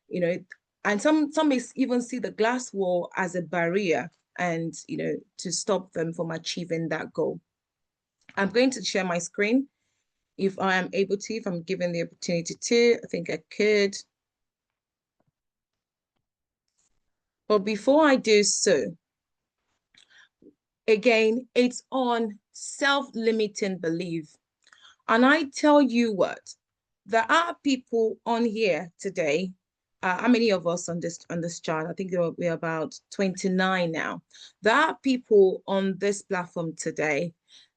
you know, and some may even see the glass wall as a barrier, and, you know, to stop them from achieving that goal. I'm going to share my screen if I am able to, if I'm given the opportunity to. I think I could. But before I do so, again, it's on self-limiting belief. And I tell you what, there are people on here today. How many of us on this chart? I think we're about 29 now. There are people on this platform today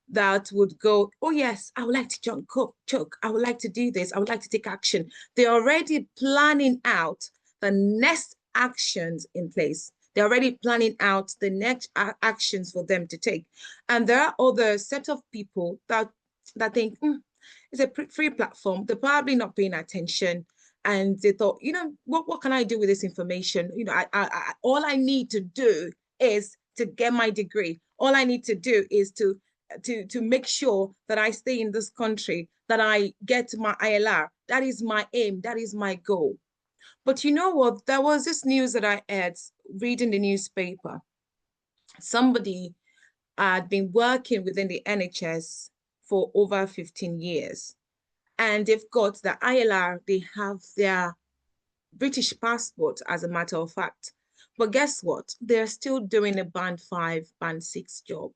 that would go, oh yes, I would like to jump choke. I would like to do this. I would like to take action. They're already planning out the next actions in place. They're already planning out the next actions for them to take. And there are other set of people that think, it's a free platform. They're probably not paying attention. And they thought, you know, what can I do with this information? You know, all I need to do is to get my degree. All I need to do is to make sure that I stay in this country, that I get my ILR. That is my aim. That is my goal. But you know what? There was this news that I had reading the newspaper. Somebody had been working within the NHS for over 15 years. And they've got the ILR, they have their British passport, as a matter of fact. But guess what? They're still doing a band 5, band 6 job.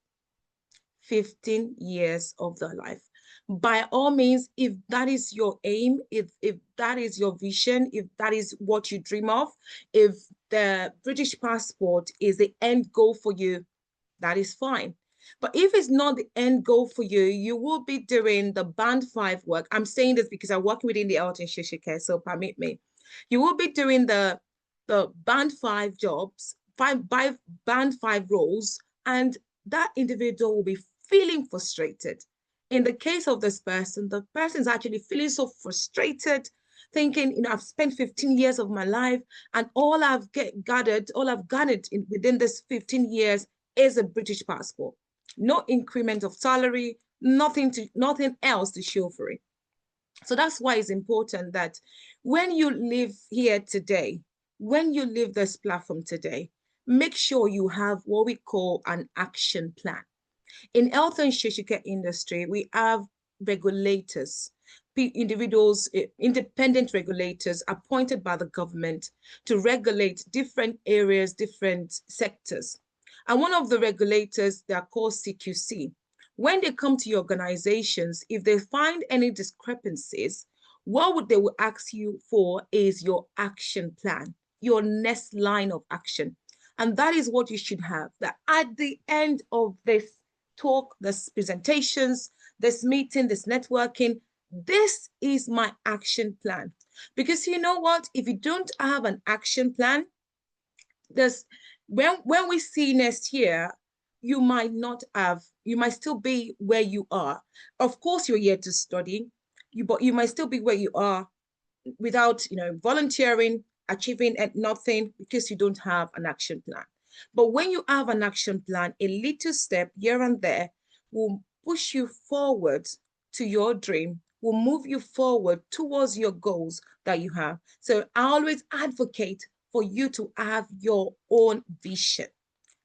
15 years of their life. By all means, if that is your aim, if that is your vision, if that is what you dream of, if the British passport is the end goal for you, that is fine. But if it's not the end goal for you, you will be doing the band 5 work. I'm saying this because I work within the health and social care, so permit me. You will be doing the band 5 jobs band 5 roles, and that individual will be feeling frustrated. In the case of this person, the person is actually feeling so frustrated, thinking, I've spent 15 years of my life, and all I've garnered within this 15 years is a British passport. No increment of salary, nothing else to show for it. So that's why it's important that when you live here today, when you leave this platform today, make sure you have what we call an action plan. In health and social care industry, we have regulators, individuals, independent regulators appointed by the government to regulate different areas, different sectors. And one of the regulators, they are called CQC. When they come to your organizations, if they find any discrepancies, what they will ask you for is your action plan, your next line of action. And that is what you should have, that at the end of this talk, this presentations, this meeting, this networking, this is my action plan. Because you know what? If you don't have an action plan, when we see next year, you might still be where you are. Of course, you're here to study, but you might still be where you are without, volunteering, achieving nothing, because you don't have an action plan. But when you have an action plan, a little step here and there will push you forward to your dream, will move you forward towards your goals that you have. So I always advocate for you to have your own vision.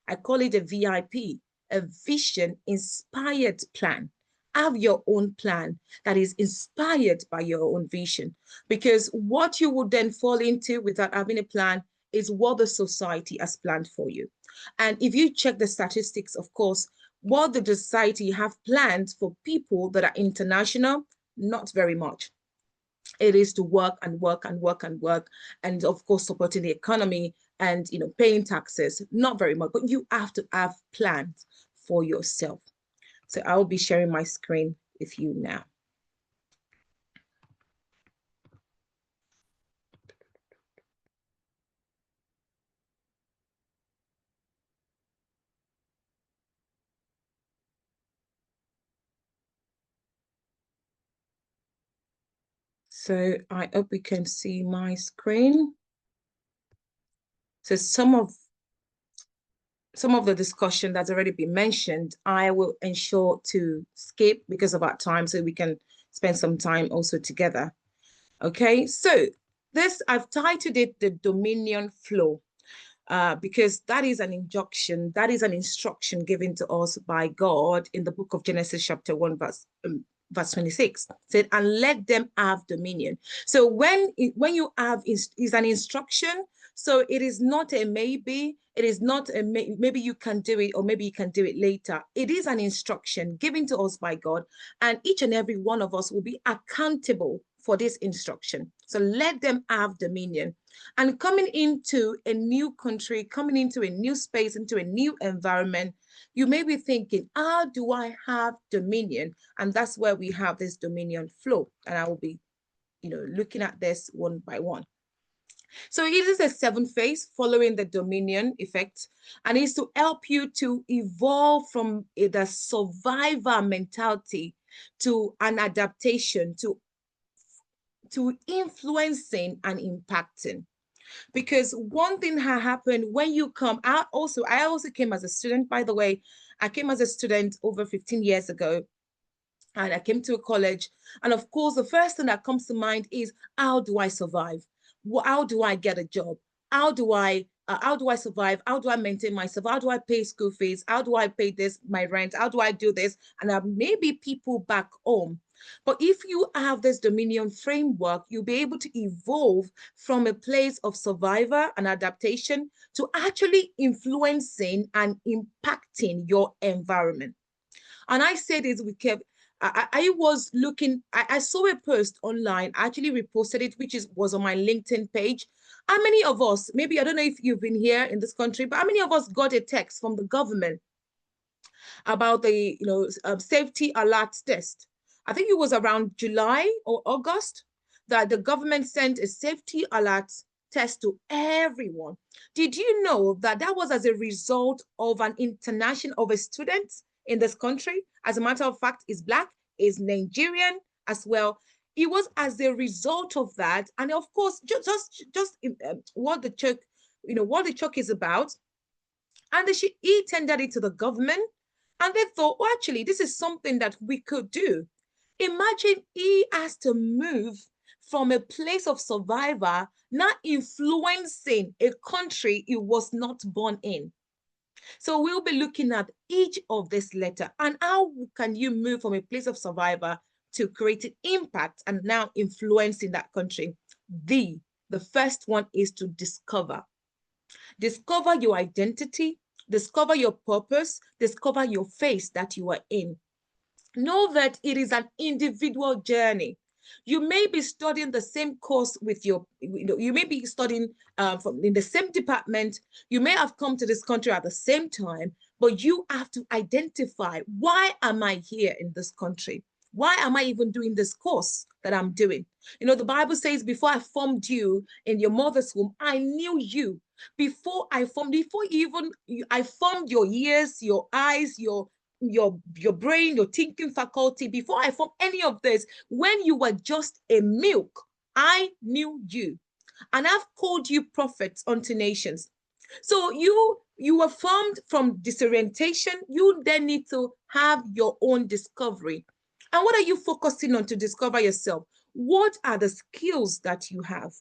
I call it a VIP, a vision inspired plan. Have your own plan that is inspired by your own vision, because what you would then fall into without having a plan is what the society has planned for you. And if you check the statistics, of course, what the society have planned for people that are international, not very much. It is to work and work and work and work, and of course supporting the economy and paying taxes, not very much. But you have to have plans for yourself. So I will be sharing my screen with you now. So I hope you can see my screen. So some of the discussion that's already been mentioned, I will ensure to skip because of our time, so we can spend some time also together. Okay, so this, I've titled it the dominion flow, because that is an injunction, that is an instruction given to us by God in the book of Genesis chapter 1 verse 26, said, and let them have dominion. So when you have is an instruction, so it is not a maybe, it is not a maybe you can do it or maybe you can do it later. It is an instruction given to us by God, and each and every one of us will be accountable for this instruction. So let them have dominion. And coming into a new country, coming into a new space, into a new environment, you may be thinking, how do I have dominion? And that's where we have this dominion flow. And I will be, looking at this one by one. So it is a 7 phase following the dominion effect, and it's to help you to evolve from the survivor mentality to an adaptation, to influencing and impacting. Because one thing that happened when you come, I also came as a student, by the way. I came as a student over 15 years ago, and I came to a college. And of course, the first thing that comes to mind is, how do I survive? How do I get a job? How do I survive? How do I maintain myself? How do I pay school fees? How do I pay my rent? How do I do this? And maybe people back home. But if you have this dominion framework, you'll be able to evolve from a place of survivor and adaptation to actually influencing and impacting your environment. And I said this with Kev. I was looking, I saw a post online, I actually reposted it, which was on my LinkedIn page. How many of us, maybe, I don't know if you've been here in this country, but how many of us got a text from the government about the safety alert test? I think it was around July or August that the government sent a safety alert test to everyone. Did you know that that was as a result of a student in this country? As a matter of fact, is Black, is Nigerian as well. It was as a result of that. And of course, just what the CHOK, what the CHOK is about. And he tendered it to the government. And they thought, well, actually, this is something that we could do. Imagine he has to move from a place of survivor, not influencing a country he was not born in. So we'll be looking at each of this letter and how can you move from a place of survivor to creating impact and now influencing that country. The first one is to discover. Discover your identity, discover your purpose, discover your phase that you are in. Know that it is an individual journey. You may be studying the same course with you may be studying in the same department. You may have come to this country at the same time, but you have to identify, why am I here in this country? Why am I even doing this course that I'm doing? The Bible says, before I formed you in your mother's womb, I knew you. Before I formed your ears, your eyes, your brain, your thinking faculty. Before I formed any of this, when you were just a milk, I knew you. And I've called you prophets unto nations. So you were formed from disorientation. You then need to have your own discovery. And what are you focusing on to discover yourself? What are the skills that you have?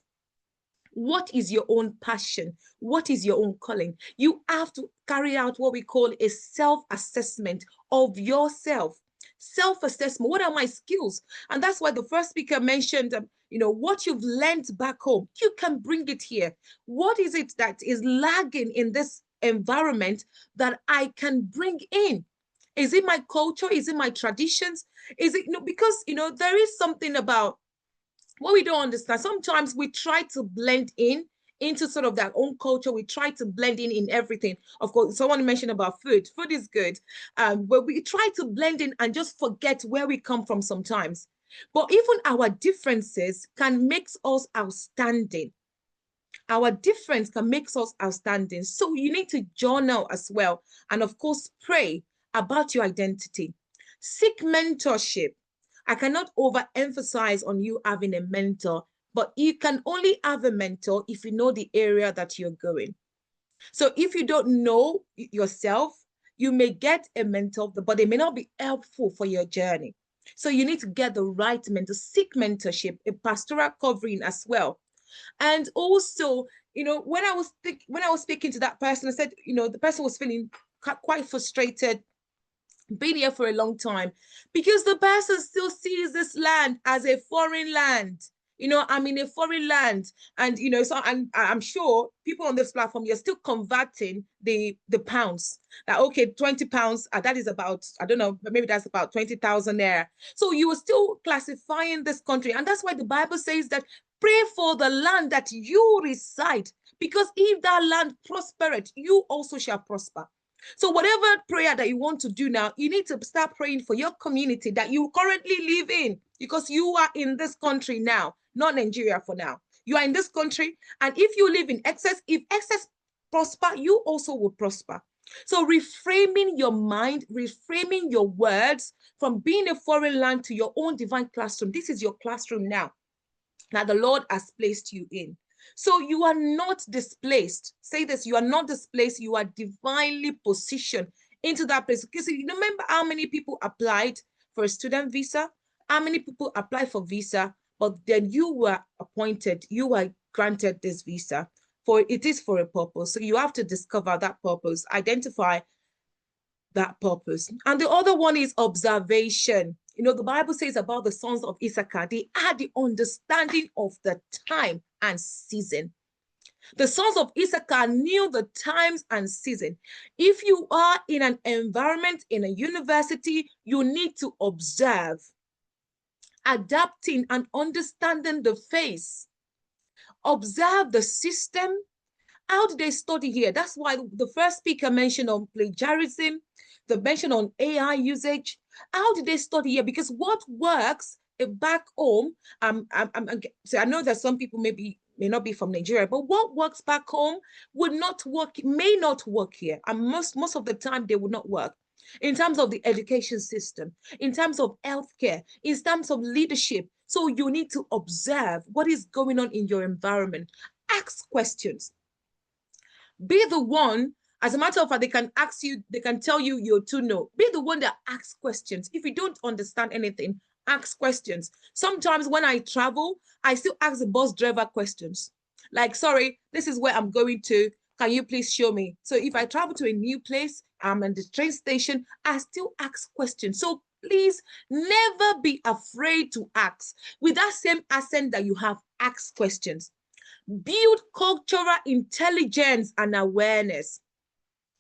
What is your own passion? What is your own calling? You have to carry out what we call a self-assessment of yourself. Self-assessment. What are my skills? And that's why the first speaker mentioned, what you've learned back home, you can bring it here. What is it that is lagging in this environment that I can bring in? Is it my culture? Is it my traditions? Is it, because, there is something about what we don't understand. Sometimes we try to blend into sort of their own culture. We try to blend in everything. Of course, someone mentioned about food. Food is good. But we try to blend in and just forget where we come from sometimes. But even our differences can make us outstanding. Our difference can make us outstanding. So you need to journal as well. And of course, pray about your identity. Seek mentorship. I cannot overemphasize on you having a mentor, but you can only have a mentor if you know the area that you're going. So if you don't know yourself, you may get a mentor, but they may not be helpful for your journey. So you need to get the right mentor, seek mentorship, a pastoral covering as well. And also, when I was speaking to that person, I said, the person was feeling quite frustrated, been here for a long time, because the person still sees this land as a foreign land. I'm in a foreign land, and so I'm sure people on this platform, you're still converting the pounds. That okay, 20 pounds, that is about, I don't know, maybe that's about 20,000 naira. So you are still classifying this country, and that's why the Bible says that pray for the land that you reside, because if that land prospereth, you also shall prosper. So whatever prayer that you want to do now, you need to start praying for your community that you currently live in, because you are in this country now, not Nigeria for now. You are in this country, and if you live in excess, if excess prosper, you also will prosper. So reframing your mind, reframing your words from being a foreign land to your own divine classroom. This is your classroom now that the Lord has placed you in. So you are not displaced. Say this, you are not displaced. You are divinely positioned into that place. Because you remember how many people applied for a student visa? How many people applied for visa? But then you were appointed, you were granted this visa. It is for a purpose. So you have to discover that purpose, identify that purpose. And the other one is observation. The Bible says about the sons of Issachar, they had the understanding of the time and season. The sons of Issachar knew the times and season. If you are in an environment, in a university, you need to observe, adapting and understanding the phase. Observe the system. How do they study here? That's why the first speaker mentioned on plagiarism, the mention on AI usage. How did they study here? Because what works back home, so I know that some people may be may not be from Nigeria, but what works back home would not work, may not work here. And most of the time they would not work. In terms of the education system, in terms of healthcare, in terms of leadership. So you need to observe what is going on in your environment. Ask questions. Be the one, as a matter of fact, they can ask you, they can tell you you're too no. Be the one that asks questions. If you don't understand anything, ask questions. Sometimes when I travel, I still ask the bus driver questions. Like, sorry, this is where I'm going to. Can you please show me? So if I travel to a new place, I'm in the train station, I still ask questions. So please never be afraid to ask. With that same accent that you have, ask questions. Build cultural intelligence and awareness.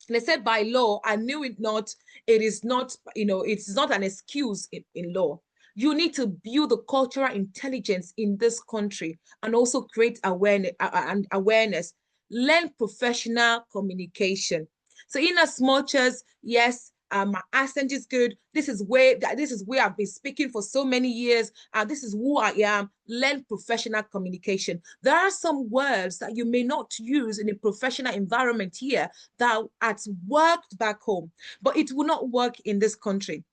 They said by law, I knew it not, it is not, it's not an excuse in law. You need to build the cultural intelligence in this country and also create awareness. Learn professional communication. So in as much as, yes, my accent is good, this is where I've been speaking for so many years, and this is who I am. Learn professional communication. There are some words that you may not use in a professional environment here that has worked back home, but it will not work in this country.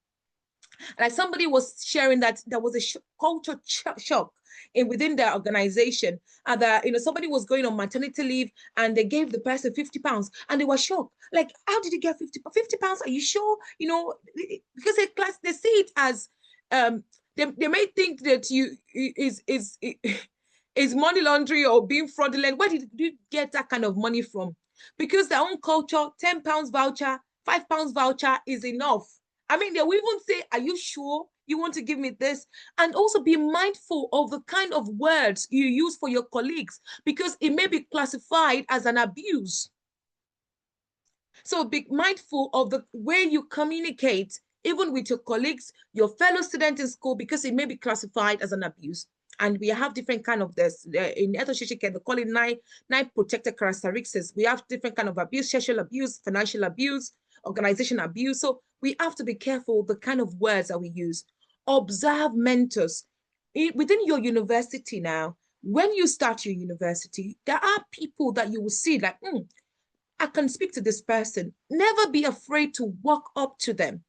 Like somebody was sharing that there was a culture shock within their organization, and that somebody was going on maternity leave and they gave the person 50 pounds and they were shocked. Like, how did you get 50 pounds? Are you sure? Because they see it as they may think that you is money laundering or being fraudulent. Where did you get that kind of money from? Because their own culture, 10 pounds voucher, 5 pounds voucher is enough. I mean, they will even say, are you sure you want to give me this? And also be mindful of the kind of words you use for your colleagues, because it may be classified as an abuse. So be mindful of the way you communicate, even with your colleagues, your fellow students in school, because it may be classified as an abuse. And we have different kind of this in SHK, they call it nine protected characteristics. We have different kind of abuse: sexual abuse, financial abuse, organization abuse. So we have to be careful the kind of words that we use. Observe mentors. Within your university now, when you start your university, there are people that you will see like, I can speak to this person. Never be afraid to walk up to them.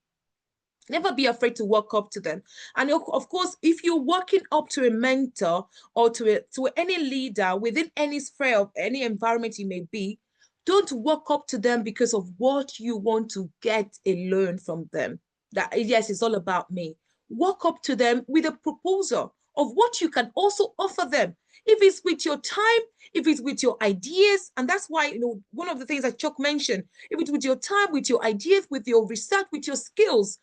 Never be afraid to walk up to them. And of course, if you're walking up to a mentor or to any leader within any sphere of any environment you may be, don't walk up to them because of what you want to get and learn from them. That, yes, it's all about me. Walk up to them with a proposal of what you can also offer them. If it's with your time, if it's with your ideas, and that's why, one of the things that Chuck mentioned, if it's with your time, with your ideas, with your research, with your skills,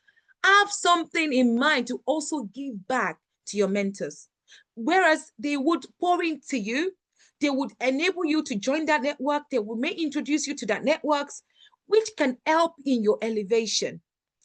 have something in mind to also give back to your mentors. Whereas they would pour into you, they would enable you to join that network, they may introduce you to that networks, which can help in your elevation.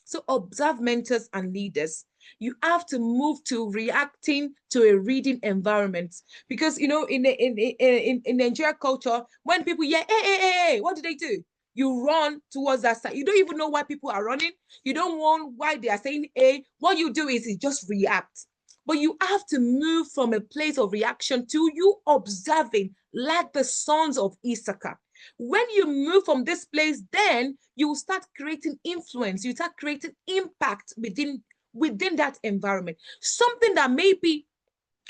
So observe mentors and leaders. You have to move to reacting to a reading environment, because in Nigerian culture, when people hear, hey, what do? You run towards that side. You don't even know why people are running. You don't want why they are saying A. What you do is just react. But you have to move from a place of reaction to you observing, like the sons of Issachar. When you move from this place, then you will start creating influence. You start creating impact within that environment. Something that maybe,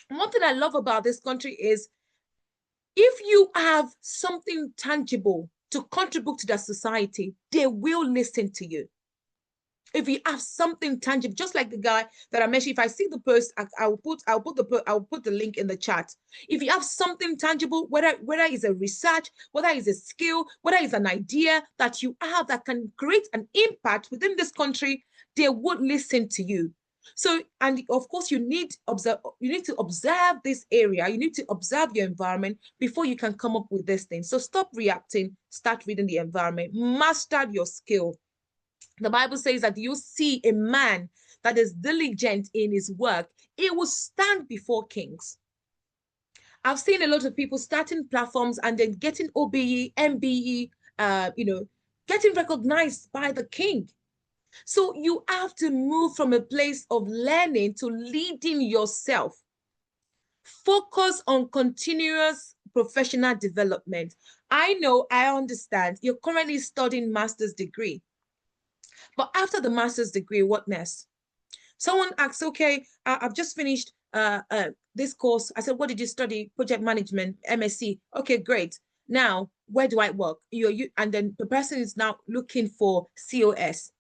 one thing I love about this country is, if you have something tangible to contribute to that society, they will listen to you. If you have something tangible, just like the guy that I mentioned, if I see the post, I'll put the link in the chat. If you have something tangible, whether it's a research, whether it's a skill, whether it's an idea that you have that can create an impact within this country, they would listen to you. So, and of course, you need to observe this area. You need to observe your environment before you can come up with this thing. So stop reacting, start reading the environment, master your skill. The Bible says that you see a man that is diligent in his work, he will stand before kings. I've seen a lot of people starting platforms and then getting OBE, MBE, getting recognized by the king. So you have to move from a place of learning to leading yourself. Focus on continuous professional development. I know, I understand you're currently studying master's degree, but after the master's degree, what next? Someone asks, okay, I've just finished this course. I said, what did you study? Project management, MSc. Okay, great. Now, where do I work? And then the person is now looking for COS.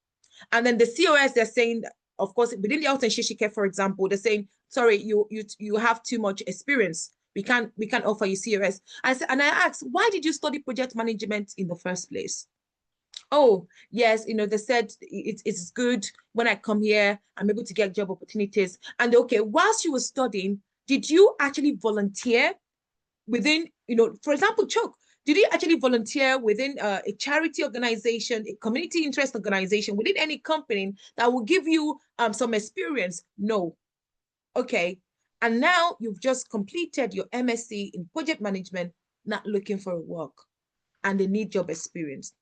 And then the COS, they're saying, of course, within the health and social care, for example, they're saying, sorry, you have too much experience. We can't offer you COS. I said, and I asked, why did you study project management in the first place? Oh, yes, they said it's good when I come here, I'm able to get job opportunities. And okay, whilst you were studying, did you actually volunteer within, for example, SHOK? Did you actually volunteer within a charity organization, a community interest organization, within any company that will give you some experience? No. Okay. And now you've just completed your MSc in project management, not looking for work, and they need job experience.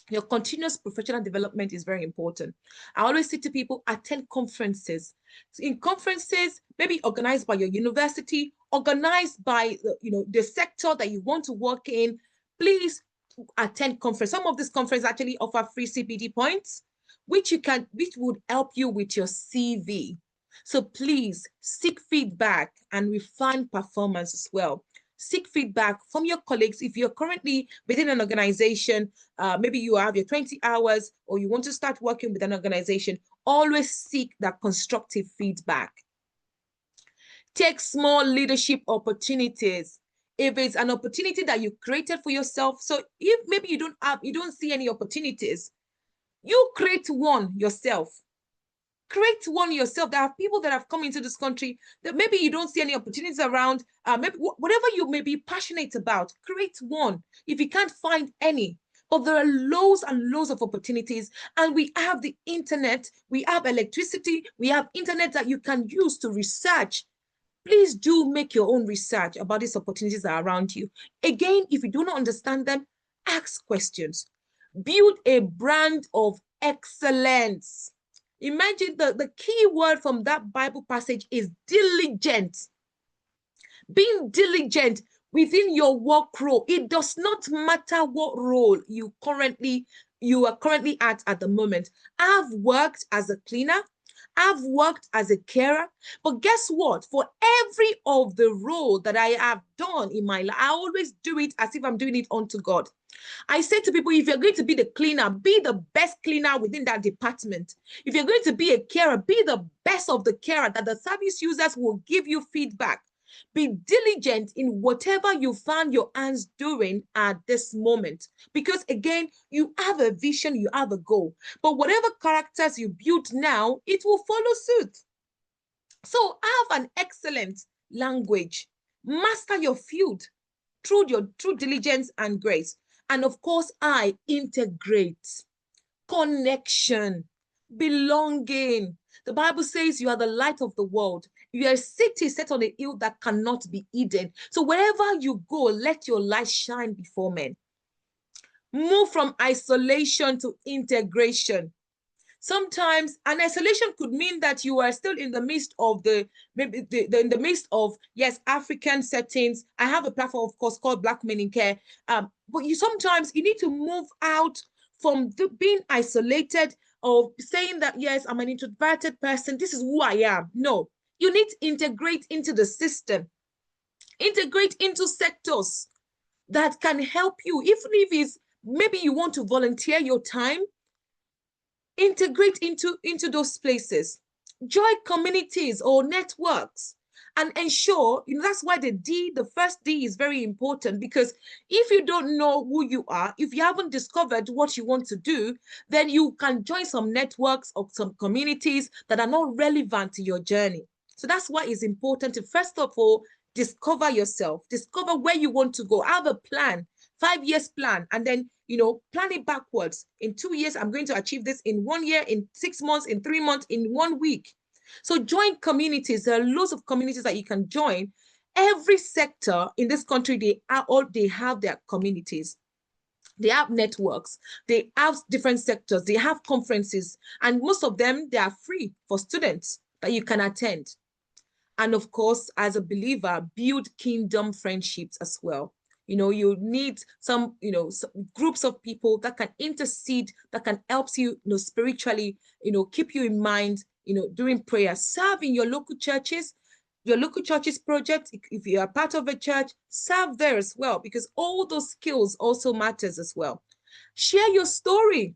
Your continuous professional development is very important. I always say to people, attend conferences. So in conferences, maybe organized by your university, organized by the sector that you want to work in, please attend conference. Some of these conferences actually offer free CPD points, which would help you with your CV. So please seek feedback and refine performance as well. Seek feedback from your colleagues. If you're currently within an organization, maybe you have your 20 hours or you want to start working with an organization, always seek that constructive feedback. Take small leadership opportunities. If it's an opportunity that you created for yourself, so if maybe you don't see any opportunities, you create one yourself. Create one yourself. There are people that have come into this country that maybe you don't see any opportunities around. Maybe whatever you may be passionate about, create one if you can't find any. But there are loads and loads of opportunities, and we have the internet, we have electricity, we have internet that you can use to research. Please do make your own research about these opportunities that are around you. Again, if you do not understand them, ask questions. Build a brand of excellence. Imagine the key word from that Bible passage is diligent. Being diligent within your work role. It does not matter what role you are currently at the moment. I've worked as a cleaner. I've worked as a carer. But guess what? For every of the role that I have done in my life, I always do it as if I'm doing it unto God. I say to people, if you're going to be the cleaner, be the best cleaner within that department. If you're going to be a carer, be the best of the carer that the service users will give you feedback. Be diligent in whatever you find your hands doing at this moment. Because again, you have a vision, you have a goal. But whatever characters you build now, it will follow suit. So have an excellent language. Master your field through diligence and grace. And of course, integrate, connection, belonging. The Bible says you are the light of the world. You are a city set on a hill that cannot be hidden. So wherever you go, let your light shine before men. Move from isolation to integration. Sometimes an isolation could mean that you are still in the midst of yes, African settings. I have a platform, of course, called Black Men in Care. But sometimes you need to move out from being isolated or saying that, yes, I'm an introverted person. This is who I am. No, you need to integrate into the system. Integrate into sectors that can help you. Even if it's maybe you want to volunteer your time, integrate into those places. Join communities or networks and ensure, that's why the first D is very important, because if you don't know who you are, if you haven't discovered what you want to do, then you can join some networks or some communities that are not relevant to your journey. So that's why it's important to, first of all, discover yourself, discover where you want to go, have a plan, 5 years plan, and then plan it backwards. In 2 years, I'm going to achieve this. In 1 year, in 6 months, in 3 months, in 1 week. So join communities. There are lots of communities that you can join. Every sector in this country, they have their communities. They have networks. They have different sectors. They have conferences. And most of them, they are free for students that you can attend. And of course, as a believer, build kingdom friendships as well. You know, you need some, you know, some groups of people that can intercede, that can help you, you know, spiritually, you know, keep you in mind, you know, during prayer. Serve in your local churches project. If you are part of a church, serve there as well, because all those skills also matters as well. Share your story.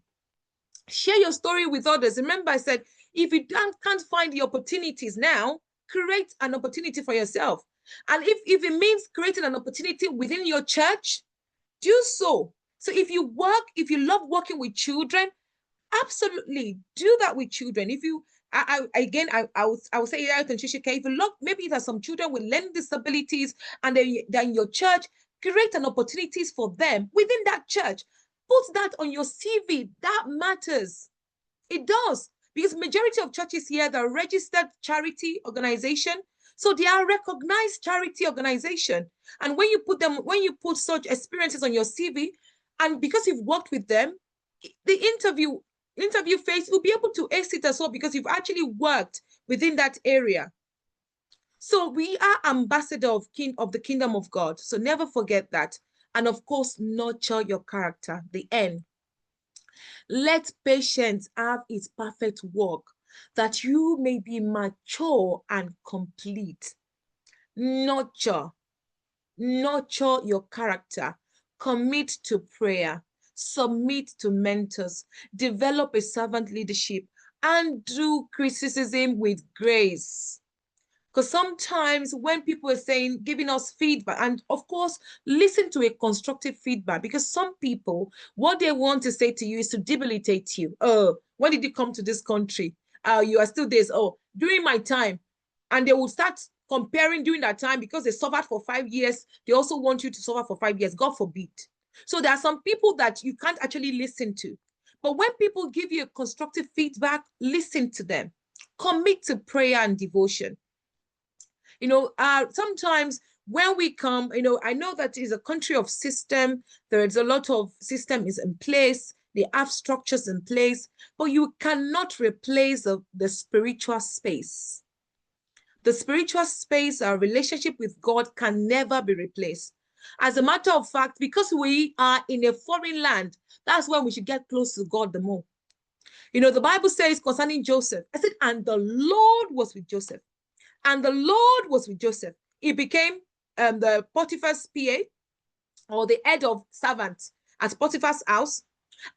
Share your story with others. Remember, I said, if you can't find the opportunities now, create an opportunity for yourself. And if it means creating an opportunity within your church, do so. So if you love working with children, absolutely do that with children. If you, I will say it out in Shishike, if you love, maybe there's some children with learning disabilities and they're in your church, create an opportunities for them within that church. Put that on your CV. That matters. It does, because majority of churches here, they're registered charity organization. So they are recognized charity organization. And when you put such experiences on your CV, and because you've worked with them, the interview phase will be able to ace it as well, because you've actually worked within that area. So we are ambassador of the kingdom of God. So never forget that. And of course, nurture your character, the N. Let patience have its perfect work, that you may be mature and complete. Nurture your character. Commit to prayer. Submit to mentors. Develop a servant leadership, and do criticism with grace. Because sometimes when people are saying, giving us feedback, and of course, listen to a constructive feedback, because some people, what they want to say to you is to debilitate you. Oh, when did you come to this country? You are still this. Oh, during my time. And they will start comparing during that time, because they suffered for 5 years. They also want you to suffer for 5 years. God forbid. So there are some people that you can't actually listen to. But when people give you a constructive feedback, listen to them. Commit to prayer and devotion. You know, sometimes when we come, you know, I know that is a country of system. There is a lot of system is in place. They have structures in place, but you cannot replace the spiritual space. The spiritual space, our relationship with God, can never be replaced. As a matter of fact, because we are in a foreign land, that's when we should get close to God the more. You know, the Bible says concerning Joseph, I said, and the Lord was with Joseph. And the Lord was with Joseph. He became the Potiphar's PA, or the head of servants at Potiphar's house.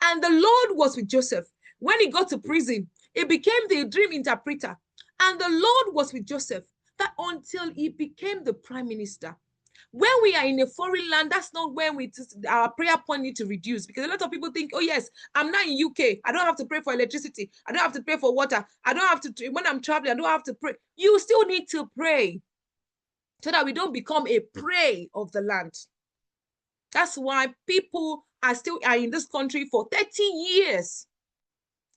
And the Lord was with Joseph. When he got to prison, he became the dream interpreter. And the Lord was with Joseph, that until he became the prime minister. When we are in a foreign land, that's not when our prayer point need to reduce, because a lot of people think, oh yes, I'm not in UK. I don't have to pray for electricity. I don't have to pray for water. I don't have to, when I'm traveling, I don't have to pray. You still need to pray, so that we don't become a prey of the land. That's why people are in this country for 30 years,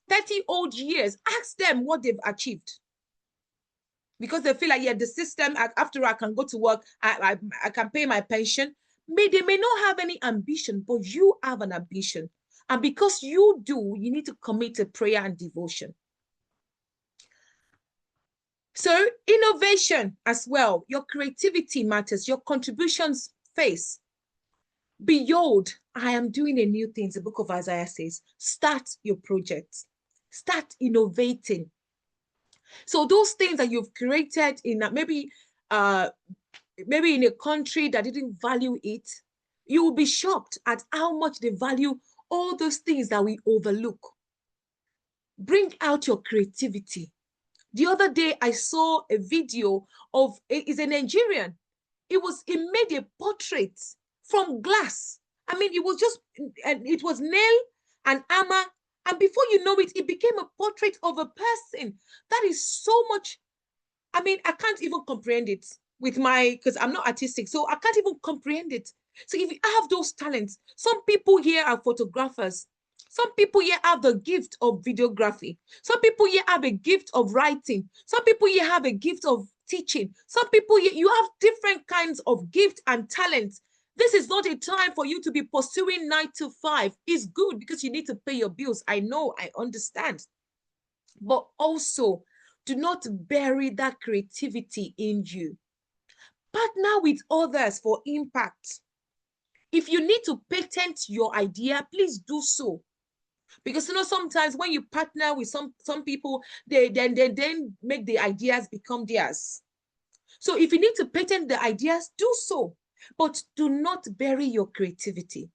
30 old years. Ask them what they've achieved. Because they feel like, yeah, the system, after I can go to work, I can pay my pension. They may not have any ambition, but you have an ambition. And because you do, you need to commit to prayer and devotion. So innovation as well, your creativity matters, your contributions face. Behold, I am doing a new thing, the book of Isaiah says. Start your projects. Start innovating. So those things that you've created in maybe in a country that didn't value it, you will be shocked at how much they value all those things that we overlook. Bring out your creativity. The other day, I saw a video of, it's a Nigerian. He made a portrait from glass. I mean, it was nail and hammer. And before you know it, it became a portrait of a person. That is so much. I mean, I can't even comprehend it because I'm not artistic. So I can't even comprehend it. So if you have those talents, some people here are photographers. Some people here have the gift of videography. Some people here have a gift of writing. Some people here have a gift of teaching. Some people here, you have different kinds of gift and talents. This is not a time for you to be pursuing 9 to 5. It's good because you need to pay your bills. I know, I understand. But also, do not bury that creativity in you. Partner with others for impact. If you need to patent your idea, please do so. Because sometimes when you partner with some people, they then make the ideas become theirs. So if you need to patent the ideas, do so, but do not bury your creativity.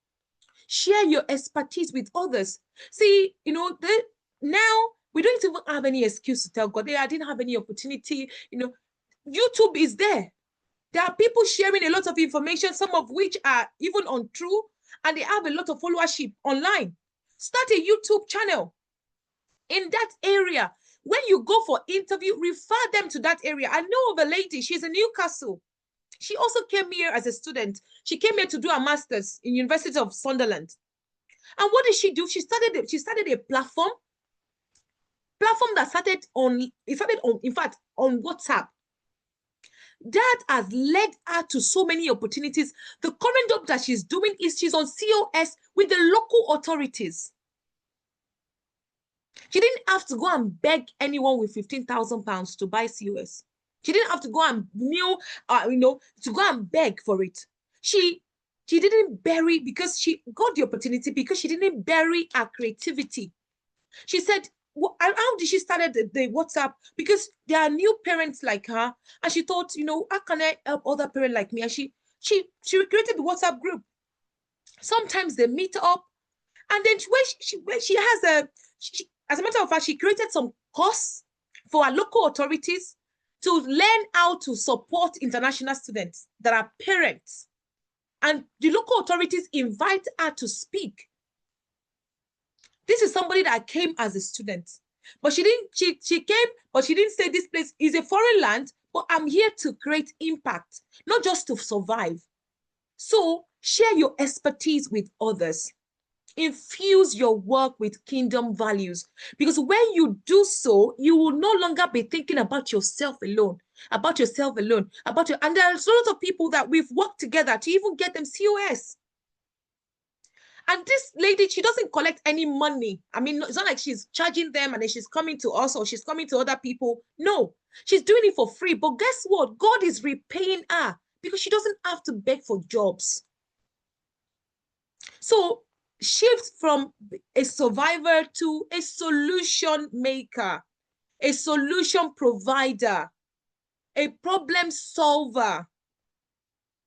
Share your expertise with others. See, now we don't even have any excuse to tell God, I didn't have any opportunity. YouTube is there. There are people sharing a lot of information, some of which are even untrue, and they have a lot of followership online. Start a YouTube channel in that area. When you go for interview, refer them to that area. I know of a lady, she's in Newcastle. She also came here as a student. She came here to do a master's in University of Sunderland. And what did she do? She started a platform that started on WhatsApp. That has led her to so many opportunities. The current job that she's doing is she's on COS with the local authorities. She didn't have to go and beg anyone with £15,000 to buy COS. She didn't have to go and to go and beg for it. She didn't bury, because she got the opportunity, because she didn't bury her creativity. She said, how did she start the WhatsApp? Because there are new parents like her, and she thought, how can I help other parents like me? And she created the WhatsApp group. Sometimes they meet up, and then when she has as a matter of fact, she created some course for our local authorities to learn how to support international students that are parents. And the local authorities invite her to speak. This is somebody that came as a student, but she came, but she didn't say this place is a foreign land, but I'm here to create impact, not just to survive. So share your expertise with others. Infuse your work with kingdom values, because when you do so, you will no longer be thinking about yourself alone, and there are a lot of people that we've worked together to even get them COS. And this lady, she doesn't collect any money. I mean, it's not like she's charging them and then she's coming to us or she's coming to other people. No, she's doing it for free. But guess what? God is repaying her because she doesn't have to beg for jobs. So shift from a survivor to a solution maker, a solution provider, a problem solver.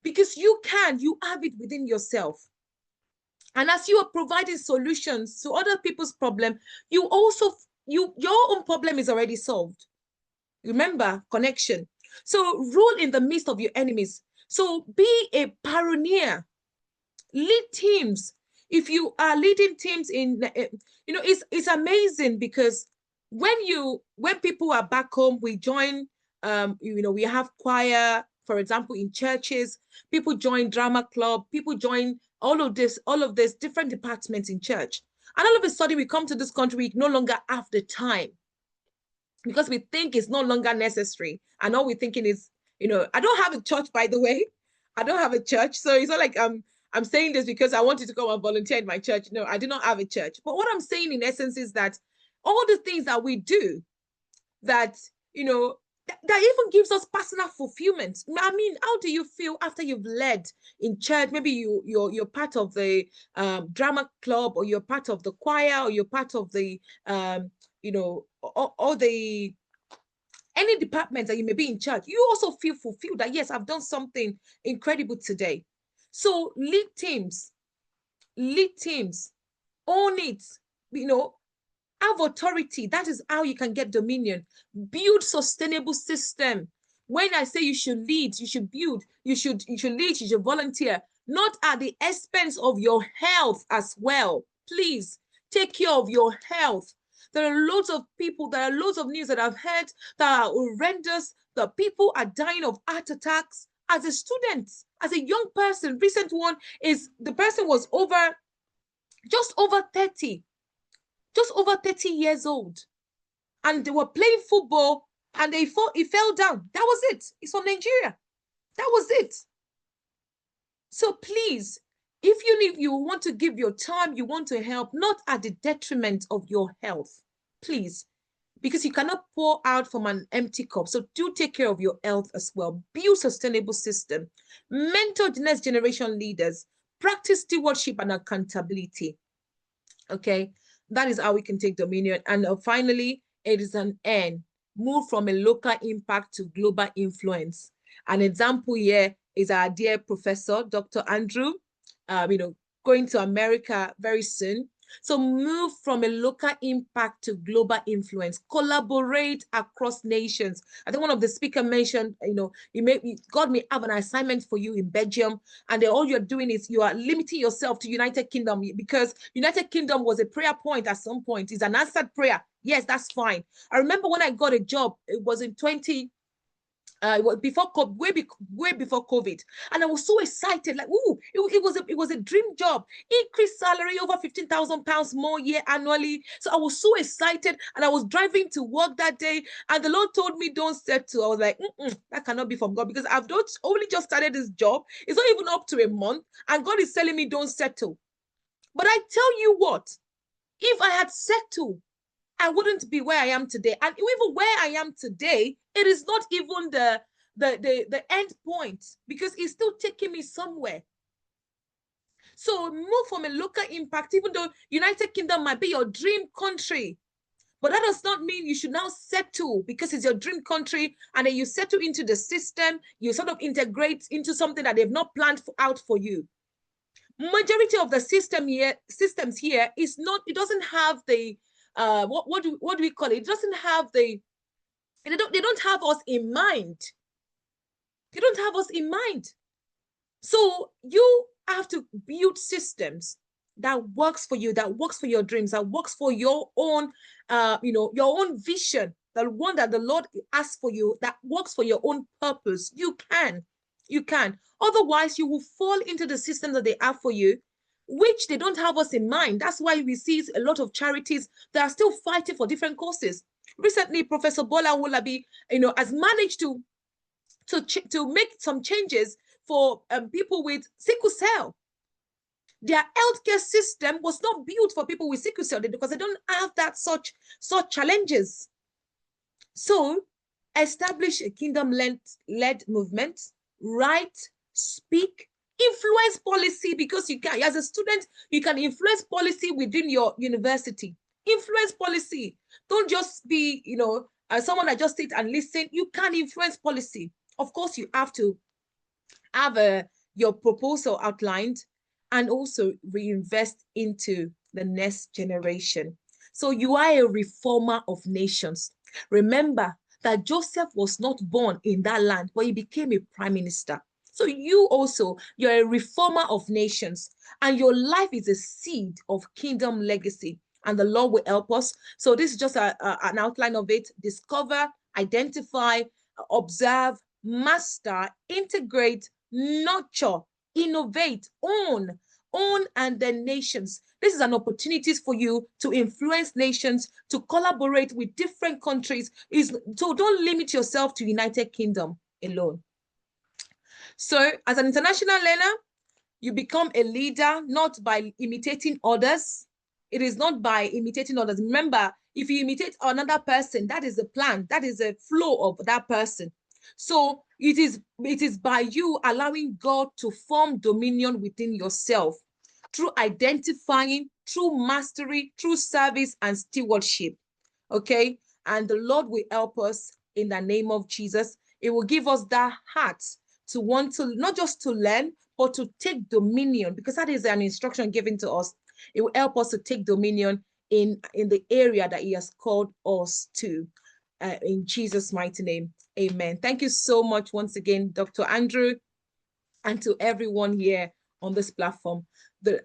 Because you have it within yourself. And as you are providing solutions to other people's problem, your own problem is already solved. Remember, connection. So rule in the midst of your enemies. So be a pioneer. Lead teams. If you are leading teams it's amazing, because when people are back home, we join, we have choir, for example, in churches, people join drama club, people join all of this different departments in church. And all of a sudden we come to this country, we no longer have the time because we think it's no longer necessary. And all we're thinking is, I don't have a church, by the way. I don't have a church. So it's not like I'm saying this because I wanted to go and volunteer in my church. No, I do not have a church. But what I'm saying in essence is that all the things that we do that, that even gives us personal fulfillment. I mean, how do you feel after you've led in church? Maybe you're part of the drama club, or you're part of the choir, or you're part of the, all the any department that you may be in church. You also feel fulfilled that, yes, I've done something incredible today. So lead teams, own it, have authority. That is how you can get dominion. Build sustainable system. When I say you should lead, you should build, you should lead, you should volunteer, not at the expense of your health as well. Please take care of your health. There are loads of people, there are loads of news that I've heard that are horrendous, that people are dying of heart attacks. As a student, as a young person, recent one is the person was just over 30 years old, and they were playing football and he fell down. That was it. It's from Nigeria. That was it. So please, if you want to give your time, you want to help, not at the detriment of your health, please because you cannot pour out from an empty cup. So do take care of your health as well. Build sustainable system. Mentor the next generation leaders. Practice stewardship and accountability. Okay, that is how we can take dominion. And finally, it is an N. Move from a local impact to global influence. An example here is our dear professor, Dr. Andrew, going to America very soon. So move from a local impact to global influence. Collaborate across nations. I think one of the speakers mentioned, God may have an assignment for you in Belgium, and then all you're doing is you are limiting yourself to United Kingdom, because United Kingdom was a prayer point at some point. It's an answered prayer. Yes, that's fine. I remember when I got a job, it was in 20, before way before COVID, and I was so excited, like, ooh, it was a dream job, increased salary over £15,000 more year annually. So I was so excited, and I was driving to work that day, and the Lord told me, don't settle. I was like, that cannot be from God, because I've only just started this job. It's not even up to a month, and God is telling me don't settle. But I tell you what, if I had settled, I wouldn't be where I am today. And even where I am today, it is not even the end point, because it's still taking me somewhere. So move from a local impact, even though United Kingdom might be your dream country, but that does not mean you should now settle because it's your dream country, and then you settle into the system, you sort of integrate into something that they've not planned out for you. Majority of the systems here is not, it doesn't have the what do we call it? It doesn't have the, they don't have us in mind. They don't have us in mind. So you have to build systems that works for you, that works for your dreams, that works for your own your own vision, the one that the Lord asks for you, that works for your own purpose. You can. Otherwise, you will fall into the system that they have for you, which they don't have us in mind. That's why we see a lot of charities that are still fighting for different causes. Recently, Professor Bola Wolabi, has managed to make some changes for people with sickle cell. Their healthcare system was not built for people with sickle cell because they don't have such challenges. So establish a kingdom-led movement, write, speak, influence policy, because you can, as a student, you can influence policy within your university. Influence policy. Don't just be, someone that just sit and listen. You can influence policy. Of course, you have to have your proposal outlined, and also reinvest into the next generation. So you are a reformer of nations. Remember that Joseph was not born in that land, but he became a prime minister. So you're a reformer of nations, and your life is a seed of kingdom legacy, and the Lord will help us. So this is just an outline of it. Discover, identify, observe, master, integrate, nurture, innovate, own, and then nations. This is an opportunity for you to influence nations, to collaborate with different countries. So don't limit yourself to United Kingdom alone. So as an international learner, you become a leader not by imitating others. It is not by imitating others. Remember, if you imitate another person, that is a plan, that is a flow of that person. So it is by you allowing God to form dominion within yourself through identifying, through mastery, through service and stewardship. Okay? And the Lord will help us in the name of Jesus. It will give us that heart to want to, not just to learn, but to take dominion, because that is an instruction given to us. It will help us to take dominion in the area that he has called us to. In Jesus' mighty name, amen. Thank you so much once again, Dr. Andrew, and to everyone here on this platform.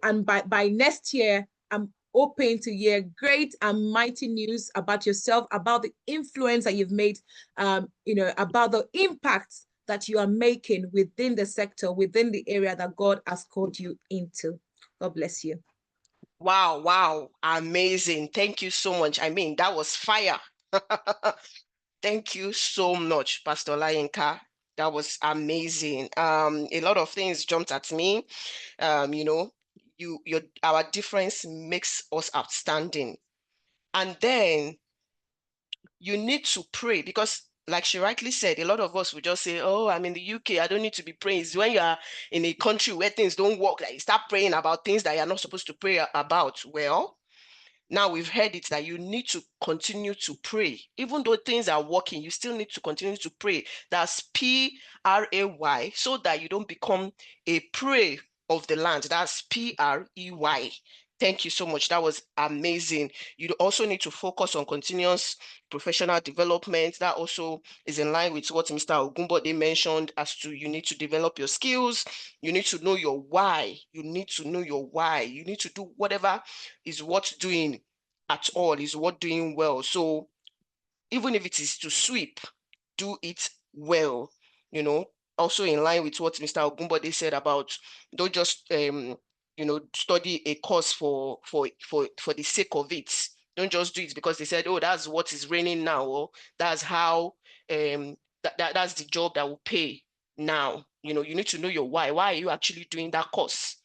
And by next year, I'm open to hear great and mighty news about yourself, about the influence that you've made, about the impact that you are making within the sector, within the area that God has called you into. God bless you. Wow, amazing. Thank you so much. I mean, that was fire. Thank you so much, Pastor Olayinka. That was amazing. A lot of things jumped at me. Our difference makes us outstanding. And then you need to pray, because like she rightly said, a lot of us will just say, oh, I'm in the UK, I don't need to be praying. It's when you are in a country where things don't work that you start praying about things that you're not supposed to pray about. Well, now we've heard it that you need to continue to pray. Even though things are working, you still need to continue to pray. That's PRAY, so that you don't become a prey of the land. That's PREY. Thank you so much. That was amazing. You also need to focus on continuous professional development. That also is in line with what Mr. Ogunbode mentioned as to you need to develop your skills. You need to know your why. You need to know your why. You need to do whatever is worth doing at all, is worth doing well. So even if it is to sweep, do it well, you know. Also in line with what Mr. Ogunbode said about don't just study a course for the sake of it. Don't just do it because they said, oh, that's what is raining now, or that's how that's the job that will pay now. You know, you need to know your why. Why are you actually doing that course?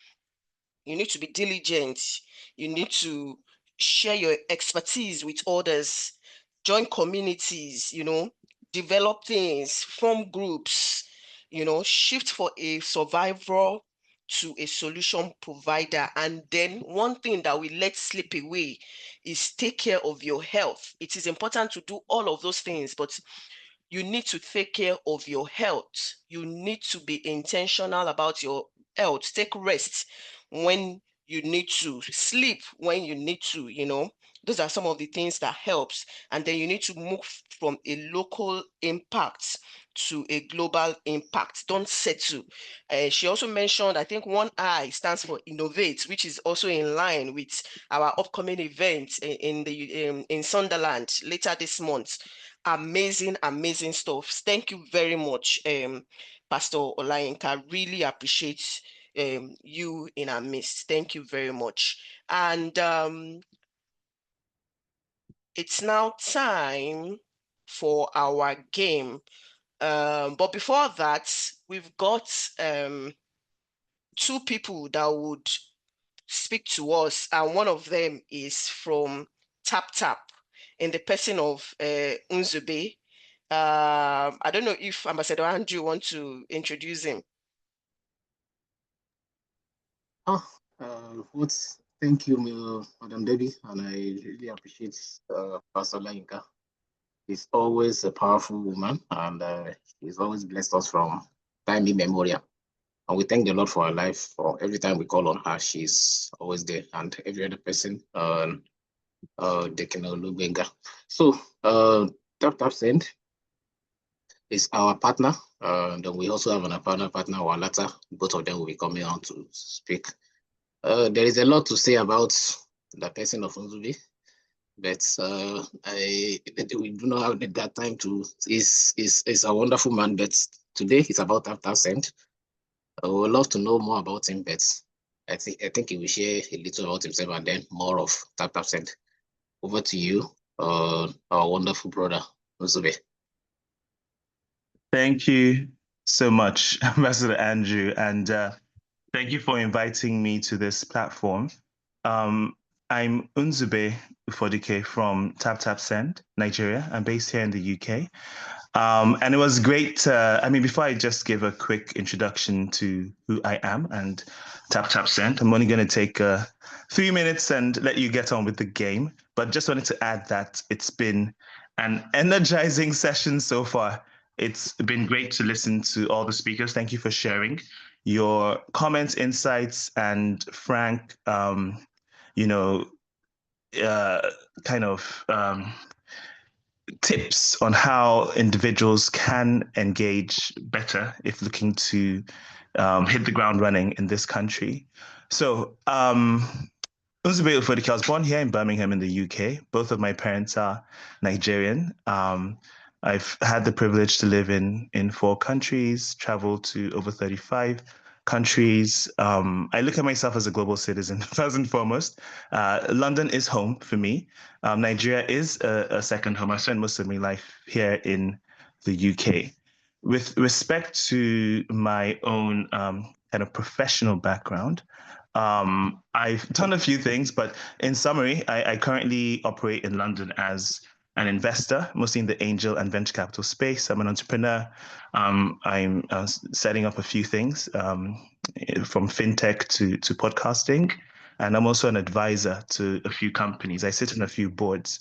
You need to be diligent. You need to share your expertise with others, join communities, develop things, form groups, shift for a survivor to a solution provider. And then one thing that we let slip away is take care of your health. It is important to do all of those things, but you need to take care of your health. You need to be intentional about your health. Take rest when you need to, sleep when you need to, Those are some of the things that helps. And then you need to move from a local impact to a global impact. Don't settle. She also mentioned, I think 1I stands for innovate, which is also in line with our upcoming event in Sunderland later this month. Amazing stuff. Thank you very much, Pastor Olayinka. Really appreciate you in our midst. Thank you very much. And it's now time for our game. But before that, we've got two people that would speak to us, and one of them is from Tap Tap in the person of Unzube. I don't know if Ambassador Andrew wants to introduce him. Thank you, Madam Debbie, and I really appreciate Pastor Lainka. She's always a powerful woman, and she's always blessed us from time immemorial. And we thank the Lord for her life. For every time we call on her, she's always there, and every other person, they can Lubenga. So, Tap Send is our partner. Then we also have an partner, Walata. Both of them will be coming on to speak. There is a lot to say about the person of Nzubi, but we do not have that time to. He's a wonderful man, but today it's about Tap Send. I would love to know more about him, but I think he will share a little about himself and then more of Tap Send. Over to you, our wonderful brother, Nzube. Thank you so much, Ambassador Andrew, and thank you for inviting me to this platform. I'm Unzube Ufodike from Tap Send, Nigeria. I'm based here in the UK. And it was great. Before I just give a quick introduction to who I am and Tap Send, I'm only going to take 3 minutes and let you get on with the game. But just wanted to add that it's been an energizing session so far. It's been great to listen to all the speakers. Thank you for sharing your comments, insights, and frank, tips on how individuals can engage better if looking to hit the ground running in this country. So, Unzube Ufodike, I was born here in Birmingham in the UK. Both of my parents are Nigerian. I've had the privilege to live in 4 countries, traveled to over 35 countries. I look at myself as a global citizen, first and foremost. London is home for me. Nigeria is a second home. I spent most of my life here in the UK. With respect to my own kind of professional background, I've done a few things, but in summary, I currently operate in London as an investor, mostly in the angel and venture capital space. I'm an entrepreneur. I'm setting up a few things from fintech to podcasting. And I'm also an advisor to a few companies. I sit on a few boards.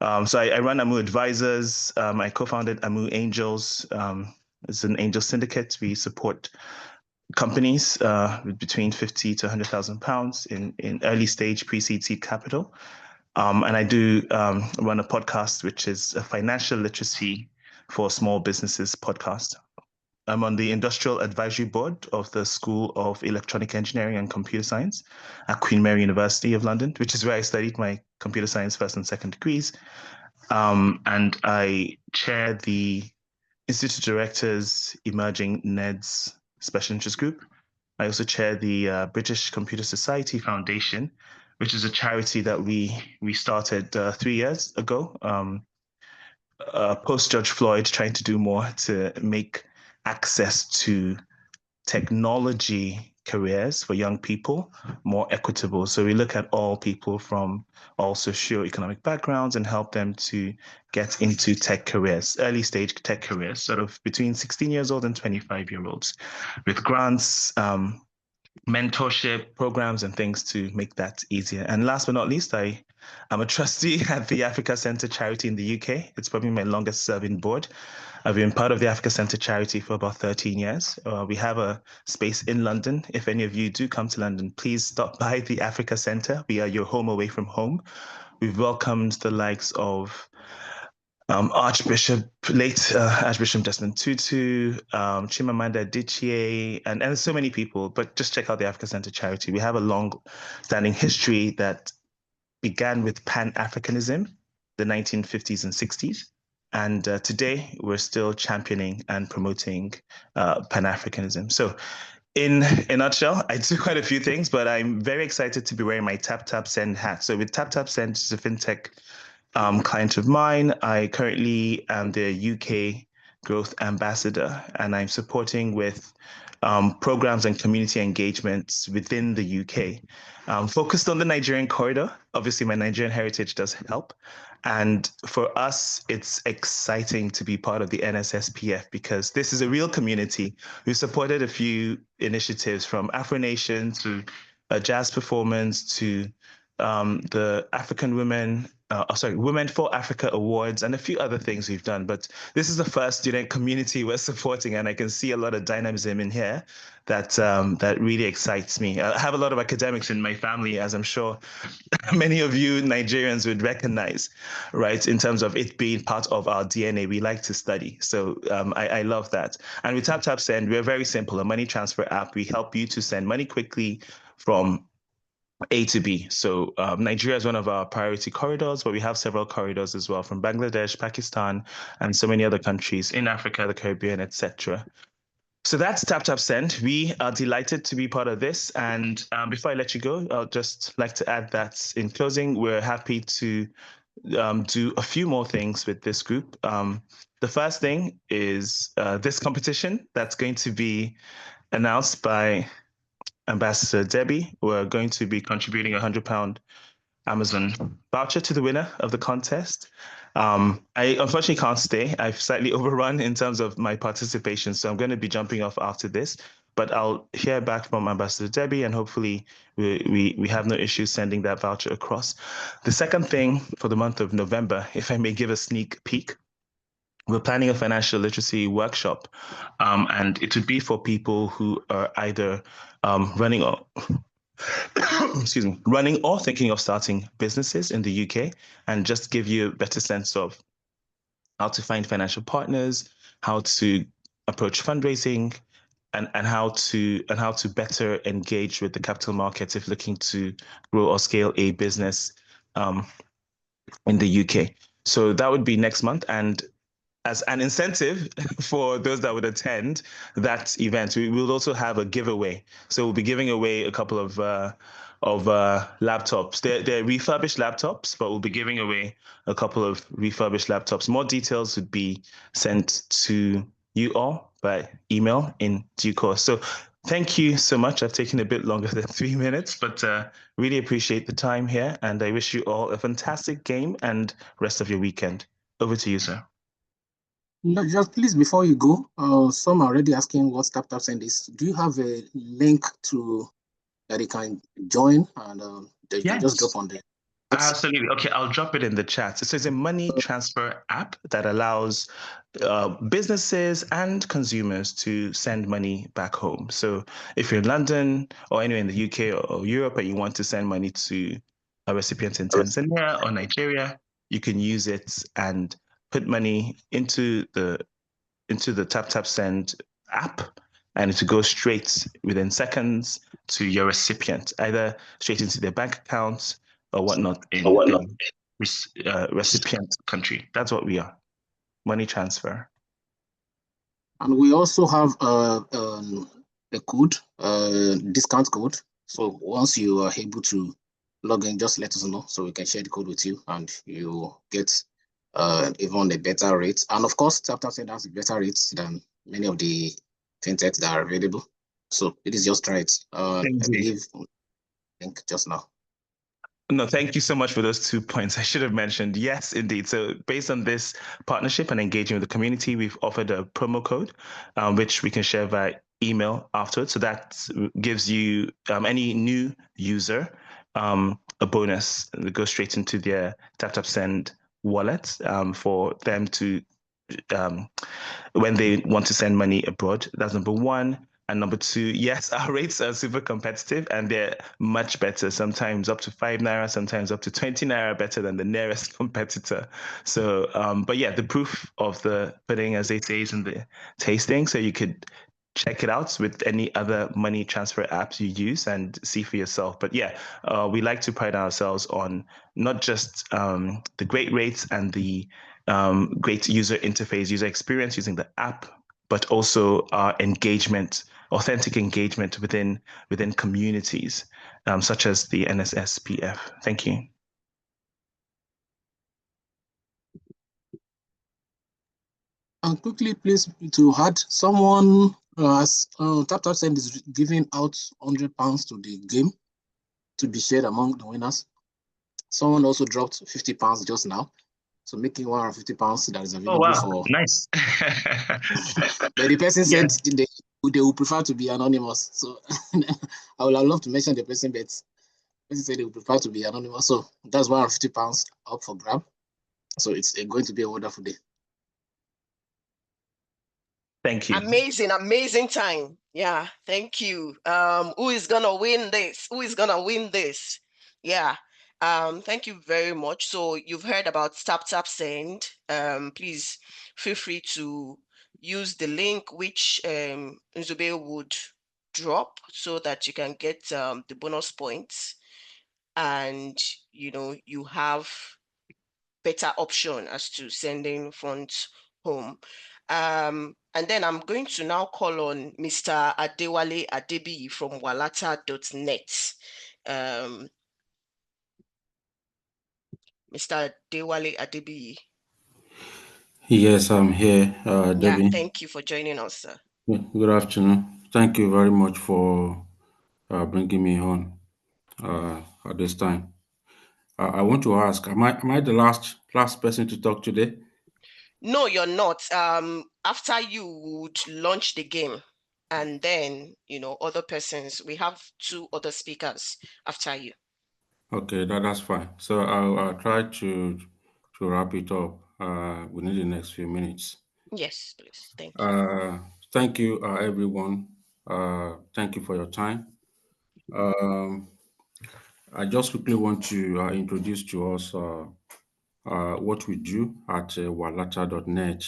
So I run Amu Advisors. I co-founded Amu Angels. It's an angel syndicate. We support companies with between 50 to 100,000 pounds in early stage pre-seed seed capital. And I do run a podcast, which is a financial literacy for small businesses podcast. I'm on the Industrial Advisory Board of the School of Electronic Engineering and Computer Science at Queen Mary University of London, which is where I studied my computer science first and second degrees. And I chair the Institute of Directors Emerging NEDS Special Interest Group. I also chair the British Computer Society Foundation, which is a charity that we started 3 years ago, post George Floyd, trying to do more to make access to technology careers for young people more equitable. So we look at all people from all socioeconomic backgrounds and help them to get into tech careers, early stage tech careers, sort of between 16 years old and 25-year-olds, with grants, mentorship programs and things to make that easier. And last but not least, I am a trustee at the Africa Centre charity in the UK. It's probably my longest serving board. I've been part of the Africa Centre charity for about 13 years. We have a space in London. If any of you do come to London, please stop by the Africa Centre. We are your home away from home. We've welcomed the likes of late Archbishop Desmond Tutu, Chimamanda Adichie, and so many people. But just check out the Africa Centre charity. We have a long-standing history that began with Pan-Africanism, the 1950s and 60s. And today, we're still championing and promoting Pan-Africanism. So in a nutshell, I do quite a few things, but I'm very excited to be wearing my TapTapSend hat. So with TapTapSend, it's a fintech client of mine. I currently am the UK Growth Ambassador, and I'm supporting with programs and community engagements within the UK, focused on the Nigerian corridor. Obviously, my Nigerian heritage does help. And for us, it's exciting to be part of the NSSPF because this is a real community. We've supported a few initiatives from Afro Nation to a jazz performance to the African Women, Women for Africa Awards, and a few other things we've done. But this is the first student community we're supporting, and I can see a lot of dynamism in here that that really excites me. I have a lot of academics in my family, as I'm sure many of you Nigerians would recognize, right? In terms of it being part of our DNA, we like to study. So I love that. And with TapTapSend, we're very simple, a money transfer app. We help you to send money quickly from A to B. So Nigeria is one of our priority corridors, but we have several corridors as well from Bangladesh, Pakistan, and so many other countries in Africa, the Caribbean, etc. So that's TapTapSend. We are delighted to be part of this. And before I let you go, I'll just like to add that in closing, we're happy to do a few more things with this group. The first thing is this competition that's going to be announced by Ambassador Debbie. We're going to be contributing a £100 Amazon voucher to the winner of the contest. I unfortunately can't stay. I've slightly overrun in terms of my participation, so I'm going to be jumping off after this. But I'll hear back from Ambassador Debbie, and hopefully we have no issues sending that voucher across. The second thing for the month of November, if I may give a sneak peek, we're planning a financial literacy workshop, and it would be for people who are either running or running or thinking of starting businesses in the UK, and just give you a better sense of how to find financial partners, how to approach fundraising, and how to better engage with the capital markets if looking to grow or scale a business in the UK. So that would be next month. And as an incentive for those that would attend that event, we will also have a giveaway. So we'll be giving away a couple of laptops. They're refurbished laptops, but we'll be giving away a couple of refurbished laptops. More details would be sent to you all by email in due course. So thank you so much. I've taken a bit longer than 3 minutes, but really appreciate the time here. And I wish you all a fantastic game and rest of your weekend. Over to you, sir. No, just please, before you go, some are already asking what tap send is. Do you have a link to that they can join and they can just drop on the Absolutely. Okay, I'll drop it in the chat. So it's a money transfer app that allows businesses and consumers to send money back home. So if you're in London or anywhere in the UK or Europe and you want to send money to a recipient in Tanzania or Nigeria, you can use it and put money into the Tap Send app, and it will go straight within seconds to your recipient, either straight into their bank account or whatnot in the recipient country. That's what we are, money transfer. And we also have a code, discount code. So once you are able to log in, just let us know so we can share the code with you and you get even a better rate. And of course, Tap Send has better rates than many of the fintechs that are available. So it is just right. I believe link just now. No, thank you so much for those 2 points. I should have mentioned. Yes, indeed. So based on this partnership and engaging with the community, we've offered a promo code, which we can share via email afterwards. So that gives you any new user a bonus that goes straight into their Tap Send wallet for them to when they want to send money abroad. That's number one. And number two, yes, our rates are super competitive and they're much better, sometimes up to 5 naira, sometimes up to 20 naira better than the nearest competitor. So, but yeah, the proof of the pudding, as they say, is in the tasting. So you could check it out with any other money transfer apps you use and see for yourself. But yeah, we like to pride ourselves on not just the great rates and the great user interface, user experience using the app, but also our engagement, authentic engagement within communities, such as the NSSPF. Thank you. And quickly, please, to add, someone has Tap Send is giving out £100 to the game to be shared among the winners. Someone also dropped £50 just now, so making £150 that is available for. Nice. But the person said they would prefer to be anonymous. So I would have loved to mention the person, but the person said they would prefer to be anonymous. So that's £150 up for grab. So it's going to be a wonderful day. Thank you. Amazing time. Yeah, thank you. Who is gonna win this? Who is gonna win this? Yeah. Thank you very much. So you've heard about Tap Send. Please feel free to use the link which Nzube would drop so that you can get the bonus points, and you have better option as to sending funds home. And then I'm going to now call on Mr. Adewale Adebi from walata.net. Mr. Adewale Adebi. Yes, I'm here, Debbie. Yeah, thank you for joining us, sir. Good afternoon. Thank you very much for bringing me on at this time. I want to ask, am I the last person to talk today? No, you're not. After you would launch the game, and then other persons. We have 2 other speakers after you. Okay, that's fine. So I'll try to wrap it up within the next few minutes. Yes, please. Thank you. Thank you, everyone. Thank you for your time. I just quickly want to introduce to us what we do at walata.net.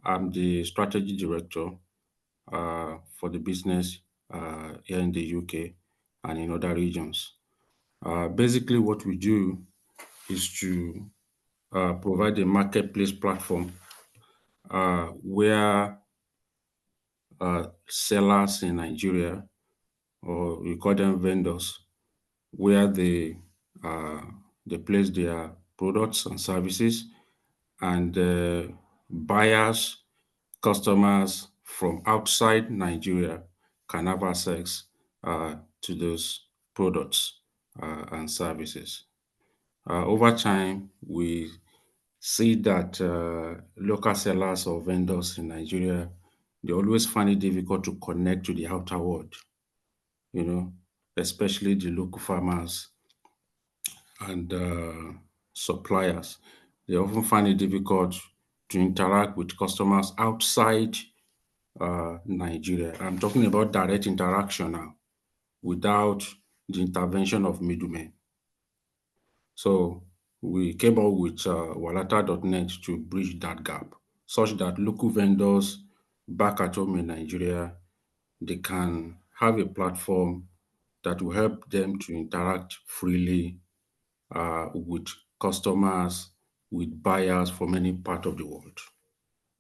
I'm the strategy director for the business here in the UK and in other regions. Basically, what we do is to provide a marketplace platform where sellers in Nigeria, or we call them vendors, where they place their products and services, and buyers, customers from outside Nigeria can have access to those products and services. Over time, we see that local sellers or vendors in Nigeria, they always find it difficult to connect to the outer world, especially the local farmers and suppliers. They often find it difficult to interact with customers outside Nigeria. I'm talking about direct interaction now without the intervention of middlemen. So we came up with walata.net to bridge that gap, such that local vendors back at home in Nigeria, they can have a platform that will help them to interact freely with customers, with buyers from any part of the world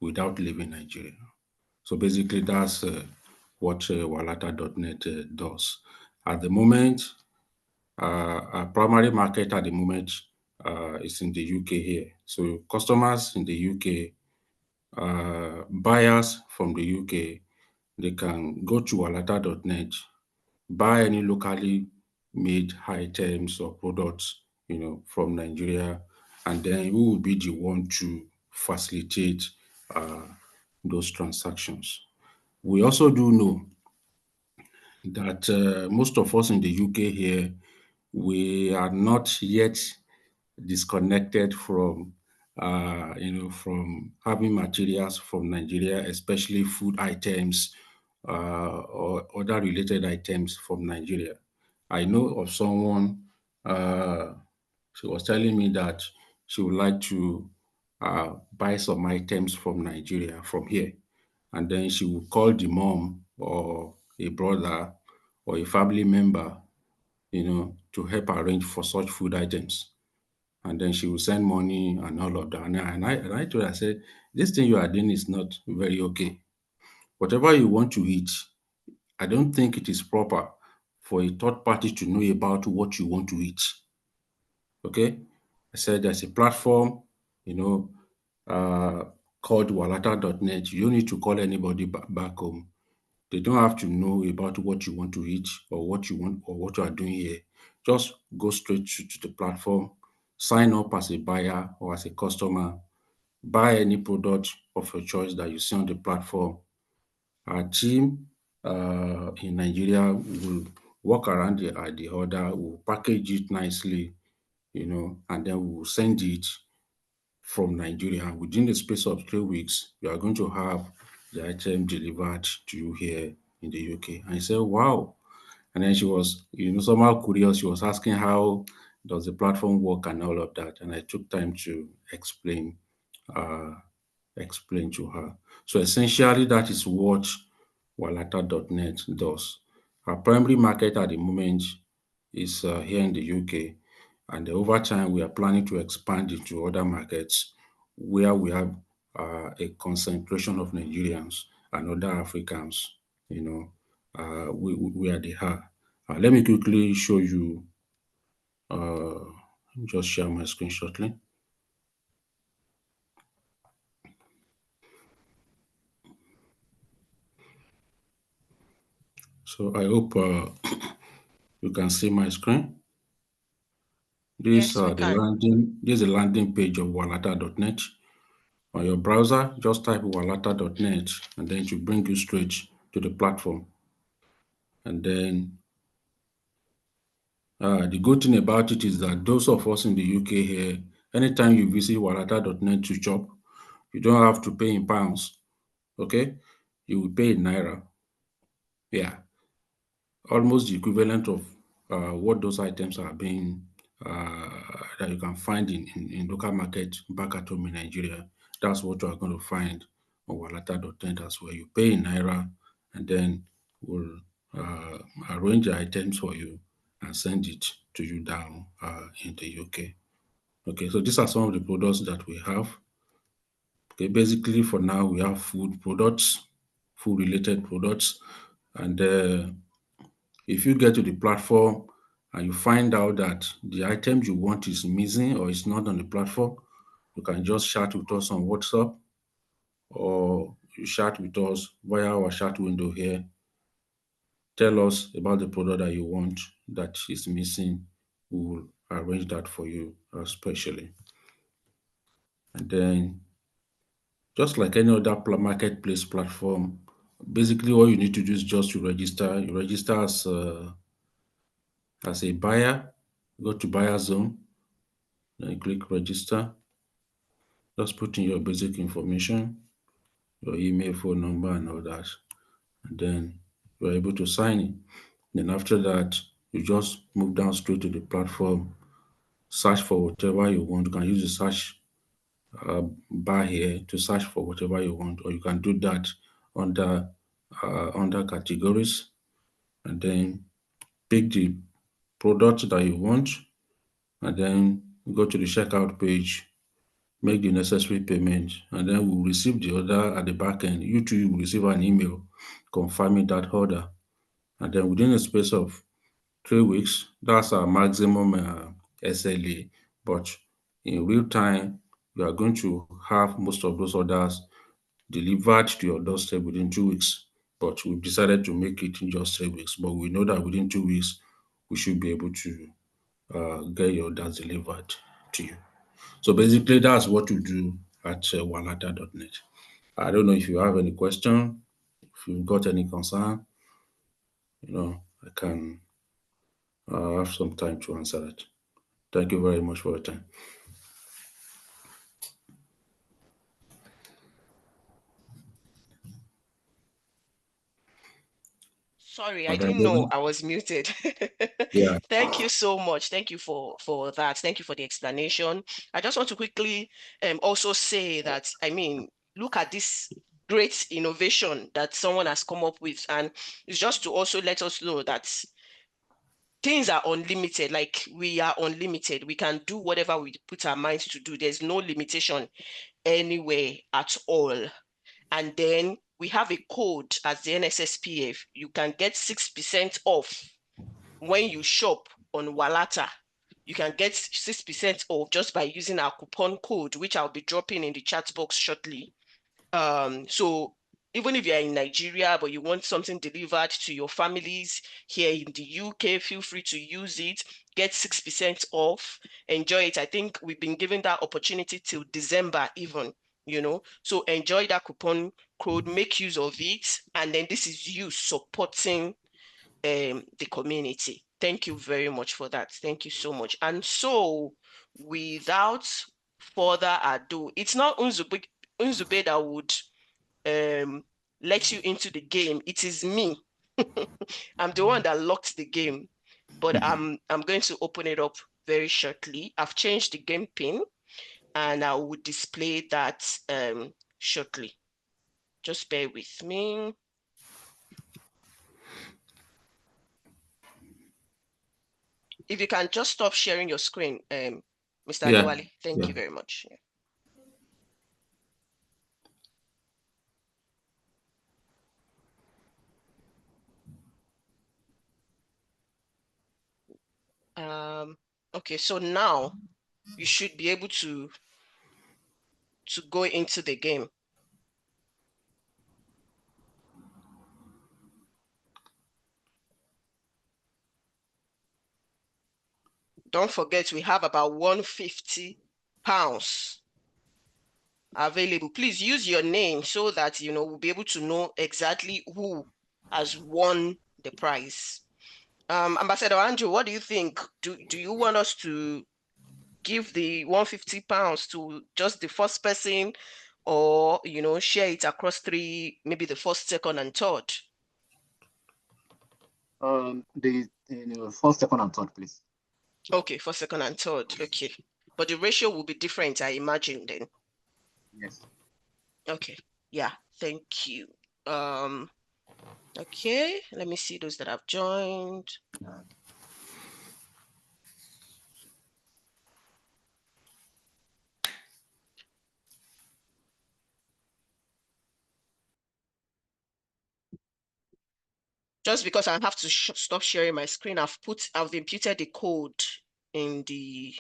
without leaving Nigeria. So basically, that's what walata.net does. At the moment, our primary market at the moment is in the UK here. So customers in the UK, buyers from the UK, they can go to walata.net, buy any locally made items or products, from Nigeria, and then we will be the one to facilitate those transactions. We also do know that most of us in the UK here, we are not yet disconnected from, from having materials from Nigeria, especially food items or other related items from Nigeria. I know of someone, she was telling me that she would like to buy some items from Nigeria, from here. And then she would call the mom or a brother or a family member, to help arrange for such food items. And then she will send money and all of that. And I told her, I said, this thing you are doing is not very okay. Whatever you want to eat, I don't think it is proper for a third party to know about what you want to eat. Okay? I said there's a platform, called walata.net. You don't need to call anybody back home. They don't have to know about what you want to eat or what you want or what you are doing here. Just go straight to the platform, sign up as a buyer or as a customer, buy any product of your choice that you see on the platform. Our team in Nigeria will work around the order, will package it nicely, and then we will send it from Nigeria. Within the space of 3 weeks, you are going to have the item delivered to you here in the UK. And I said, wow. And then she was, somehow curious. She was asking how does the platform work and all of that. And I took time to explain to her. So essentially, that is what walata.net does. Our primary market at the moment is here in the UK. And over time, we are planning to expand into other markets where we have a concentration of Nigerians and other Africans, where they are. Let me quickly show you, just share my screen shortly. So I hope you can see my screen. This Yes, we can. This is the landing page of walata.net. On your browser, just type walata.net and then it will bring you straight to the platform. And then the good thing about it is that those of us in the UK here, anytime you visit walata.net to shop, you don't have to pay in pounds. Okay? You will pay in naira. Yeah. Almost the equivalent of what those items are being that you can find in local market back at home in Nigeria. That's what you are going to find on walata.net as well. You pay in naira and then we'll arrange the items for you and send it to you down in the UK. Okay, so these are some of the products that we have. Okay, basically for now we have food products, food related products, and if you get to the platform and you find out that the item you want is missing or is not on the platform, you can just chat with us on WhatsApp or you chat with us via our chat window here. tell us about the product that you want that is missing. We will arrange that for you specially. And then, just like any other marketplace platform, basically all you need to do is just to register. You register as a buyer, go to buyer zone, then you click register. Just put in your basic information, your email, phone number, and all that. And then you're able to sign in. Then after that, you just move down straight to the platform, search for whatever you want. You can use the search bar here to search for whatever you want, or you can do that under categories, and then pick the product that you want, and then go to the checkout page, make the necessary payment, and then we'll receive the order at the back end. You too will receive an email confirming that order, and then within a space of 3 weeks, that's our maximum SLA. But in real time, you are going to have most of those orders delivered to your doorstep within 2 weeks. But we've decided to make it in just 3 weeks. But we know that within 2 weeks, we should be able to get your orders delivered to you. So basically, that's what we do at walata.net. I don't know if you have any question, if you've got any concern, I can have some time to answer it. Thank you very much for your time. Sorry, I didn't know I was muted. Yeah. Thank you so much. Thank you for that. Thank you for the explanation. I just want to quickly also say that, I mean, look at this great innovation that someone has come up with, and it's just to also let us know that things are unlimited. Like, we are unlimited. We can do whatever we put our minds to do. There's no limitation anywhere at all. And then we have a code as the NSSPF. You can get 6% off when you shop on Walata. You can get 6% off just by using our coupon code, which I'll be dropping in the chat box shortly. So even if you're in Nigeria, but you want something delivered to your families here in the UK, feel free to use it. Get 6% off. Enjoy it. I think we've been given that opportunity till December even, So enjoy that coupon code, make use of it. And then this is you supporting the community. Thank you very much for that. Thank you so much. And so without further ado, it's not Unzube that would let you into the game. It is me. I'm the one that locked the game, but I'm going to open it up very shortly. I've changed the game pin, and I will display that shortly. Just bear with me. If you can just stop sharing your screen, Mr. Adewale, thank you very much. Okay, so now you should be able to go into the game. Don't forget, we have about £150 available. Please use your name so that we'll be able to know exactly who has won the prize. Ambassador Andrew, what do you think? Do you want us to give the £150 to just the first person, or share it across 3, maybe the first, second, and third? The first, second, and third, please. Okay, first, second, and third. Okay, but the ratio will be different, I imagine, then. Yes. Okay. Yeah. Thank you. Okay. Let me see those that have joined. Just because I have to stop sharing my screen, I've imputed the code in the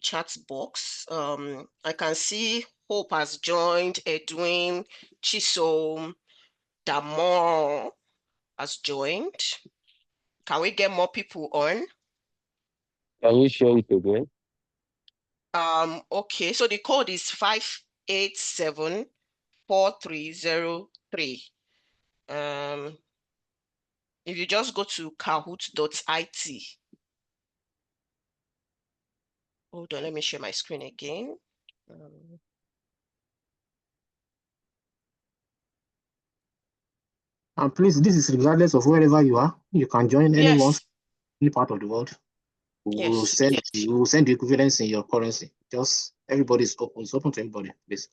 chat box. I can see Hope has joined, Edwin, Chisom, Damor, has joined. Can we get more people on? Can you share it again? Okay, so the code is 5874303. If you just go to kahoot.it. Hold on, let me share my screen again. And please, this is regardless of wherever you are. You can join anyone, Yes. any part of the world. We will Yes. send the equivalence in your currency. Just everybody's open. It's open to everybody, please.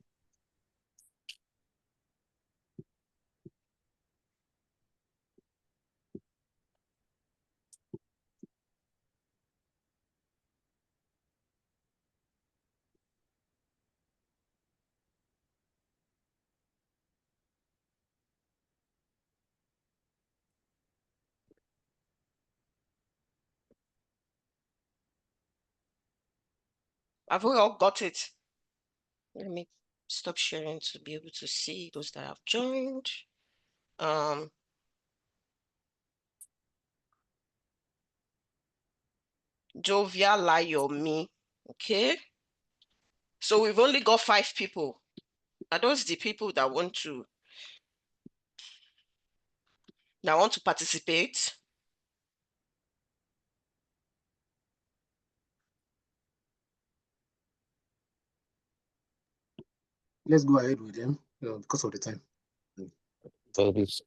Have we all got it? Let me stop sharing to be able to see those that have joined. Jovia Layomi. Okay. So we've only got 5 people. Are those the people that want to participate? Let's go ahead with them because of the time. That is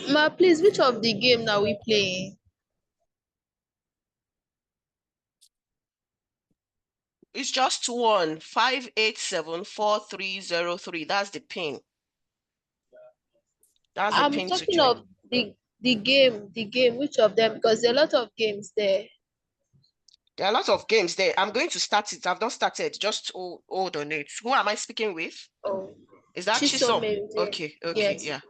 Ma, please, which of the game are we playing? It's just one 5874303. That's the pin. That's the I'm pin to talking join. of the game, which of them? Because there are a lot of games there. There are a lot of games there. I'm going to start it. I've not started. Just hold on it. Who am I speaking with? Oh, Is that Chisom. Chisom? Okay, Yes. yeah.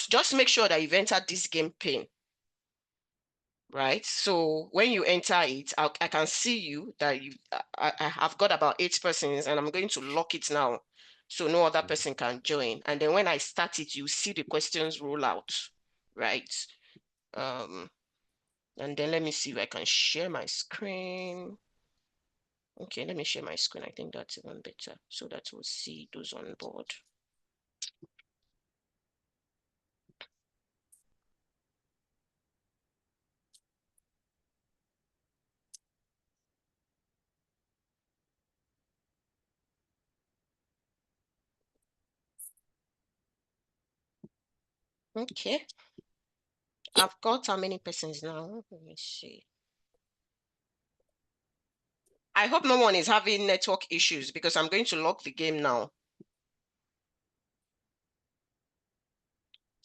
Just make sure that you've entered this game pin. Right, so when you enter it, I can see you that I have got about 8 persons, and I'm going to lock it now, so no other person can join. And then when I start it, you see the questions roll out, right? And then let me see if I can share my screen. Okay, let me share my screen. I think that's even better, so that we'll see those on board. Okay. I've got how many persons now? Let me see. I hope no one is having network issues because I'm going to lock the game now.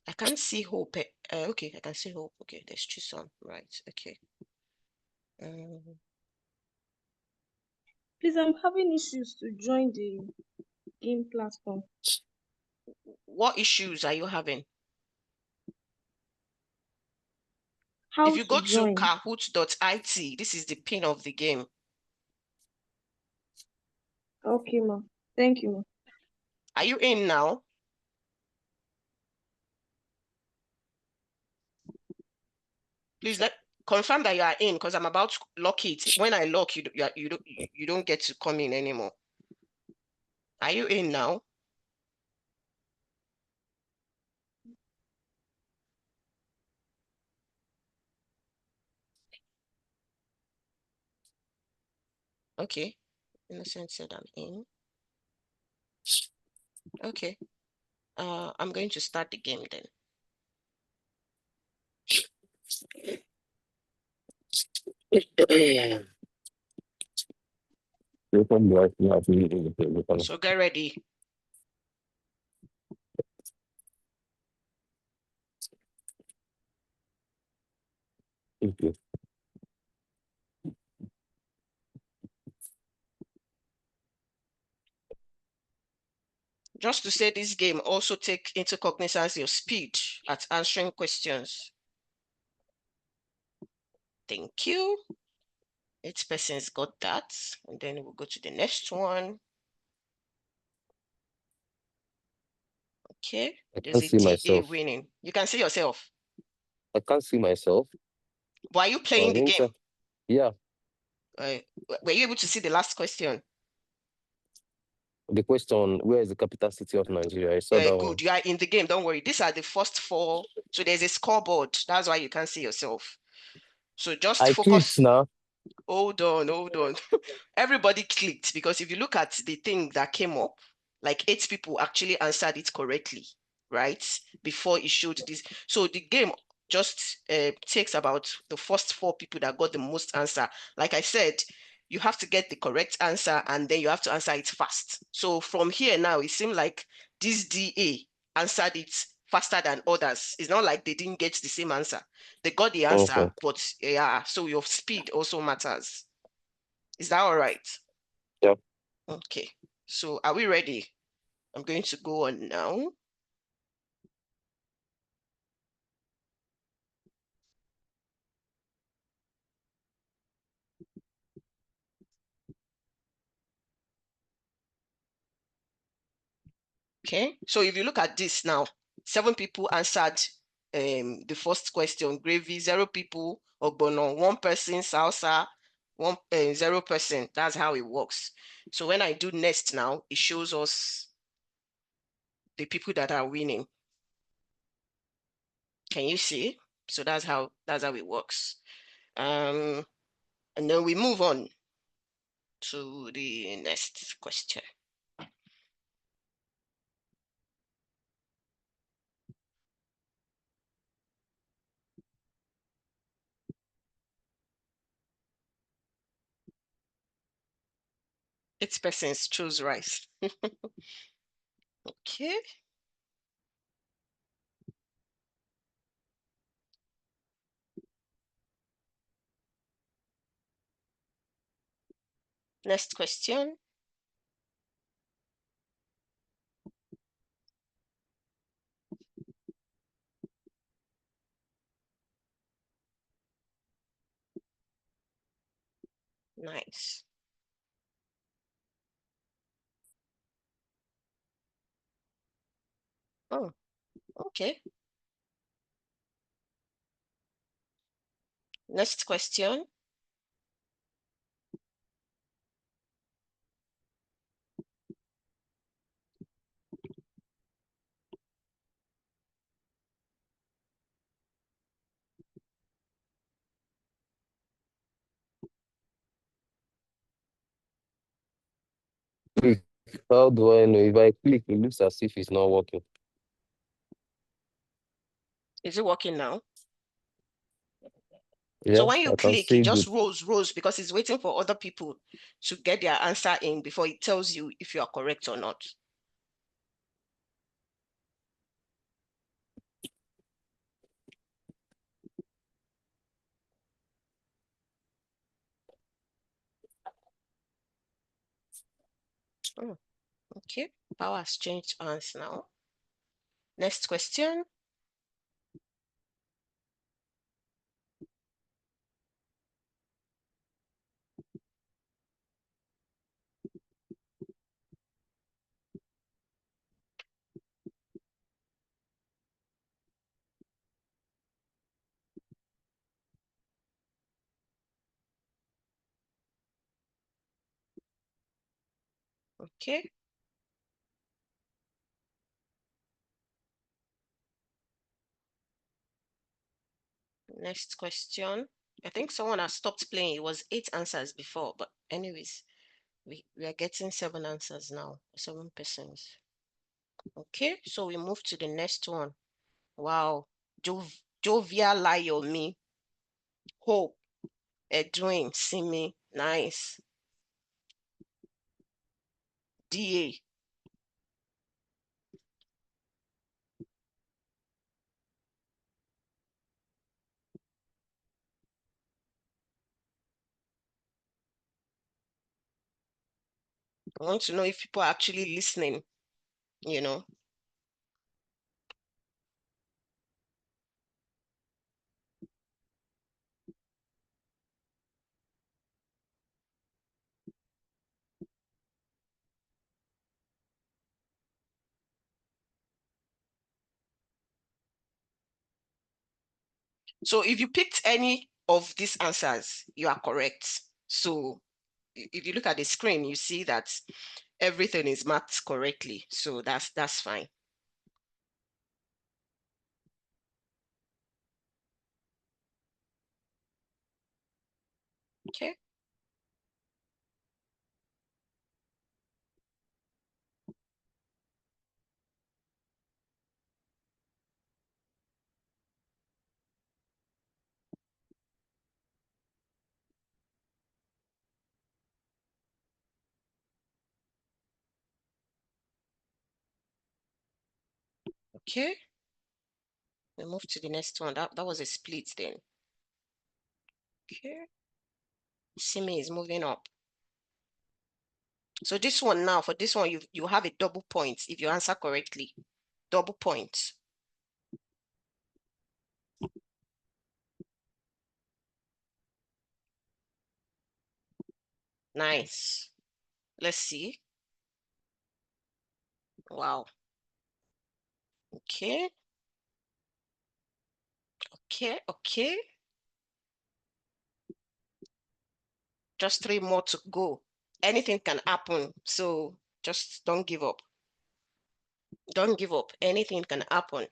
I can't see Hope. Okay, I can see Hope. Okay, there's Chisom. Right, okay. Please, I'm having issues to join the game platform. What issues are you having? How If you to go to join? kahoot.it, this is the pin of the game. Okay, ma. Thank you, ma. Are you in now? Please confirm that you are in, because I'm about to lock it. When I lock, you don't get to come in anymore. Are you in now? Okay. Innocent said I'm in. Okay. I'm going to start the game then. So get ready. Okay. Just to say, this game also take into cognizance your speed at answering questions. Thank you. 8 persons got that. And then we'll go to the next one. Okay, I there's can't a see DA myself. winning. You can see yourself. I can't see myself. Were you playing the game? Yeah. Were you able to see the last question? The question, where is the capital city of Nigeria? I saw that one. Good, you are in the game, don't worry. These are the first 4. So there's a scoreboard. That's why you can't see yourself. So just I focus. clicked now. Hold on. Everybody clicked, because if you look at the thing that came up, like 8 people actually answered it correctly, right? Before it showed this. So the game just takes about the first 4 people that got the most answer. Like I said, you have to get the correct answer and then you have to answer it fast. So from here now, it seemed like this DA answered it faster than others. It's not like they didn't get the same answer. They got the answer, Okay. but yeah, so your speed also matters. Is that all right? Yeah. Okay, so are we ready? I'm going to go on now. Okay, so if you look at this now, 7 people answered the first question, gravy, 0 people, ogbono, 1 person, salsa, 0 person. That's how it works. So when I do next now, it shows us the people that are winning. Can you see? So that's how it works. And then we move on to the next question. Eight persons choose rice. Okay. Next question. Nice. Oh, okay. Next question. How do I know? If I click, it looks as if it's not working. Is it working now? Yeah, So when you I can click, it see just good. rolls because it's waiting for other people to get their answer in before it tells you if you are correct or not. Oh, okay. Power has changed hands now. Next question. Okay. Next question. I think someone has stopped playing. It was 8 answers before, but anyways, we are getting 7 answers now, 7 persons. Okay, so we move to the next one. Wow. Jovia Layomi. Hope. Edwin Simi. Nice. DA. I want to know if people are actually listening, you know. So if you picked any of these answers, you are correct. So if you look at the screen, you see that everything is marked correctly. So that's fine. Okay. Okay. We move to the next one. That was a split then. Okay. Simi is moving up. So this one now, for this one, you have a double point if you answer correctly. Double point. Nice. Let's see. Wow. Okay. Okay, okay. Just 3 more to go. Anything can happen, so just don't give up. Don't give up. Anything can happen.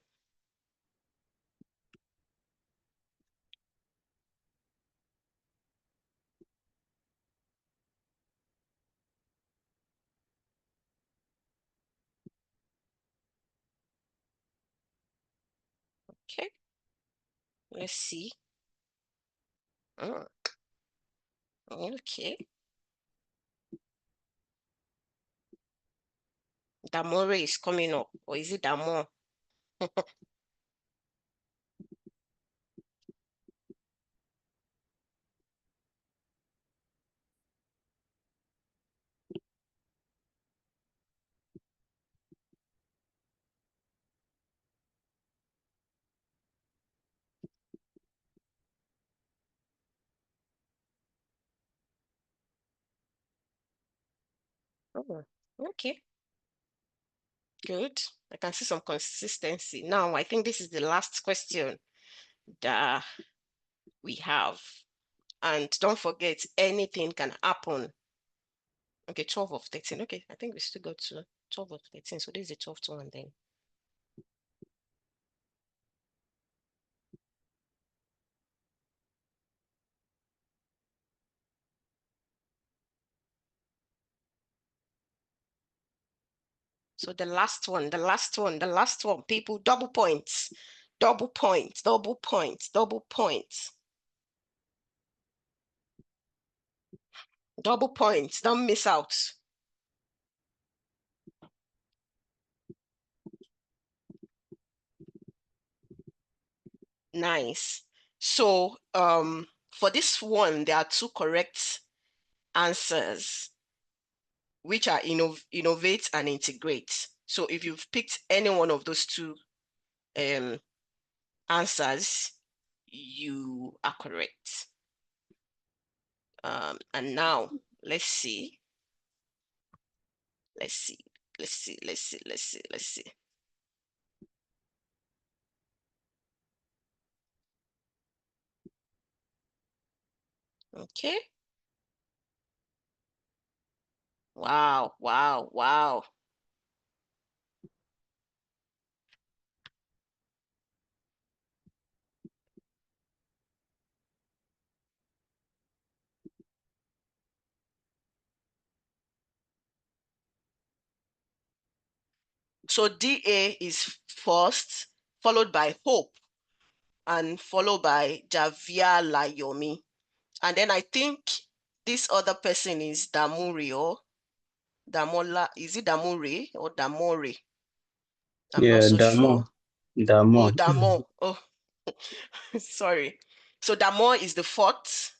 Okay. Let's see. Oh. Okay. Damore is coming up, or is it Damore? Oh, okay. Good. I can see some consistency. Now, I think this is the last question that we have. And don't forget, anything can happen. Okay, 12 of 13. Okay, I think we still got to 12 of 13. So this is the 12th one then. So the last one, people, double points, double points, double points, double points. Double points, don't miss out. Nice. So for this one, there are 2 correct answers, which are innovate and integrate. So if you've picked any one of those 2 answers, you are correct. And now let's see. Let's see. Okay. Wow, wow, wow. So DA is first, followed by Hope, and followed by Javia Layomi. And then I think this other person is Damuri or Damola. Is it Damuri or Damori? I'm not so sure. Damo. Oh, Damo. Oh, sorry. So Damo is the 4th.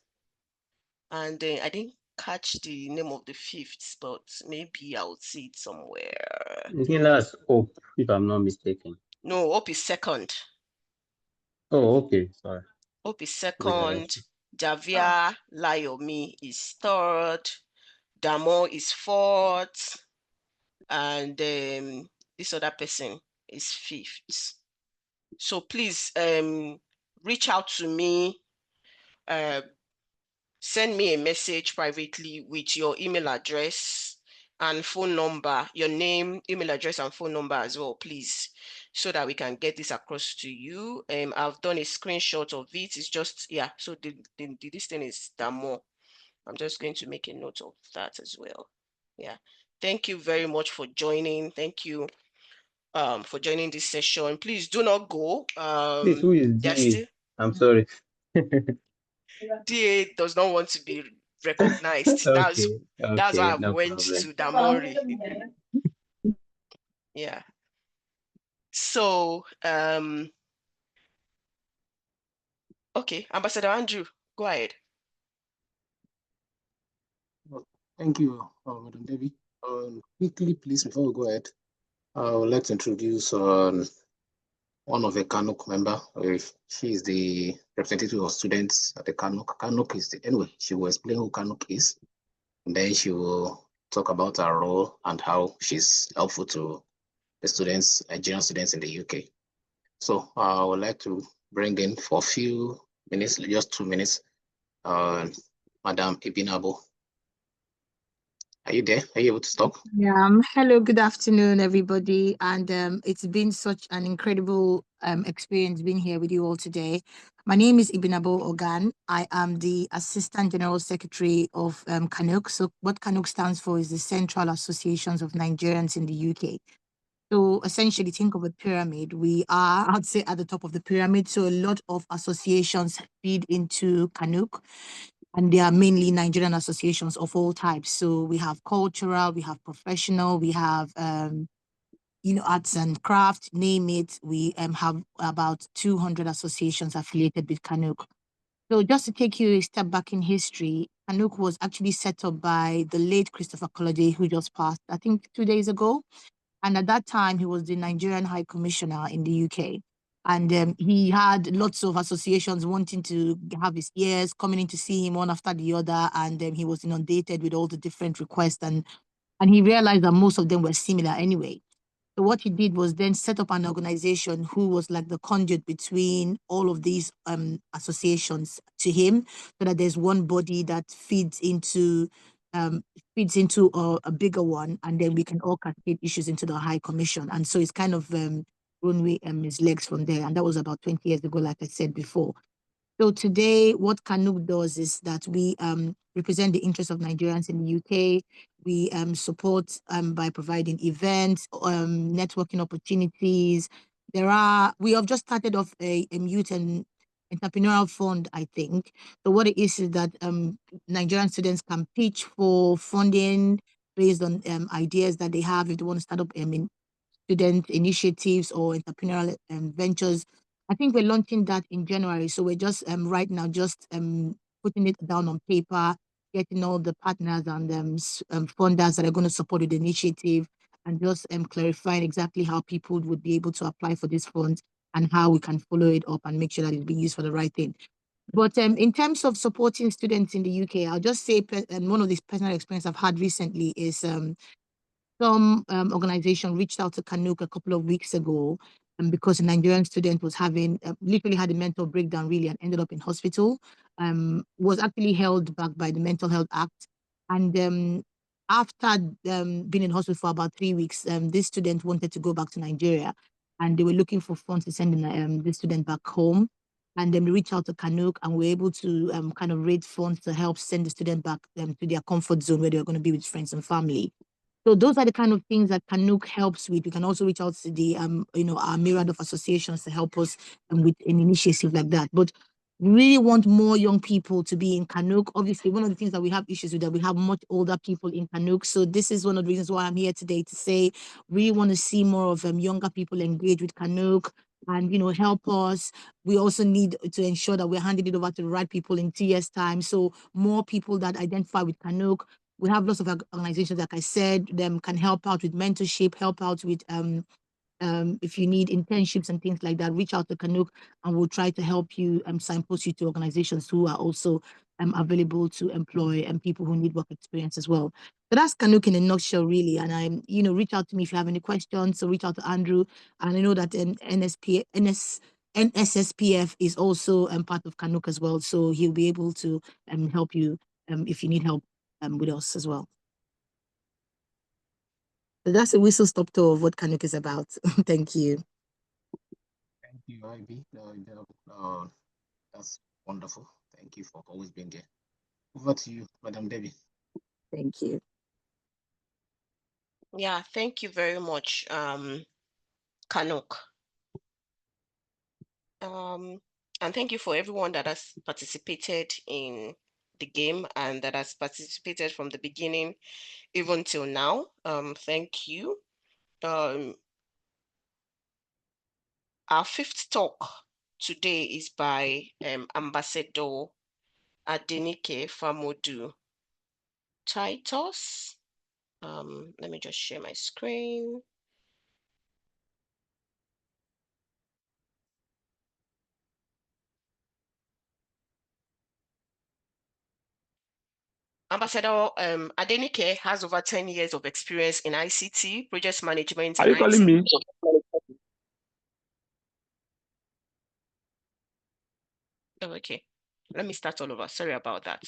And I think catch the name of the fifth, but maybe I'll see it somewhere. I think that's Hope, if I'm not mistaken. No, Hope is second. Oh, okay. Sorry. Hope is second. Javia Layomi is third. Damo is fourth. And this other person is fifth. So please reach out to me. Send me a message privately with your email address and phone number, your name, email address, and phone number as well, please, so that we can get this across to you. I've done a screenshot of it. It's just, yeah, so this thing is Damo. I'm just going to make a note of that as well. Yeah. Thank you very much for joining. Thank you for joining this session. Please do not go. Please, who is DA? I'm sorry. DA does not want to be recognized. That's why I went to Damori. Yeah. So okay, Ambassador Andrew, go ahead. Well, thank you, Madam Debbie. Quickly, please, before we go ahead, I would like to introduce one of the Kanuk member. She is the representative of students at the Kanuk. Kanuk is anyway, she will explain who Kanuk is, and then she will talk about her role and how she's helpful to the students, Nigerian students in the UK. So I would like to bring in for a few minutes, just 2 minutes, Madam Ibinabo. Are you there? Are you able to talk? Yeah. Hello, good afternoon, everybody. And it's been such an incredible experience being here with you all today. My name is Ibinabo Ogan. I am the Assistant General Secretary of Kanuk. So what Kanuk stands for is the Central Associations of Nigerians in the UK. So essentially, think of a pyramid. We are, I'd say, at the top of the pyramid. So a lot of associations feed into Kanuk. And they are mainly Nigerian associations of all types. So we have cultural, we have professional, we have, arts and craft, name it. We have about 200 associations affiliated with Kanuk. So just to take you a step back in history, Kanuk was actually set up by the late Christopher Kolode, who just passed, I think 2 days ago. And at that time, he was the Nigerian High Commissioner in the UK. And he had lots of associations wanting to have his ears, coming in to see him one after the other. And he was inundated with all the different requests. And he realized that most of them were similar anyway. So what he did was then set up an organization who was like the conduit between all of these associations to him, so that there's one body that feeds into a bigger one, and then we can all cascade issues into the High Commission. And so it's kind of run his legs from there. And that was about 20 years ago, like I said before. So today, what Kanuk does is that we represent the interests of Nigerians in the UK. We support by providing events, networking opportunities. We have just started off a youth and entrepreneurial fund, I think. So what it is that Nigerian students can pitch for funding based on ideas that they have if they want to start up student initiatives or entrepreneurial ventures. I think we're launching that in January. So we're just right now just putting it down on paper, getting all the partners and funders that are going to support the initiative, and just clarifying exactly how people would be able to apply for this fund and how we can follow it up and make sure that it's being used for the right thing. But in terms of supporting students in the UK, I'll just say one of these personal experience I've had recently is some organization reached out to Kanuk a couple of weeks ago, because a Nigerian student was having literally had a mental breakdown really and ended up in hospital. Was actually held back by the Mental Health Act. And after being in hospital for about 3 weeks, this student wanted to go back to Nigeria, and they were looking for funds to send this student back home. And then we reached out to Kanuk, and we were able to kind of raise funds to help send the student back to their comfort zone where they were going to be with friends and family. So those are the kind of things that Kanuk helps with. We can also reach out to the, our myriad of associations to help us with an initiative like that. But we really want more young people to be in Kanuk. Obviously, one of the things that we have issues with that we have much older people in Kanuk. So this is one of the reasons why I'm here today to say we want to see more of younger people engage with Kanuk. and help us. We also need to ensure that we're handing it over to the right people in 2 years' time. So more people that identify with Kanook. We have lots of organizations, like I said, them can help out with mentorship, help out with if you need internships and things like that, reach out to Kanook and we'll try to help you signpost you to organizations who are also available to employ people who need work experience as well. So that's Kanook in a nutshell, really. And I'm, reach out to me if you have any questions. So reach out to Andrew. And I know that NSSPF is also part of Kanook as well. So he'll be able to help you if you need help with us as well. So that's a whistle stop tour of what Kanook is about. Thank you. Thank you, IB. That's wonderful. Thank you for always being there. Over to you, Madam Debbie. Thank you. Yeah, thank you very much, Kanook. And thank you for everyone that has participated in the game and that has participated from the beginning even till now. Thank you. Our fifth talk today is by Ambassador Adenike Famodu Titus. Let me just share my screen. Ambassador Adenike has over 10 years of experience in ICT, project management. Are you calling me? Oh, okay. Let me start all over. Sorry about that.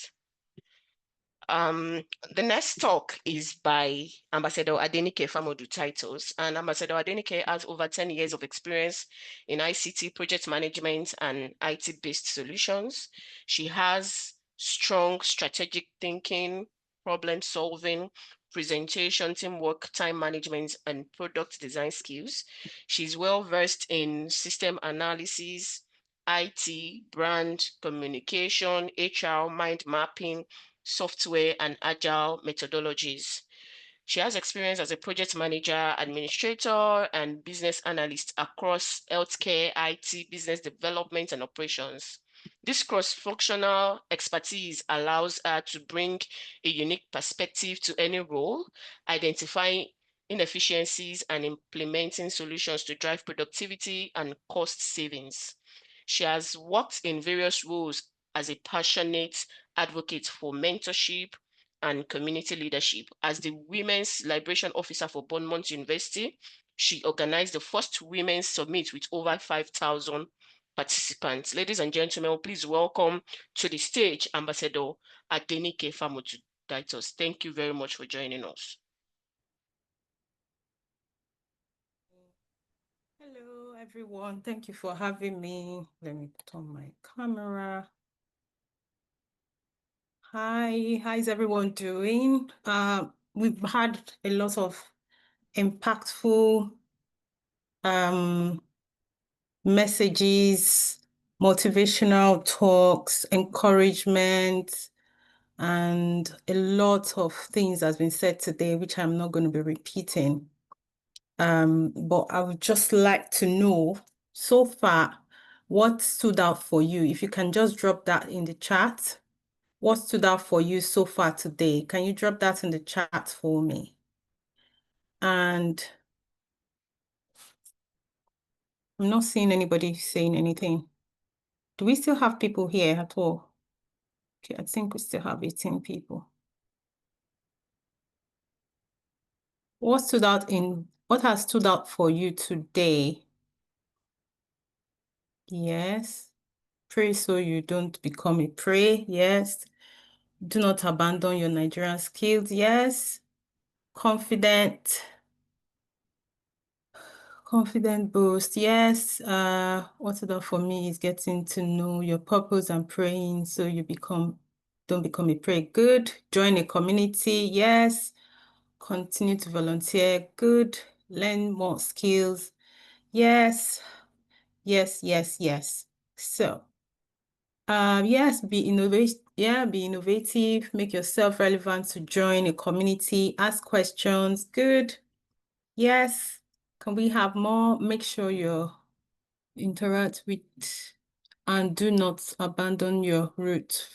The next talk is by Ambassador Adenike Famodu Titus, and Ambassador Adenike has over 10 years of experience in ICT, project management, and IT-based solutions. She has strong strategic thinking, problem solving, presentation, teamwork, time management, and product design skills. She's well versed in system analysis, IT, brand communication, HR, mind mapping, software, and agile methodologies. She has experience as a project manager, administrator, and business analyst across healthcare, IT, business development, and operations. This cross-functional expertise allows her to bring a unique perspective to any role, identifying inefficiencies and implementing solutions to drive productivity and cost savings. She has worked in various roles as a passionate advocate for mentorship and community leadership. As the Women's Liberation Officer for Bournemouth University, she organized the first Women's Summit with over 5,000 participants. Ladies and gentlemen, please welcome to the stage Ambassador Adenike Famodu Titus. Thank you very much for joining us. Hello, everyone. Thank you for having me. Let me put on my camera. Hi, how's everyone doing? We've had a lot of impactful messages, motivational talks, encouragement, and a lot of things has been said today, which I'm not going to be repeating. But I would just like to know, so far, what stood out for you? If you can just drop that in the chat. What stood out for you so far today? Can you drop that in the chat for me? And I'm not seeing anybody saying anything. Do we still have people here at all? Okay, I think we still have 18 people. What has stood out for you today? Yes. Pray so you don't become a prey. Yes. Do not abandon your Nigerian skills. Yes. Confident boost. Yes. What's it for me is getting to know your purpose and praying so you don't become a prey. Good. Join a community. Yes. Continue to volunteer. Good. Learn more skills. Yes. Yes, yes, yes. So, yes, be innovative. Yeah, be innovative. Make yourself relevant to join a community. Ask questions. Good. Yes. Can we have more? Make sure you're interact with and do not abandon your root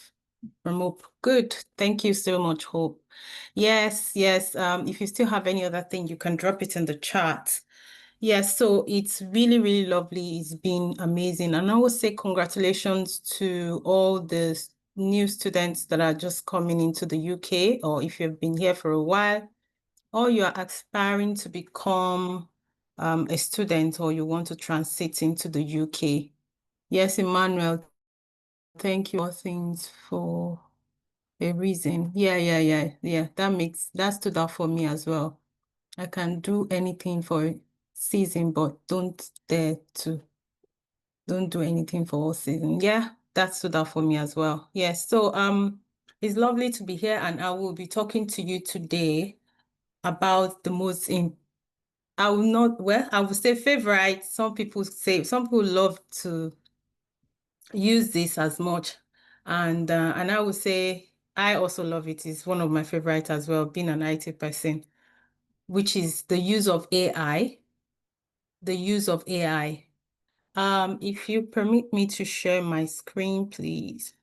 from Hope. Good. Thank you so much, Hope. Yes. If you still have any other thing, you can drop it in the chat. Yes, so it's really, really lovely. It's been amazing. And I would say congratulations to all the new students that are just coming into the UK, or if you've been here for a while, or you are aspiring to become a student, or you want to transit into the UK. Yes, Emmanuel, thank you. All things for a reason. Yeah. That stood out for me as well. I can do anything for a season, but don't do anything for all season. Yeah, that stood out for me as well. Yes, so it's lovely to be here, and I will be talking to you today about the most I will say favorite. Some people love to use this as much, and I would say I also love it. It's one of my favorite as well, being an IT person, which is the use of AI. If you permit me to share my screen, please.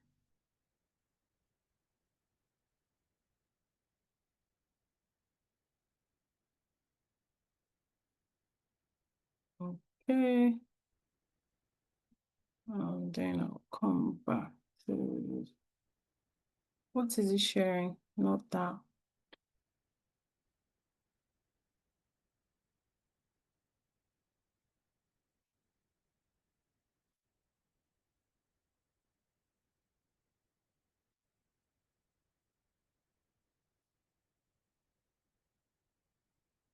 Okay. And then I'll come back to, what is it sharing? Not that.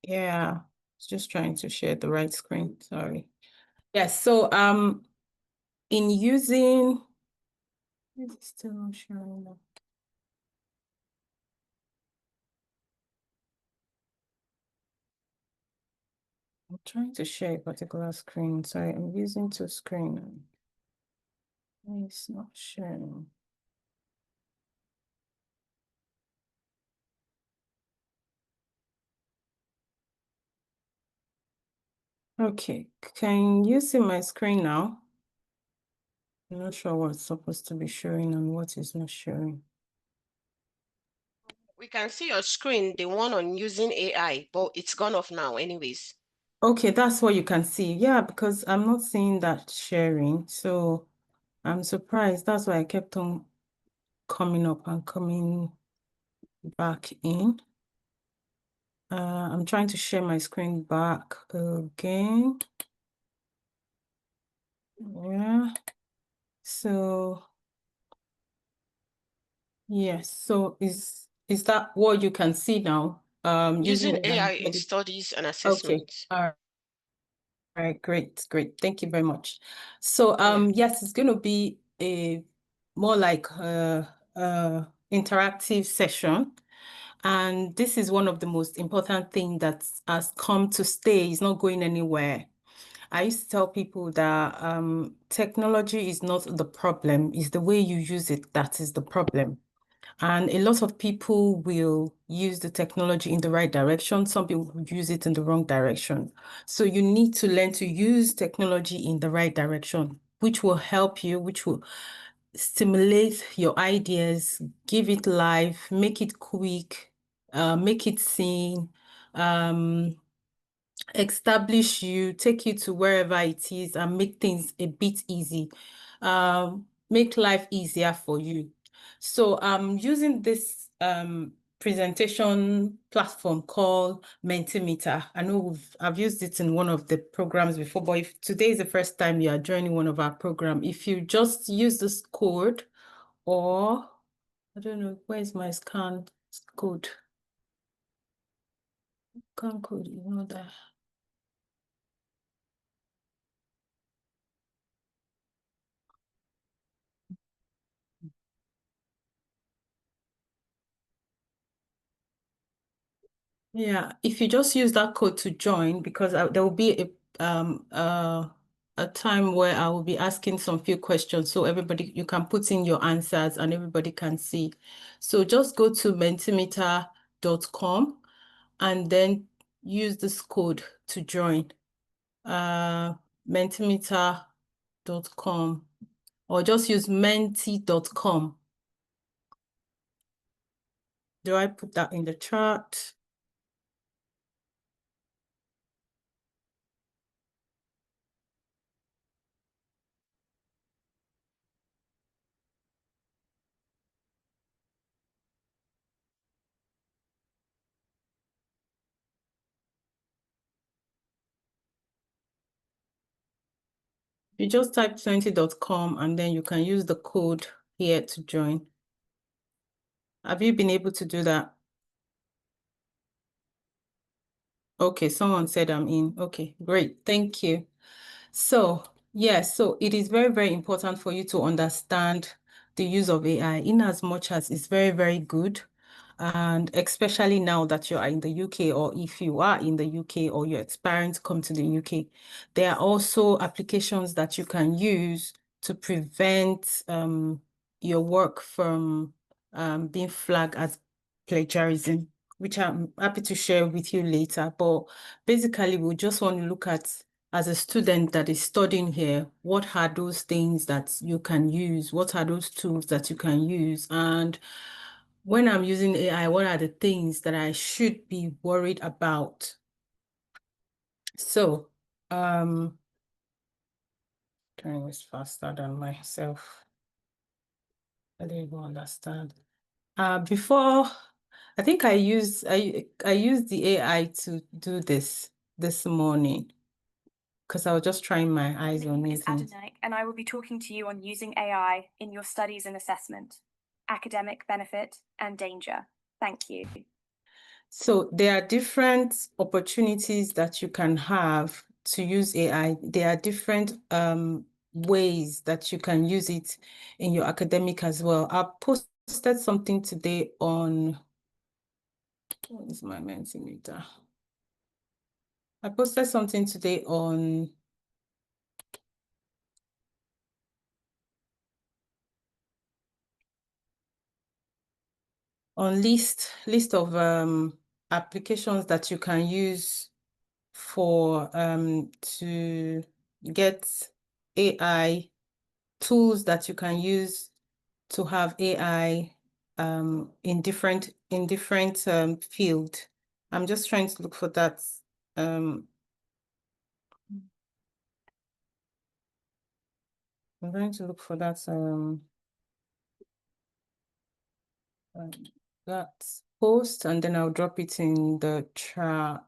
Yeah, it's just trying to share the right screen. Sorry. Yes, so in using, it's still not showing up. I'm trying to share a particular screen. Sorry, I'm using two screens. It's not sharing. Okay, can you see my screen now? I'm not sure what's supposed to be showing and what is not showing. We can see your screen, the one on using AI, but it's gone off now anyways. Okay, that's what you can see. Yeah, because I'm not seeing that sharing. So I'm surprised. That's why I kept on coming up and coming back in. I'm trying to share my screen back again. Yeah. So yes. So is that what you can see now? Using AI in studies. studies and Okay. assessments. All right, great. Thank you very much. So yes, it's going to be a more like a interactive session. And this is one of the most important things that has come to stay. It's not going anywhere. I used to tell people that technology is not the problem, it's the way you use it that is the problem. And a lot of people will use the technology in the right direction. Some people will use it in the wrong direction. So you need to learn to use technology in the right direction, which will help you, which will stimulate your ideas, give it life, make it quick, make it seen, establish you, take you to wherever it is and make things a bit easy, make life easier for you. So I'm using this presentation platform called Mentimeter. I know I've used it in one of the programs before, but if today is the first time you are joining one of our programs, if you just use this code, or I don't know, where's my scan code? Scan code, you know that. Yeah, if you just use that code to join, because there will be a time where I will be asking some few questions, so everybody, you can put in your answers and everybody can see. So just go to mentimeter.com and then use this code to join. Mentimeter menti.com or just use menti.com. Do I put that in the chat? You just type menti.com and then you can use the code here to join. Have you been able to do that? Okay, someone said I'm in. Okay, great. Thank you. So, yes, so it is very, very important for you to understand the use of AI in as much as it's very, very good. And especially now that you are in the UK, or if you are in the UK or you're aspiring to come to the UK, there are also applications that you can use to prevent your work from being flagged as plagiarism, which I'm happy to share with you later. But basically, we just want to look at, as a student that is studying here, what are those things that you can use? What are those tools that you can use? And when I'm using AI, what are the things that I should be worried about? So, trying was faster than myself. I don't even understand. Before, I think I used the AI to do this morning because I was just trying my eyes on it. And I will be talking to you on using AI in your studies and assessment, academic benefit and danger. Thank you. So there are different opportunities that you can have to use AI. There are different ways that you can use it in your academic as well. I posted something today on, what is my Mentimeter? I posted something today on list of applications that you can use for to get AI tools that you can use to have AI in different field. I'm just trying to look for that. I'm going to look for that that post, and then I'll drop it in the chat.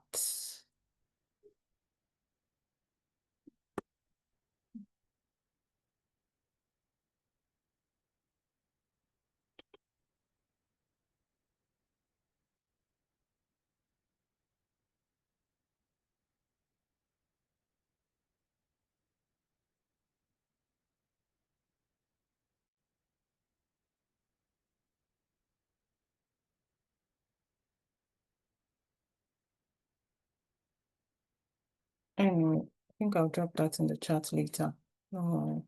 Anyway, I think I'll drop that in the chat later. Don't worry.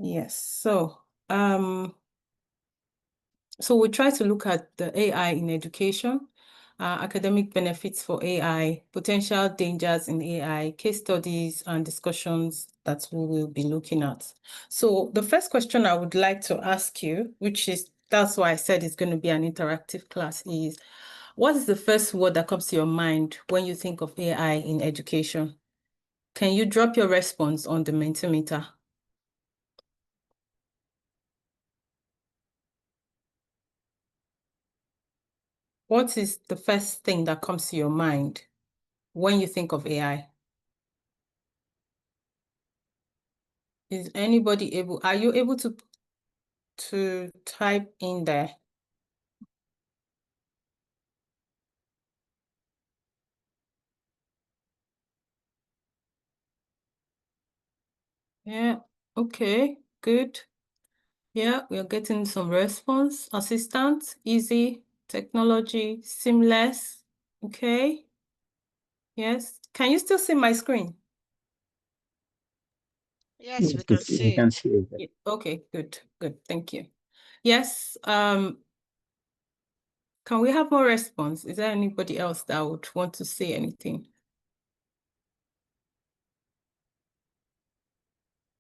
Yes, so we try to look at the AI in education, academic benefits for AI, potential dangers in AI, case studies and discussions that we will be looking at. So the first question I would like to ask you, that's why I said it's going to be an interactive class, is what is the first word that comes to your mind when you think of AI in education? Can you drop your response on the Mentimeter? What is the first thing that comes to your mind when you think of AI? Is anybody able, are you able to type in there? Yeah, okay, good. Yeah, we are getting some response. Assistant, easy, technology, seamless. Okay. Yes. Can you still see my screen? Yes, we can see it. Yeah, okay, good, good. Thank you. Yes. Can we have more response? Is there anybody else that would want to say anything?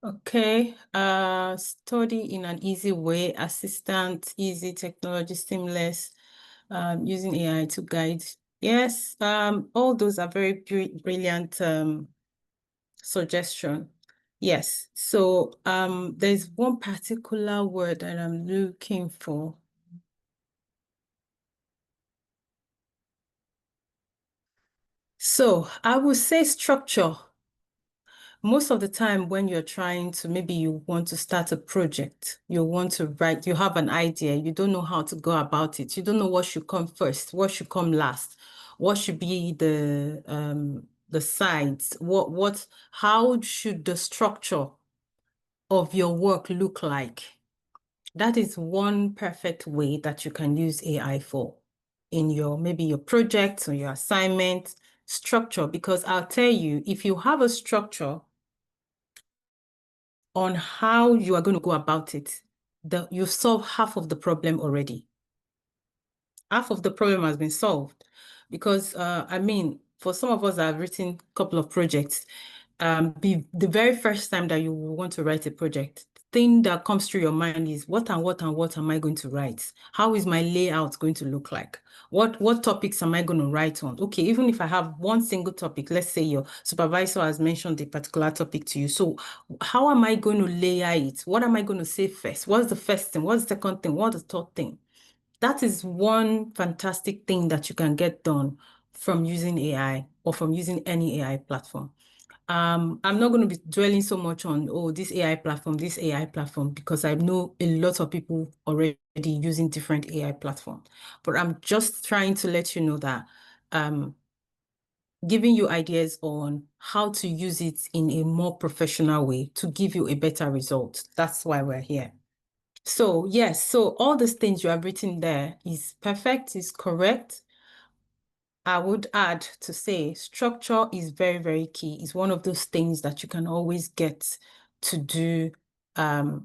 Okay, study in an easy way, assistant, easy, technology, seamless, using AI to guide. Yes, all those are very brilliant suggestion. Yes, so there's one particular word that I'm looking for. So I would say structure. Most of the time when you're trying to, maybe you want to start a project, you want to write, you have an idea, you don't know how to go about it. You don't know what should come first, what should come last, what should be the sides, how should the structure of your work look like? That is one perfect way that you can use AI for in maybe your project or your assignment structure, because I'll tell you, if you have a structure on how you are going to go about it, you've solved half of the problem already. Half of the problem has been solved because, I mean, for some of us that have written a couple of projects, the very first time that you want to write a project, the thing that comes through your mind is what and what am I going to write? How is my layout going to look like? What topics am I going to write on? Okay, even if I have one single topic, let's say your supervisor has mentioned a particular topic to you. So how am I going to layer it? What am I going to say first? What's the first thing? What's the second thing? What's the third thing? That is one fantastic thing that you can get done from using AI or from using any AI platform. I'm not going to be dwelling so much on, this AI platform, because I know a lot of people already using different AI platforms. But I'm just trying to let you know that giving you ideas on how to use it in a more professional way to give you a better result. That's why we're here. So yes, so all these things you have written there is perfect, is correct. I would add to say structure is very, very key. It's one of those things that you can always get to do to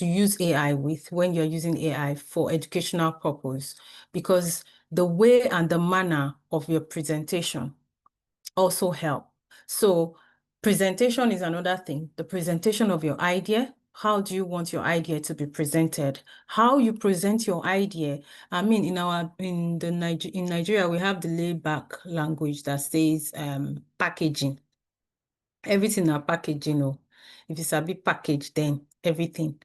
use AI with when you're using AI for educational purpose, because the way and the manner of your presentation also help. So presentation is another thing. The presentation of your idea. How do you want your idea to be presented? How you present your idea. I mean, in Nigeria, we have the laid back language that says packaging. Everything are packaging. If it's a big package, then everything.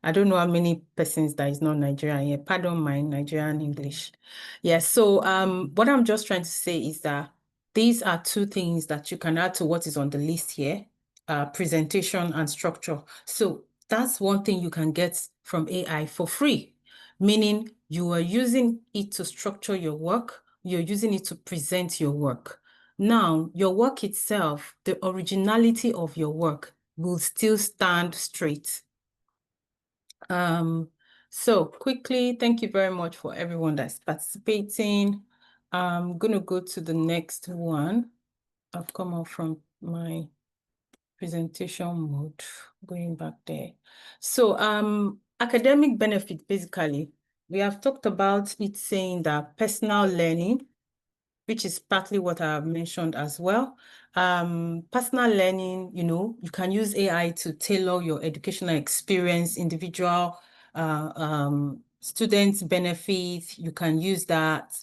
I don't know how many persons that is not Nigerian here. Pardon my Nigerian English. Yes. So what I'm just trying to say is that these are two things that you can add to what is on the list here, presentation and structure. So that's one thing you can get from AI for free, meaning you are using it to structure your work, you're using it to present your work. Now, your work itself, the originality of your work will still stand straight. So quickly, thank you very much for everyone that's participating. I'm going to go to the next one. I've come out from my presentation mode, going back there. So academic benefit, basically, we have talked about it saying that personal learning, which is partly what I have mentioned as well. Personal learning, you can use AI to tailor your educational experience, individual students' benefits. You can use that,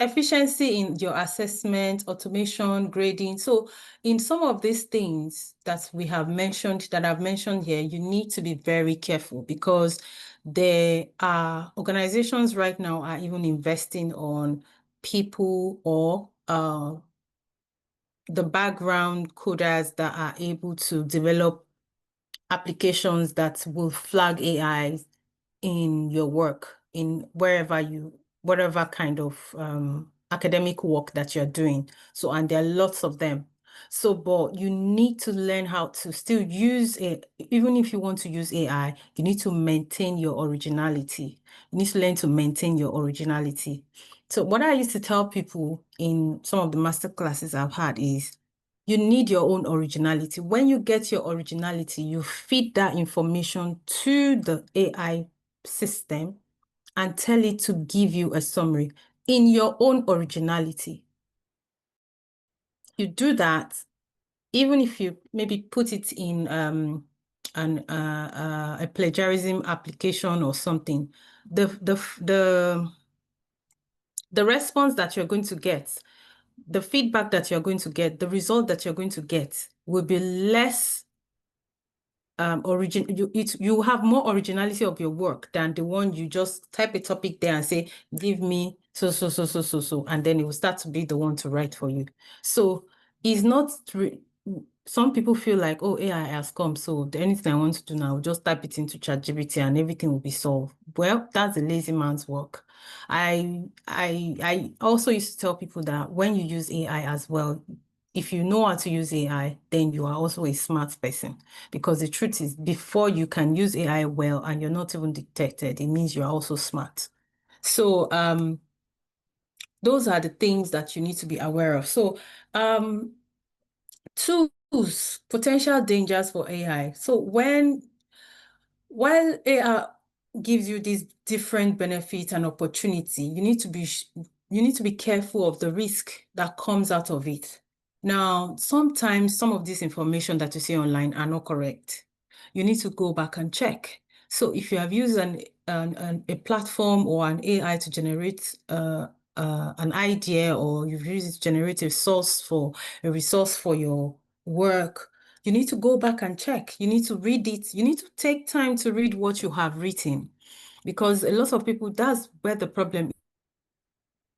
efficiency in your assessment, automation, grading. So in some of these things that we have mentioned, that I've mentioned here, you need to be very careful, because there are organizations right now are even investing on people or the background coders that are able to develop applications that will flag AI in your work, in whatever kind of academic work that you're doing. So, and there are lots of them. So, but you need to learn how to still use it. Even if you want to use AI, you need to maintain your originality. You need to learn to maintain your originality. So what I used to tell people in some of the master classes I've had is, you need your own originality. When you get your originality, you feed that information to the AI system and tell it to give you a summary in your own originality. You do that, even if you maybe put it in a plagiarism application or something, the response that you're going to get, the feedback that you're going to get, the result that you're going to get will be less you have more originality of your work than the one you just type a topic there and say, give me so, and then it will start to be the one to write for you. So it's not, some people feel like, oh, AI has come, so anything I want to do now, I'll just type it into ChatGPT and everything will be solved. Well, that's a lazy man's work. I also used to tell people that when you use AI as well, if you know how to use AI, then you are also a smart person. Because the truth is, before you can use AI well and you're not even detected, it means you're also smart. So those are the things that you need to be aware of. So tools, potential dangers for AI. So while AI gives you these different benefits and opportunity, you need to be careful of the risk that comes out of it. Now, sometimes some of this information that you see online are not correct. You need to go back and check. So if you have used a platform or an AI to generate an idea, or you've used it to generate a resource for your work, you need to go back and check. You need to read it. You need to take time to read what you have written, because a lot of people, that's where the problem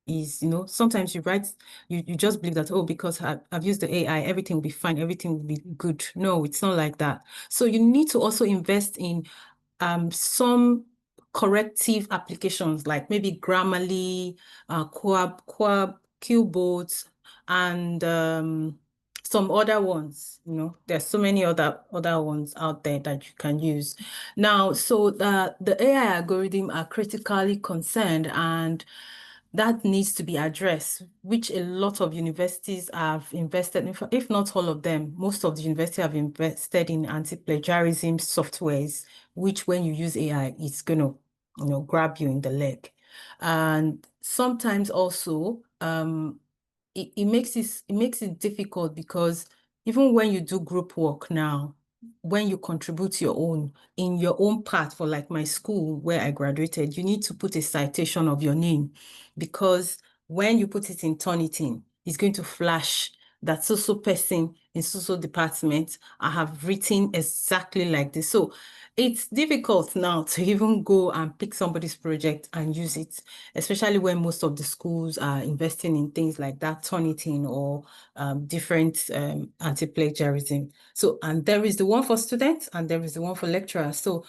is, sometimes you write, you just believe that, oh, because I've used the AI, everything will be fine, everything will be good. No, it's not like that. So you need to also invest in some corrective applications, like maybe Grammarly, Quab, Qboats, and some other ones. There's so many other ones out there that you can use. Now, so the AI algorithm are critically concerned, and that needs to be addressed, which a lot of universities have invested in. If not all of them, most of the universities have invested in anti-plagiarism softwares, which when you use AI, it's going to grab you in the leg. And sometimes also, it makes it difficult, because even when you do group work now, when you contribute in your own part, for like my school where I graduated, you need to put a citation of your name, because when you put it in Turnitin, it's going to flash that so person in so department, I have written exactly like this. So it's difficult now to even go and pick somebody's project and use it, especially when most of the schools are investing in things like that, Turnitin, or different anti-plagiarism. So, and there is the one for students and there is the one for lecturers. So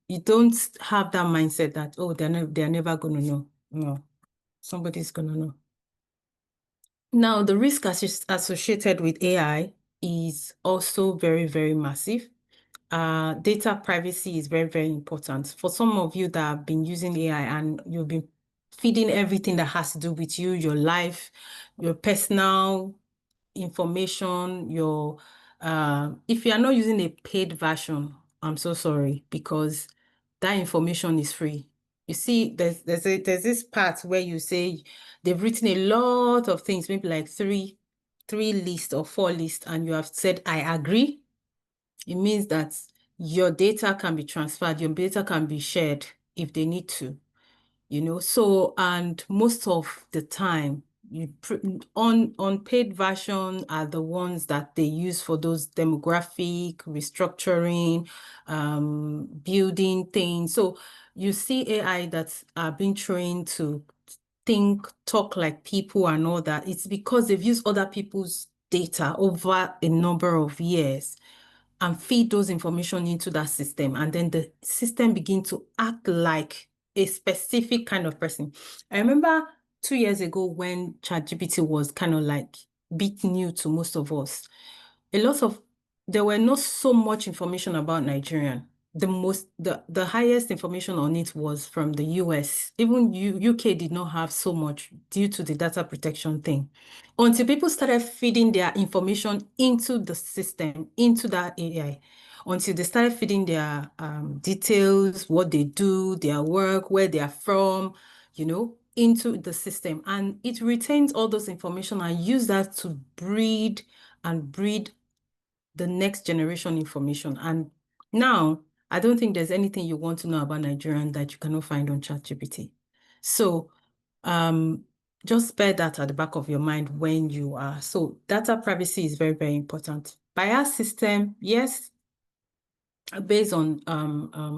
you don't have that mindset that, oh, they're never going to know. No, somebody's going to know. Now, the risk associated with AI is also very, very massive. Data privacy is very, very important. For some of you that have been using AI and you've been feeding everything that has to do with you, your life, your personal information, if you are not using a paid version, I'm so sorry, because that information is free. You see, there's this part where you say they've written a lot of things, maybe like three lists or 4 lists, and you have said, I agree. It means that your data can be transferred, your data can be shared if they need to, So, and most of the time, unpaid version are the ones that they use for those demographic restructuring, building things. So you see AI that are being trained to talk like people and all that. It's because they've used other people's data over a number of years and feed those information into that system. And then the system begin to act like a specific kind of person. I remember 2 years ago when ChatGPT was kind of like bit new to most of us. There were not so much information about Nigerian. The highest information on it was from the US. Even UK did not have so much due to the data protection thing. Until people started feeding their information into the system, into that AI, until they started feeding their details, what they do, their work, where they are from, into the system. And it retains all those information and use that to breed the next generation information. And now, I don't think there's anything you want to know about Nigerian that you cannot find on ChatGPT. So just bear that at the back of your mind when you are. So data privacy is very, very important. Bias system, yes, based on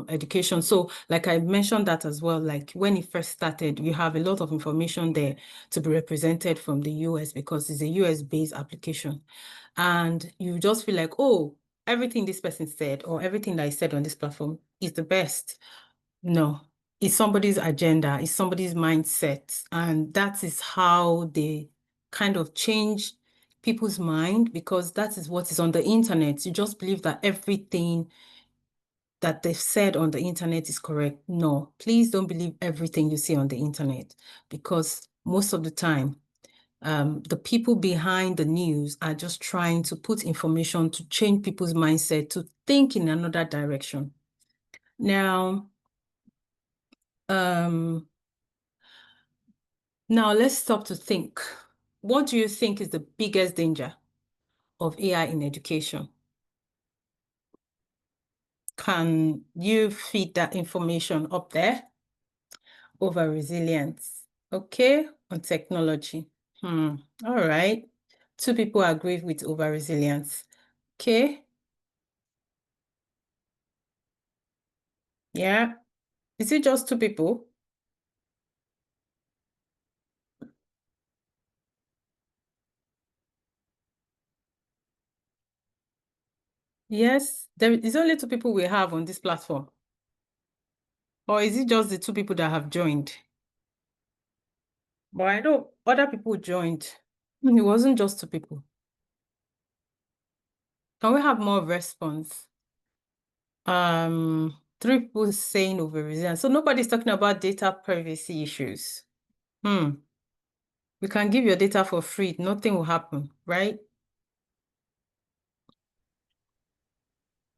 education. So like I mentioned that as well, like when it first started, you have a lot of information there to be represented from the US because it's a US-based application. And you just feel like, oh, everything this person said or everything that is said on this platform is the best. No, it's somebody's agenda, it's somebody's mindset. And that is how they kind of change people's mind, because that is what is on the internet. You just believe that everything that they've said on the internet is correct. No, please don't believe everything you see on the internet, because most of the time, the people behind the news are just trying to put information to change people's mindset to think in another direction. Now, now let's stop to think. What do you think is the biggest danger of AI in education? Can you feed that information up there? Over resilience. Okay, on technology. All right. 2 people agree with over resilience. Okay. Yeah. Is it just 2 people? Yes, there is only 2 people we have on this platform. Or is it just the 2 people that have joined? But I know other people joined. It wasn't just 2 people. Can we have more response? 3 people saying over resilience. So nobody's talking about data privacy issues. We can give your data for free. Nothing will happen, right?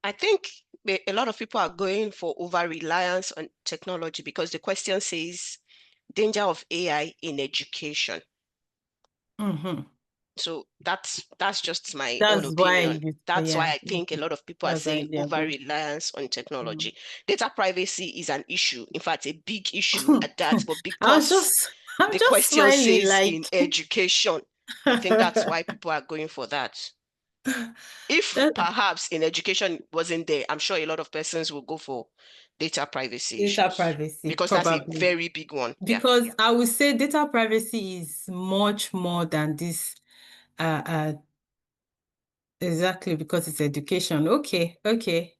I think a lot of people are going for over-reliance on technology because the question says danger of AI in education. So that's just my own opinion. That's why I think a lot of people are saying over-reliance on technology. Data privacy is an issue. In fact, a big issue at that, but because the question says in education, I think that's why people are going for that. If perhaps in education wasn't there, I'm sure a lot of persons will go for data privacy issues. Because probably. That's a very big one. Because I would say data privacy is much more than this. Exactly, because it's education. Okay.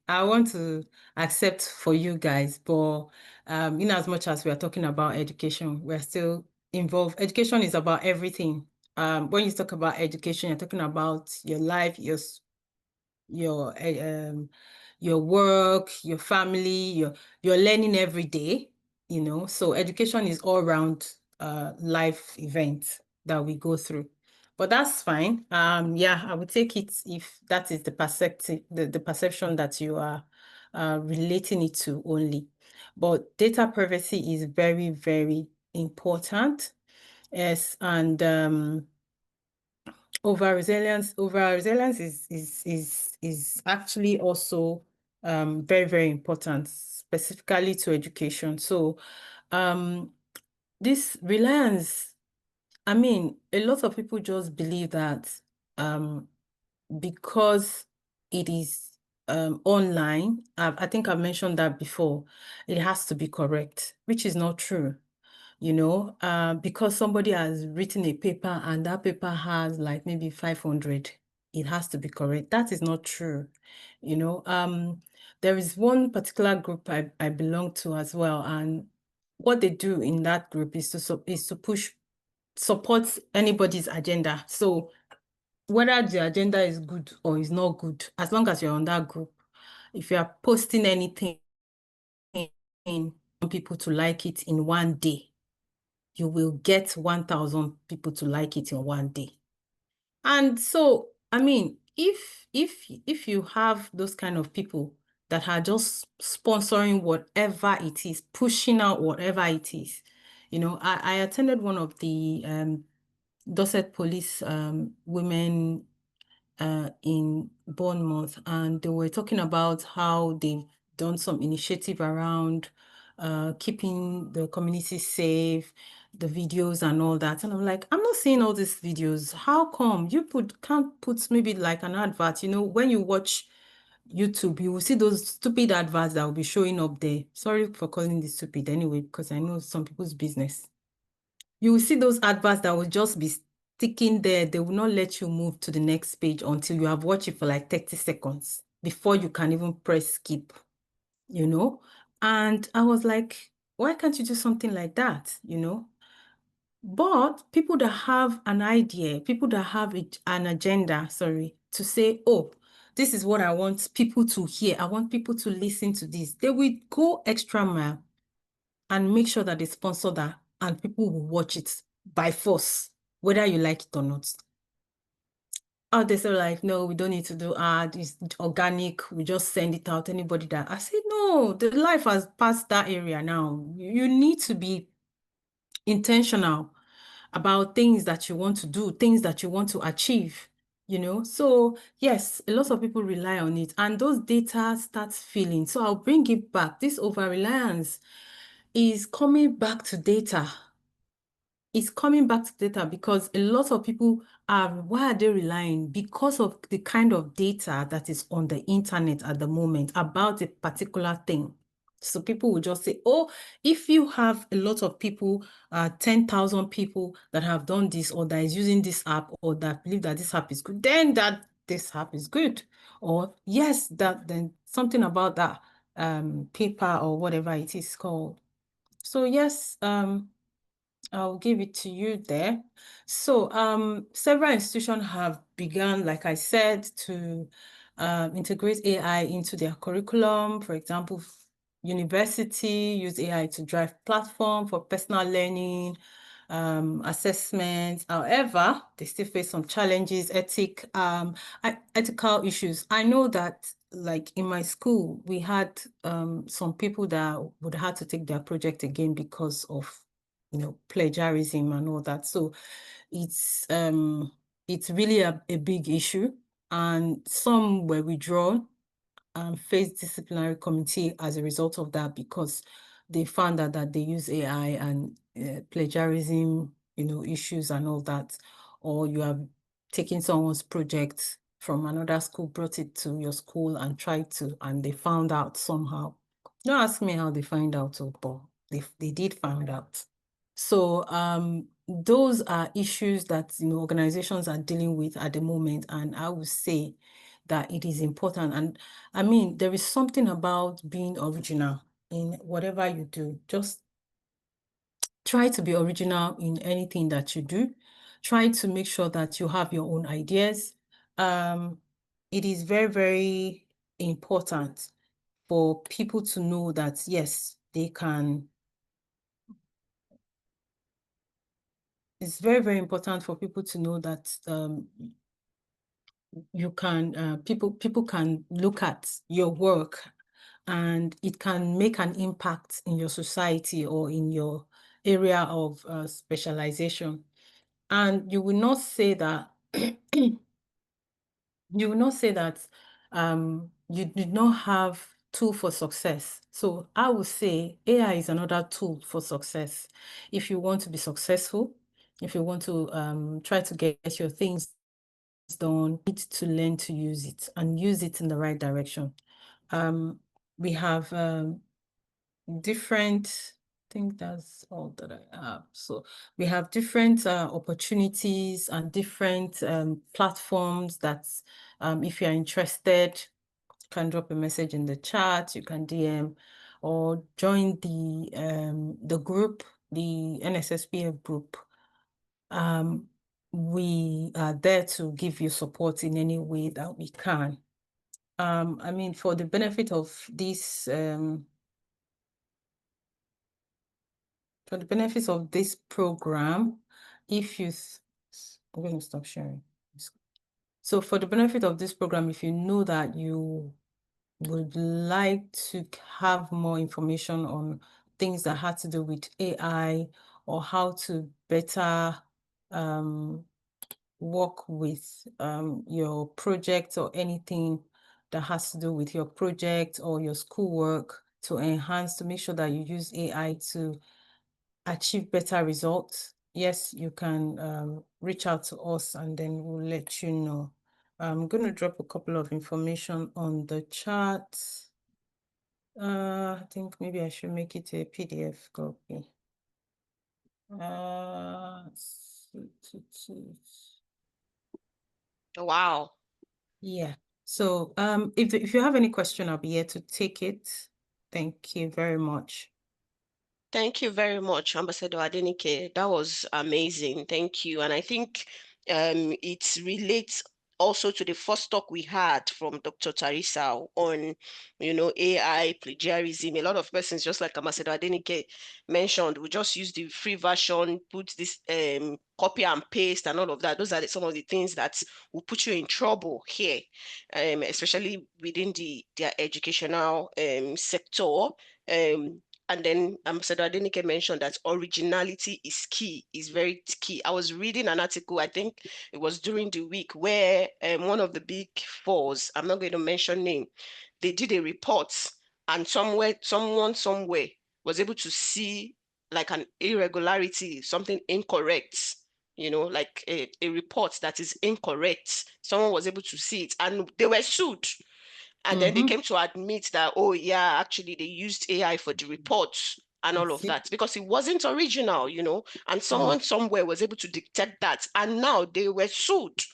I want to accept for you guys, but in as much as we are talking about education, we're still involved. Education is about everything. When you talk about education, you're talking about your life, your work, your family, you're learning every day, so education is all around life events that we go through. But that's fine. Yeah, I would take it if that is the perspective, the perception that you are relating it to only. But data privacy is very, very important. Yes, and over resilience is actually also very, very important, specifically to education. So this reliance, I mean, a lot of people just believe that because it is online, I think I've mentioned that before, it has to be correct, which is not true. Because somebody has written a paper and that paper has like maybe 500, it has to be correct. That is not true. There is one particular group I belong to as well, and what they do in that group is to support anybody's agenda. So whether the agenda is good or is not good, as long as you're on that group, if you are posting anything, people to like it in one day, you will get 1,000 people to like it in one day. And so, I mean, if you have those kind of people that are just sponsoring whatever it is, pushing out whatever it is, I attended one of the Dorset Police women in Bournemouth, and they were talking about how they've done some initiative around keeping the community safe, the videos and all that. And I'm like, I'm not seeing all these videos. How come you can't put maybe like an advert? You know, when you watch YouTube, you will see those stupid adverts that will be showing up there. Sorry for calling this stupid anyway, because I know some people's business. You will see those adverts that will just be sticking there. They will not let you move to the next page until you have watched it for like 30 seconds before you can even press skip, you know? And I was like, why can't you do something like that, you know? But people that have an idea, people that have an agenda, to say, oh, this is what I want people to hear. I want people to listen to this. They will go extra mile and make sure that they sponsor that and people will watch it by force, whether you like it or not. Oh, they say like, no, we don't need to do ad, it's organic, we just send it out, anybody that. I said, no, the life has passed that area now. You need to be intentional about things that you want to do, things that you want to achieve, you know? So yes, a lot of people rely on it and those data starts feeling. So I'll bring it back. This over-reliance is coming back to data. It's coming back to data because a lot of people why are they relying? Because of the kind of data that is on the internet at the moment about a particular thing. So people will just say, oh, if you have a lot of people, 10,000 people that have done this or that is using this app or that believe that this app is good, then that this app is good. Or yes, that then something about that paper or whatever it is called. So yes, I'll give it to you there. So several institutions have begun, like I said, to integrate AI into their curriculum. For example, university use AI to drive platform for personal learning, assessments. However, they still face some challenges, ethical issues. I know that like in my school, we had some people that would have to take their project again because of plagiarism and all that. So it's really a big issue, and some were withdrawn and faced disciplinary committee as a result of that because they found out that they use AI and plagiarism, issues and all that, or you have taken someone's project from another school, brought it to your school and and they found out somehow. Don't ask me how they find out, but they did find out. So those are issues that organizations are dealing with at the moment, and I would say that it is important. And I mean, there is something about being original in whatever you do. Just try to be original in anything that you do. Try to make sure that you have your own ideas. It is very, very important for people to know that, yes, they can. It's very, very important for people to know that you can, people can look at your work and it can make an impact in your society or in your area of specialization. And you will not say that you will not say that you did not have tool for success. So I would say AI is another tool for success. If you want to be successful, if you want to try to get your things done, you need to learn to use it and use it in the right direction. We have different, I think that's all that I have. So we have different opportunities and different platforms that if you're interested, you can drop a message in the chat, you can DM or join the group, the NSSPF group. We are there to give you support in any way that we can. I mean, for the benefit of this, for the benefits of this program, if you, I'm going to stop sharing. So for the benefit of this program, if you know that you would like to have more information on things that had to do with AI or how to better work with your project or anything that has to do with your project or your schoolwork to enhance, to make sure that you use AI to achieve better results, yes, you can reach out to us and then we'll let you know. I'm going to drop a couple of information on the chat. I think maybe I should make it a PDF copy. Wow. Yeah. So if you have any question, I'll be here to take it. Thank you very much. Thank you very much, Ambassador Adenike. That was amazing. Thank you. And I think it relates also to the first talk we had from Dr. Tarisa on, AI plagiarism. A lot of persons, just like Ambassador Adenike mentioned, will just use the free version, put this copy and paste and all of that. Those are some of the things that will put you in trouble here, especially within their educational sector. And then Ambassador Adenike mentioned that originality is key, is very key. I was reading an article, I think it was during the week, where one of the big fours, I'm not going to mention name, they did a report and someone somewhere was able to see like an irregularity, something incorrect, like a report that is incorrect. Someone was able to see it and they were sued. And then they came to admit that, oh yeah, actually they used AI for the reports and all of that because it wasn't original, and someone somewhere was able to detect that. And now they were sued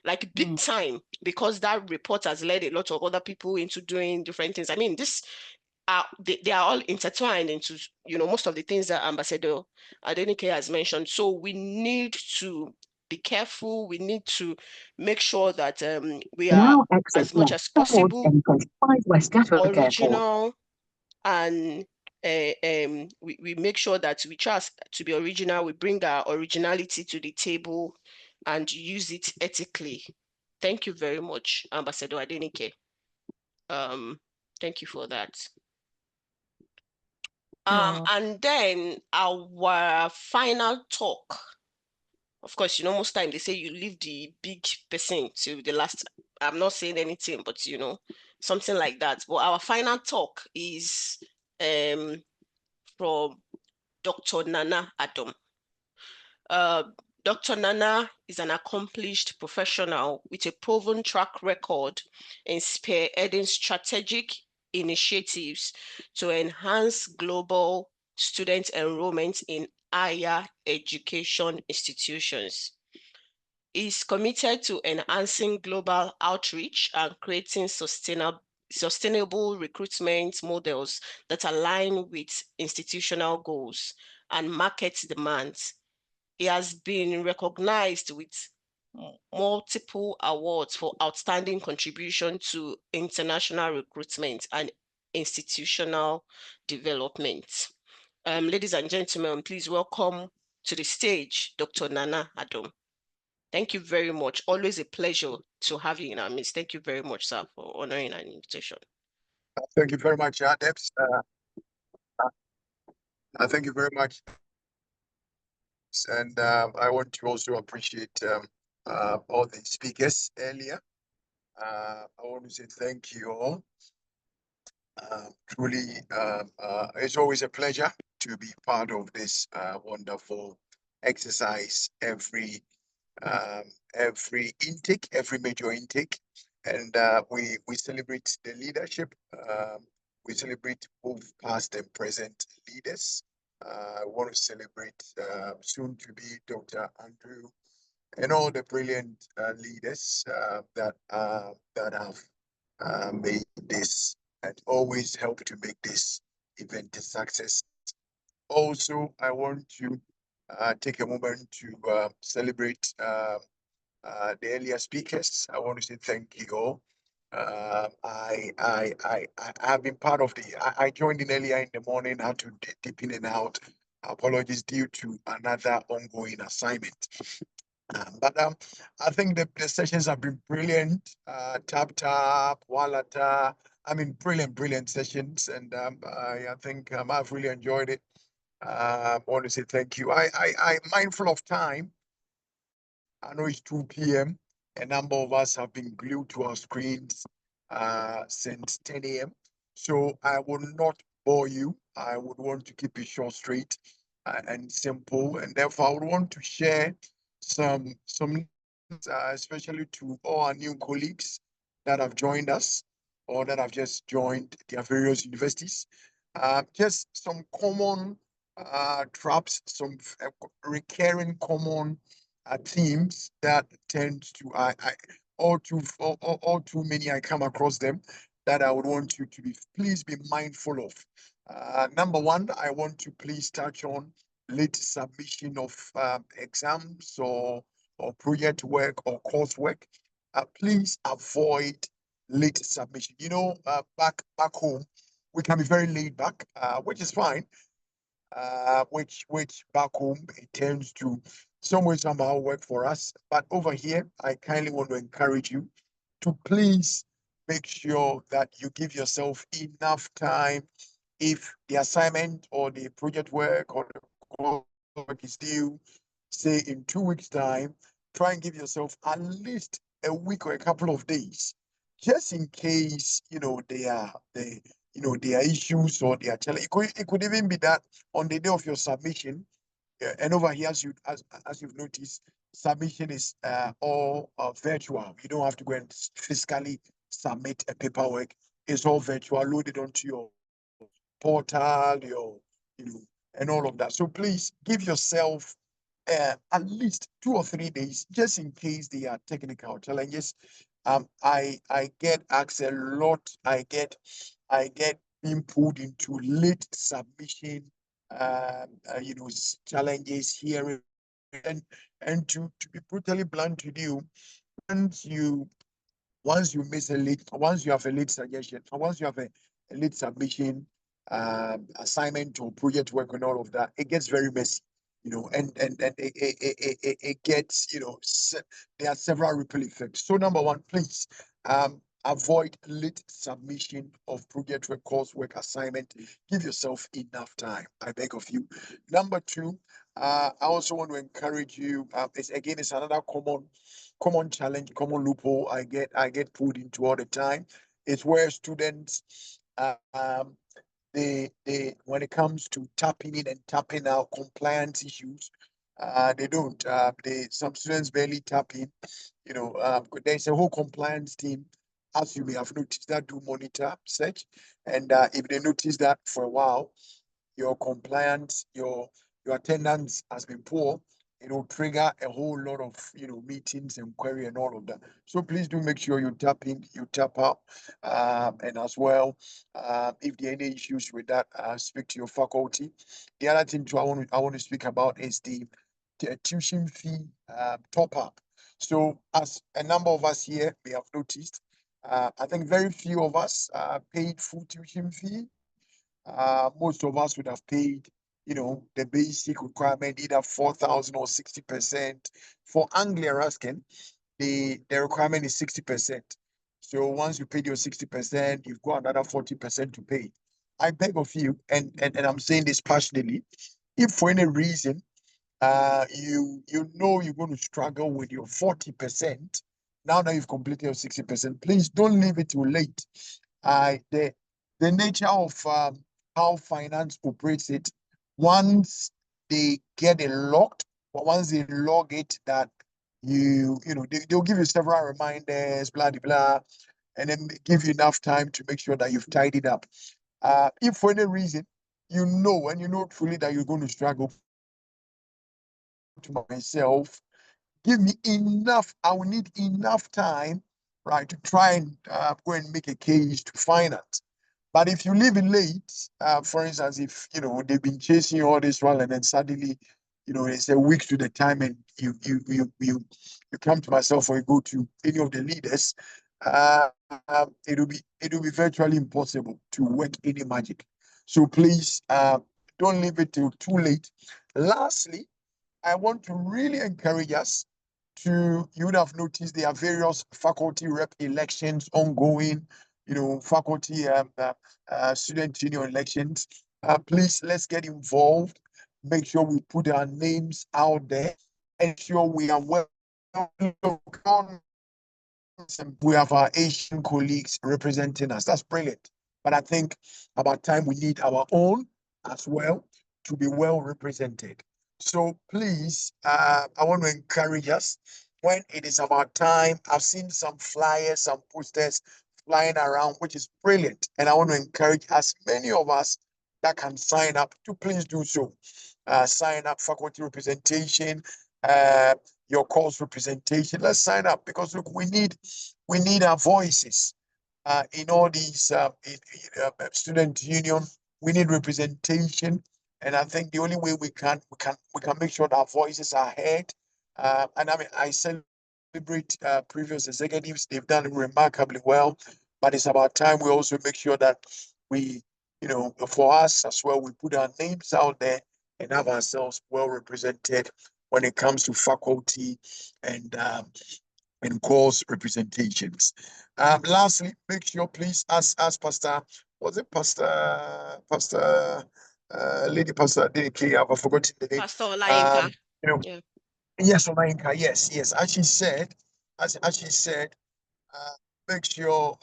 like big time because that report has led a lot of other people into doing different things. I mean, they are all intertwined into, most of the things that Ambassador Adenike has mentioned. So we need to be careful. We need to make sure that we are as much as possible original, and we make sure that we try to be original. We bring our originality to the table and use it ethically. Thank you very much, Ambassador Adenike. Thank you for that. And then our final talk. Of course, most time they say you leave the big person to the last. I'm not saying anything, but something like that. But our final talk is from Dr. Nana Adam. Dr. Nana is an accomplished professional with a proven track record in spearheading strategic initiatives to enhance global student enrollment in higher education institutions. Is committed to enhancing global outreach and creating sustainable recruitment models that align with institutional goals and market demands. He has been recognized with multiple awards for outstanding contribution to international recruitment and institutional development. Ladies and gentlemen, please welcome to the stage Dr. Nana Adam. Thank you very much. Always a pleasure to have you in our midst. Thank you very much, sir, for honoring our invitation. Thank you very much, Debs. Thank you very much. And I want to also appreciate all the speakers earlier. I want to say thank you all. Truly, it's always a pleasure to be part of this wonderful exercise every intake, every major intake. And we celebrate the leadership. We celebrate both past and present leaders. I want to celebrate soon to be Dr. Andrew and all the brilliant leaders that have made this and always help to make this event a success. Also, I want to take a moment to celebrate the earlier speakers. I want to say thank you all. I have been part of I joined in earlier in the morning, had to dip in and out. Apologies due to another ongoing assignment. But I think the sessions have been brilliant. Tap, Walata. I mean, brilliant sessions. And I think I've really enjoyed it. I want to say thank you. I'm mindful of time. I know it's 2 p.m. A number of us have been glued to our screens since 10 a.m. So I will not bore you. I would want to keep it short, straight, and simple. And therefore, I would want to share some especially to all our new colleagues that have joined us or that have just joined their various universities. Just some common traps, some recurring common themes that tend to all too many I come across them that I would want you to please be mindful of. Number one, I want to please touch on late submission of exams or project work or coursework. Please avoid late submission. You know, back home, we can be very laid back, which is fine. Which back home it tends to somewhere somehow work for us. But over here, I kindly want to encourage you to please make sure that you give yourself enough time. If the assignment or the project work or the work is due, say in 2 weeks' time, try and give yourself at least a week or a couple of days, just in case there are issues or there are challenges. It could even be that on the day of your submission, and over here, as you've noticed, submission is all virtual. You don't have to go and physically submit a paperwork. It's all virtual, loaded onto your portal, and all of that. So please give yourself at least 2 or 3 days, just in case there are technical challenges. I get asked a lot. I get being pulled into late submission, challenges here, and to be brutally blunt with you, once you once you have a late suggestion, or once you have a late submission, assignment or project work and all of that, it gets very messy, and it gets, there are several ripple effects. So number one, please, avoid late submission of project work, coursework, assignment. Give yourself enough time, I beg of you. Number two, I also want to encourage you, it's another common challenge, common loophole I get pulled into all the time. It's where students, they when it comes to tapping in and tapping out compliance issues, they don't. Some students barely tap in. There's a whole compliance team, as you may have noticed, that do monitor search, and if they notice that for a while, your compliance, your attendance has been poor, it'll trigger a whole lot of meetings and query and all of that. So please do make sure you tap in, you tap out, and as well, if there are any issues with that, speak to your faculty. The other thing too I want to speak about is the tuition fee top up. So as a number of us here may have noticed, I think very few of us paid full tuition fee. Most of us would have paid, the basic requirement, either 4,000 or 60%. For Anglia Ruskin, the requirement is 60%. So once you paid your 60%, you've got another 40% to pay. I beg of you, and I'm saying this passionately, if for any reason you know you're going to struggle with your 40%, now that you've completed your 60%, please don't leave it too late. The nature of how finance operates it, once they get it locked, but once they log it, that they'll give you several reminders, blah blah blah, and then give you enough time to make sure that you've tidied up. If for any reason you know truly that you're going to struggle, to myself, give me enough. I will need enough time, right, to try and go and make a case to finance. But if you leave it late, for instance, if they've been chasing you all this while, and then suddenly, it's a week to the time, and you come to myself or you go to any of the leaders, it'll be virtually impossible to work any magic. So please, don't leave it till too late. Lastly, I want to really encourage us you would have noticed there are various faculty rep elections ongoing, faculty student union elections. Please, let's get involved. Make sure we put our names out there. Ensure we are well we have our Asian colleagues representing us. That's brilliant. But I think about time we need our own as well to be well represented. So please, I want to encourage us when it is about time. I've seen some flyers, some posters flying around, which is brilliant. And I want to encourage as many of us that can sign up to please do so. Sign up, faculty representation, your course representation. Let's sign up because look, we need our voices in all these student union. We need representation, and I think the only way we can make sure that our voices are heard. And I mean, I celebrate previous executives; they've done remarkably well. But it's about time we also make sure that we, for us as well, we put our names out there and have ourselves well represented when it comes to faculty and course representations. Lastly, make sure please ask Pastor, was it Lady Pastor Denike, I've forgotten the name. Pastor Olainka. Yeah. Yes, Olainka, yes. As she said, make sure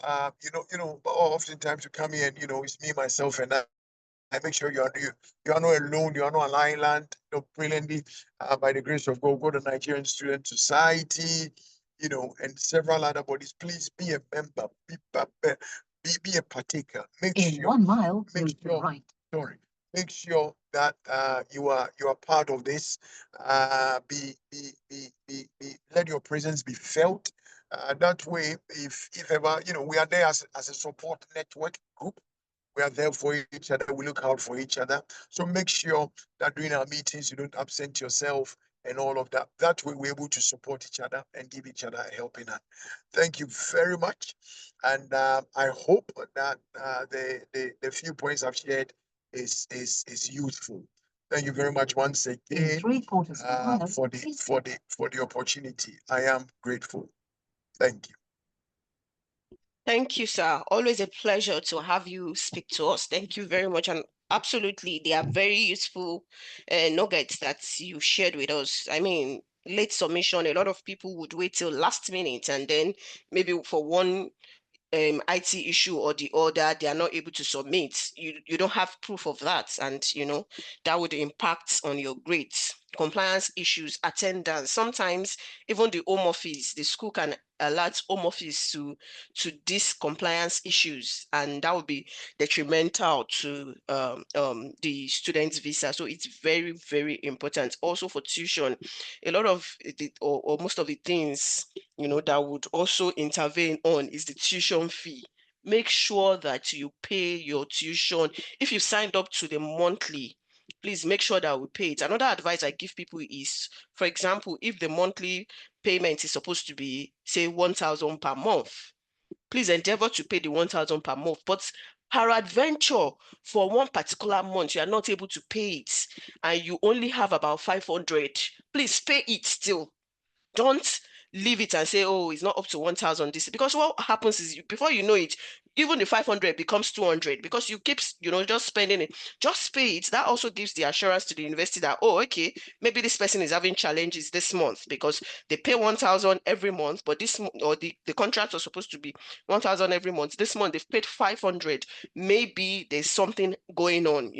oftentimes you come here and it's me, myself, and I make sure you are not alone, you are not an island, brilliantly, by the grace of God, go to Nigerian Student Society, and several other bodies. Please be a member, be a partaker. Make sure 1 mile, make sure, right. Sorry. Make sure that you are part of this. Let your presence be felt. That way, if ever, we are there as a support network group. We are there for each other. We look out for each other. So make sure that during our meetings, you don't absent yourself and all of that. That way we're able to support each other and give each other a helping hand. Thank you very much. And I hope that the few points I've shared is useful. Thank you very much once again for the opportunity. I am grateful. Thank you. Thank you, sir. Always a pleasure to have you speak to us. Thank you very much. And absolutely, they are very useful nuggets that you shared with us. I mean, late submission, a lot of people would wait till last minute and then maybe for one IT issue or the other, they are not able to submit. You don't have proof of that, and that would impact on your grades. Compliance issues, attendance. Sometimes even the home office, the school can alert home office to these compliance issues, and that would be detrimental to the student's visa. So it's very, very important. Also for tuition, a lot of the or most of the things that would also intervene on is the tuition fee. Make sure that you pay your tuition. If you signed up to the monthly, please make sure that we pay it. Another advice I give people is, for example, if the monthly payment is supposed to be, say, 1,000 per month, please endeavor to pay the 1,000 per month. But peradventure, for one particular month, you are not able to pay it and you only have about 500, please pay it still. Don't leave it and say, oh, it's not up to 1,000 this, because what happens is before you know it, even the 500 becomes 200 because you keep just spending it. Just pay it. That also gives the assurance to the university that, oh, okay, maybe this person is having challenges this month because they pay 1,000 every month, but this or the contract was supposed to be 1,000 every month. This month they've paid 500. Maybe there's something going on.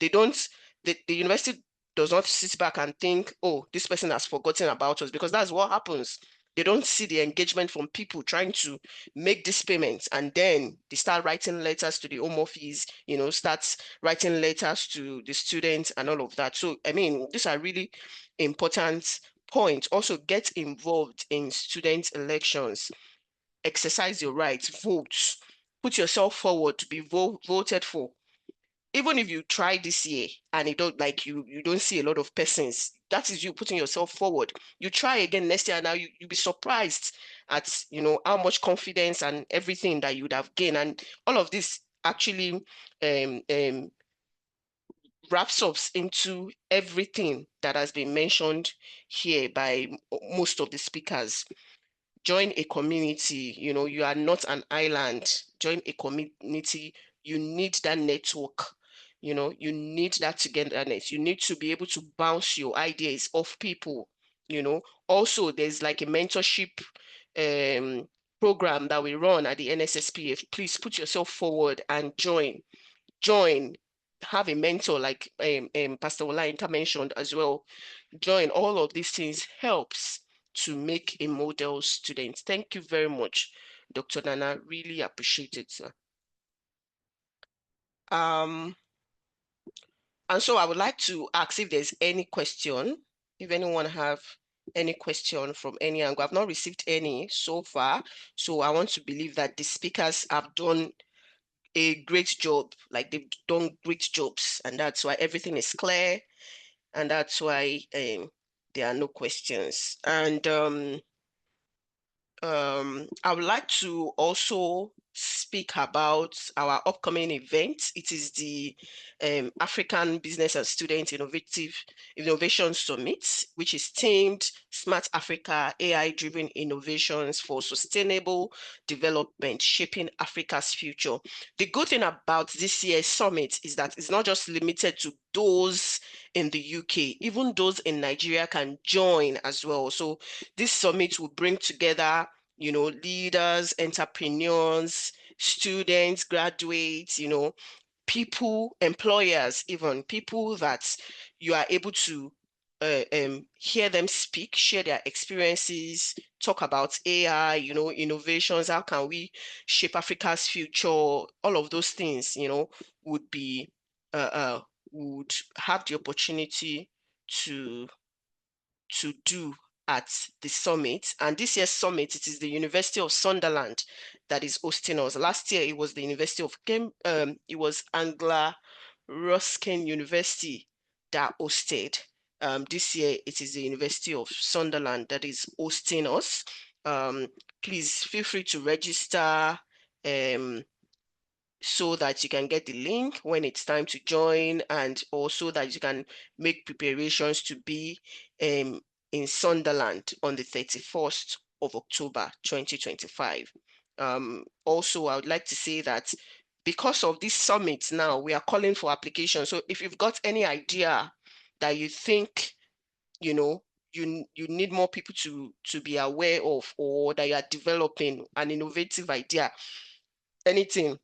They don't. The university does not sit back and think, oh, this person has forgotten about us, because that's what happens. They don't see the engagement from people trying to make these payments, and then they start writing letters to the home office, starts writing letters to the students and all of that. So, I mean, these are really important points. Also, get involved in student elections. Exercise your rights, vote, put yourself forward to be voted for. Even if you try this year and you don't see a lot of persons, that is you putting yourself forward. You try again next year, and now you'll be surprised at how much confidence and everything that you would have gained. And all of this actually wraps up into everything that has been mentioned here by most of the speakers. Join a community. You are not an island. Join a community. You need that network. You need that togetherness. You need to be able to bounce your ideas off people. you know. Also, there's like a mentorship program that we run at the NSSPF. Please put yourself forward and join. Have a mentor like Pastor Olayinka mentioned as well. Join. All of these things helps to make a model student. Thank you very much, Dr. Nana. Really appreciate it, sir. And so I would like to ask if there's any question, if anyone have any question from any angle. I've not received any so far, so I want to believe that the speakers have done a great job, like they've done great jobs, and that's why everything is clear, and that's why there are no questions. And I would like to also speak about our upcoming event. It is the African Business and Student Innovation Summit, which is themed Smart Africa, AI-driven innovations for sustainable development, shaping Africa's future. The good thing about this year's summit is that it's not just limited to those in the UK, even those in Nigeria can join as well. So this summit will bring together, you know, leaders, entrepreneurs, students, graduates, you know, people, employers, even people that you are able to hear them speak, share their experiences, talk about AI, you know, innovations, how can we shape Africa's future, all of those things, you know, would be would have the opportunity to do at the summit. And this year's summit, it is the University of Sunderland that is hosting us. Last year it was the University of it was Anglia Ruskin University that hosted. This year it is the University of Sunderland that is hosting us. Please feel free to register so that you can get the link when it's time to join, and also that you can make preparations to be in Sunderland on the 31st of October 2025. Also, I would like to say that because of this summit now, we are calling for applications. So if you've got any idea that you think, you know, you need more people to be aware of, or that you are developing an innovative idea, anything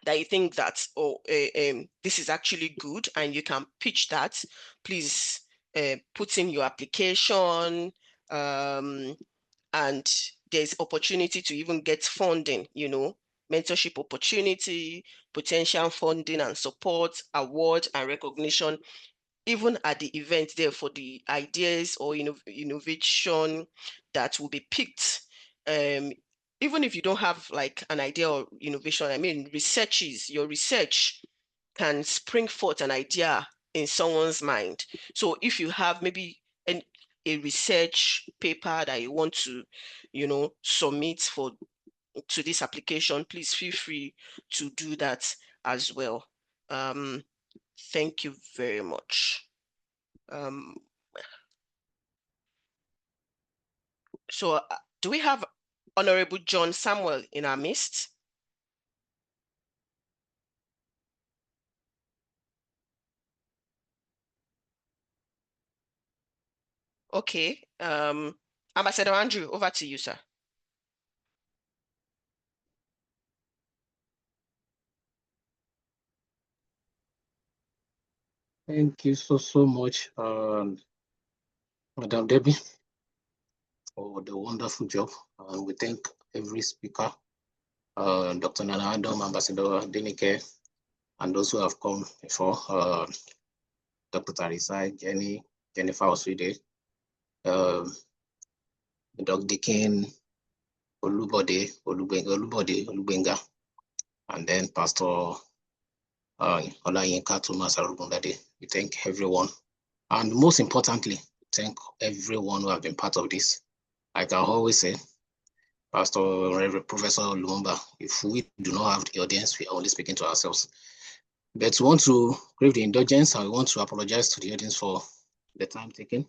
that you think that, oh, this is actually good and you can pitch that, please put in your application, and there's opportunity to even get funding, you know, mentorship opportunity, potential funding and support, award and recognition, even at the event there for the ideas or innovation that will be picked. Even if you don't have like an idea or innovation, I mean, your research can spring forth an idea in someone's mind. So if you have maybe a research paper that you want to, you know, submit to this application, please feel free to do that as well. Thank you very much. So do we have Honorable John Samuel in our midst? Okay. Ambassador Andrew, over to you, sir. Thank you so much, Madam Debbie, for the wonderful job. And we thank every speaker, Dr. Nana Adam, Ambassador Denike, and those who have come before, Dr. Tarisa, Jennifer Oswide, Dr. Dikin, Olubenga, and then Pastor Olayinka Thomas Arugundade. We thank everyone. And most importantly, thank everyone who have been part of this. Like I always say, Pastor Reverend Professor Lumumba, if we do not have the audience, we are only speaking to ourselves. But we want to crave the indulgence, and we want to apologize to the audience for the time taken. It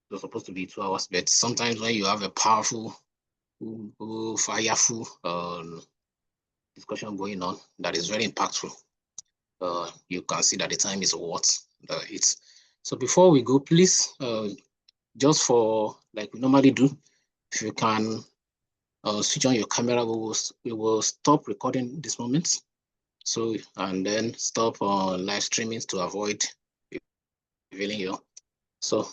was supposed to be 2 hours, but sometimes when you have a powerful, fireful discussion going on that is very impactful, you can see that the time is worth it. So before we go, please just for like we normally do, if you can switch on your camera, we will stop recording this moment. So, and then stop live streaming to avoid revealing your. So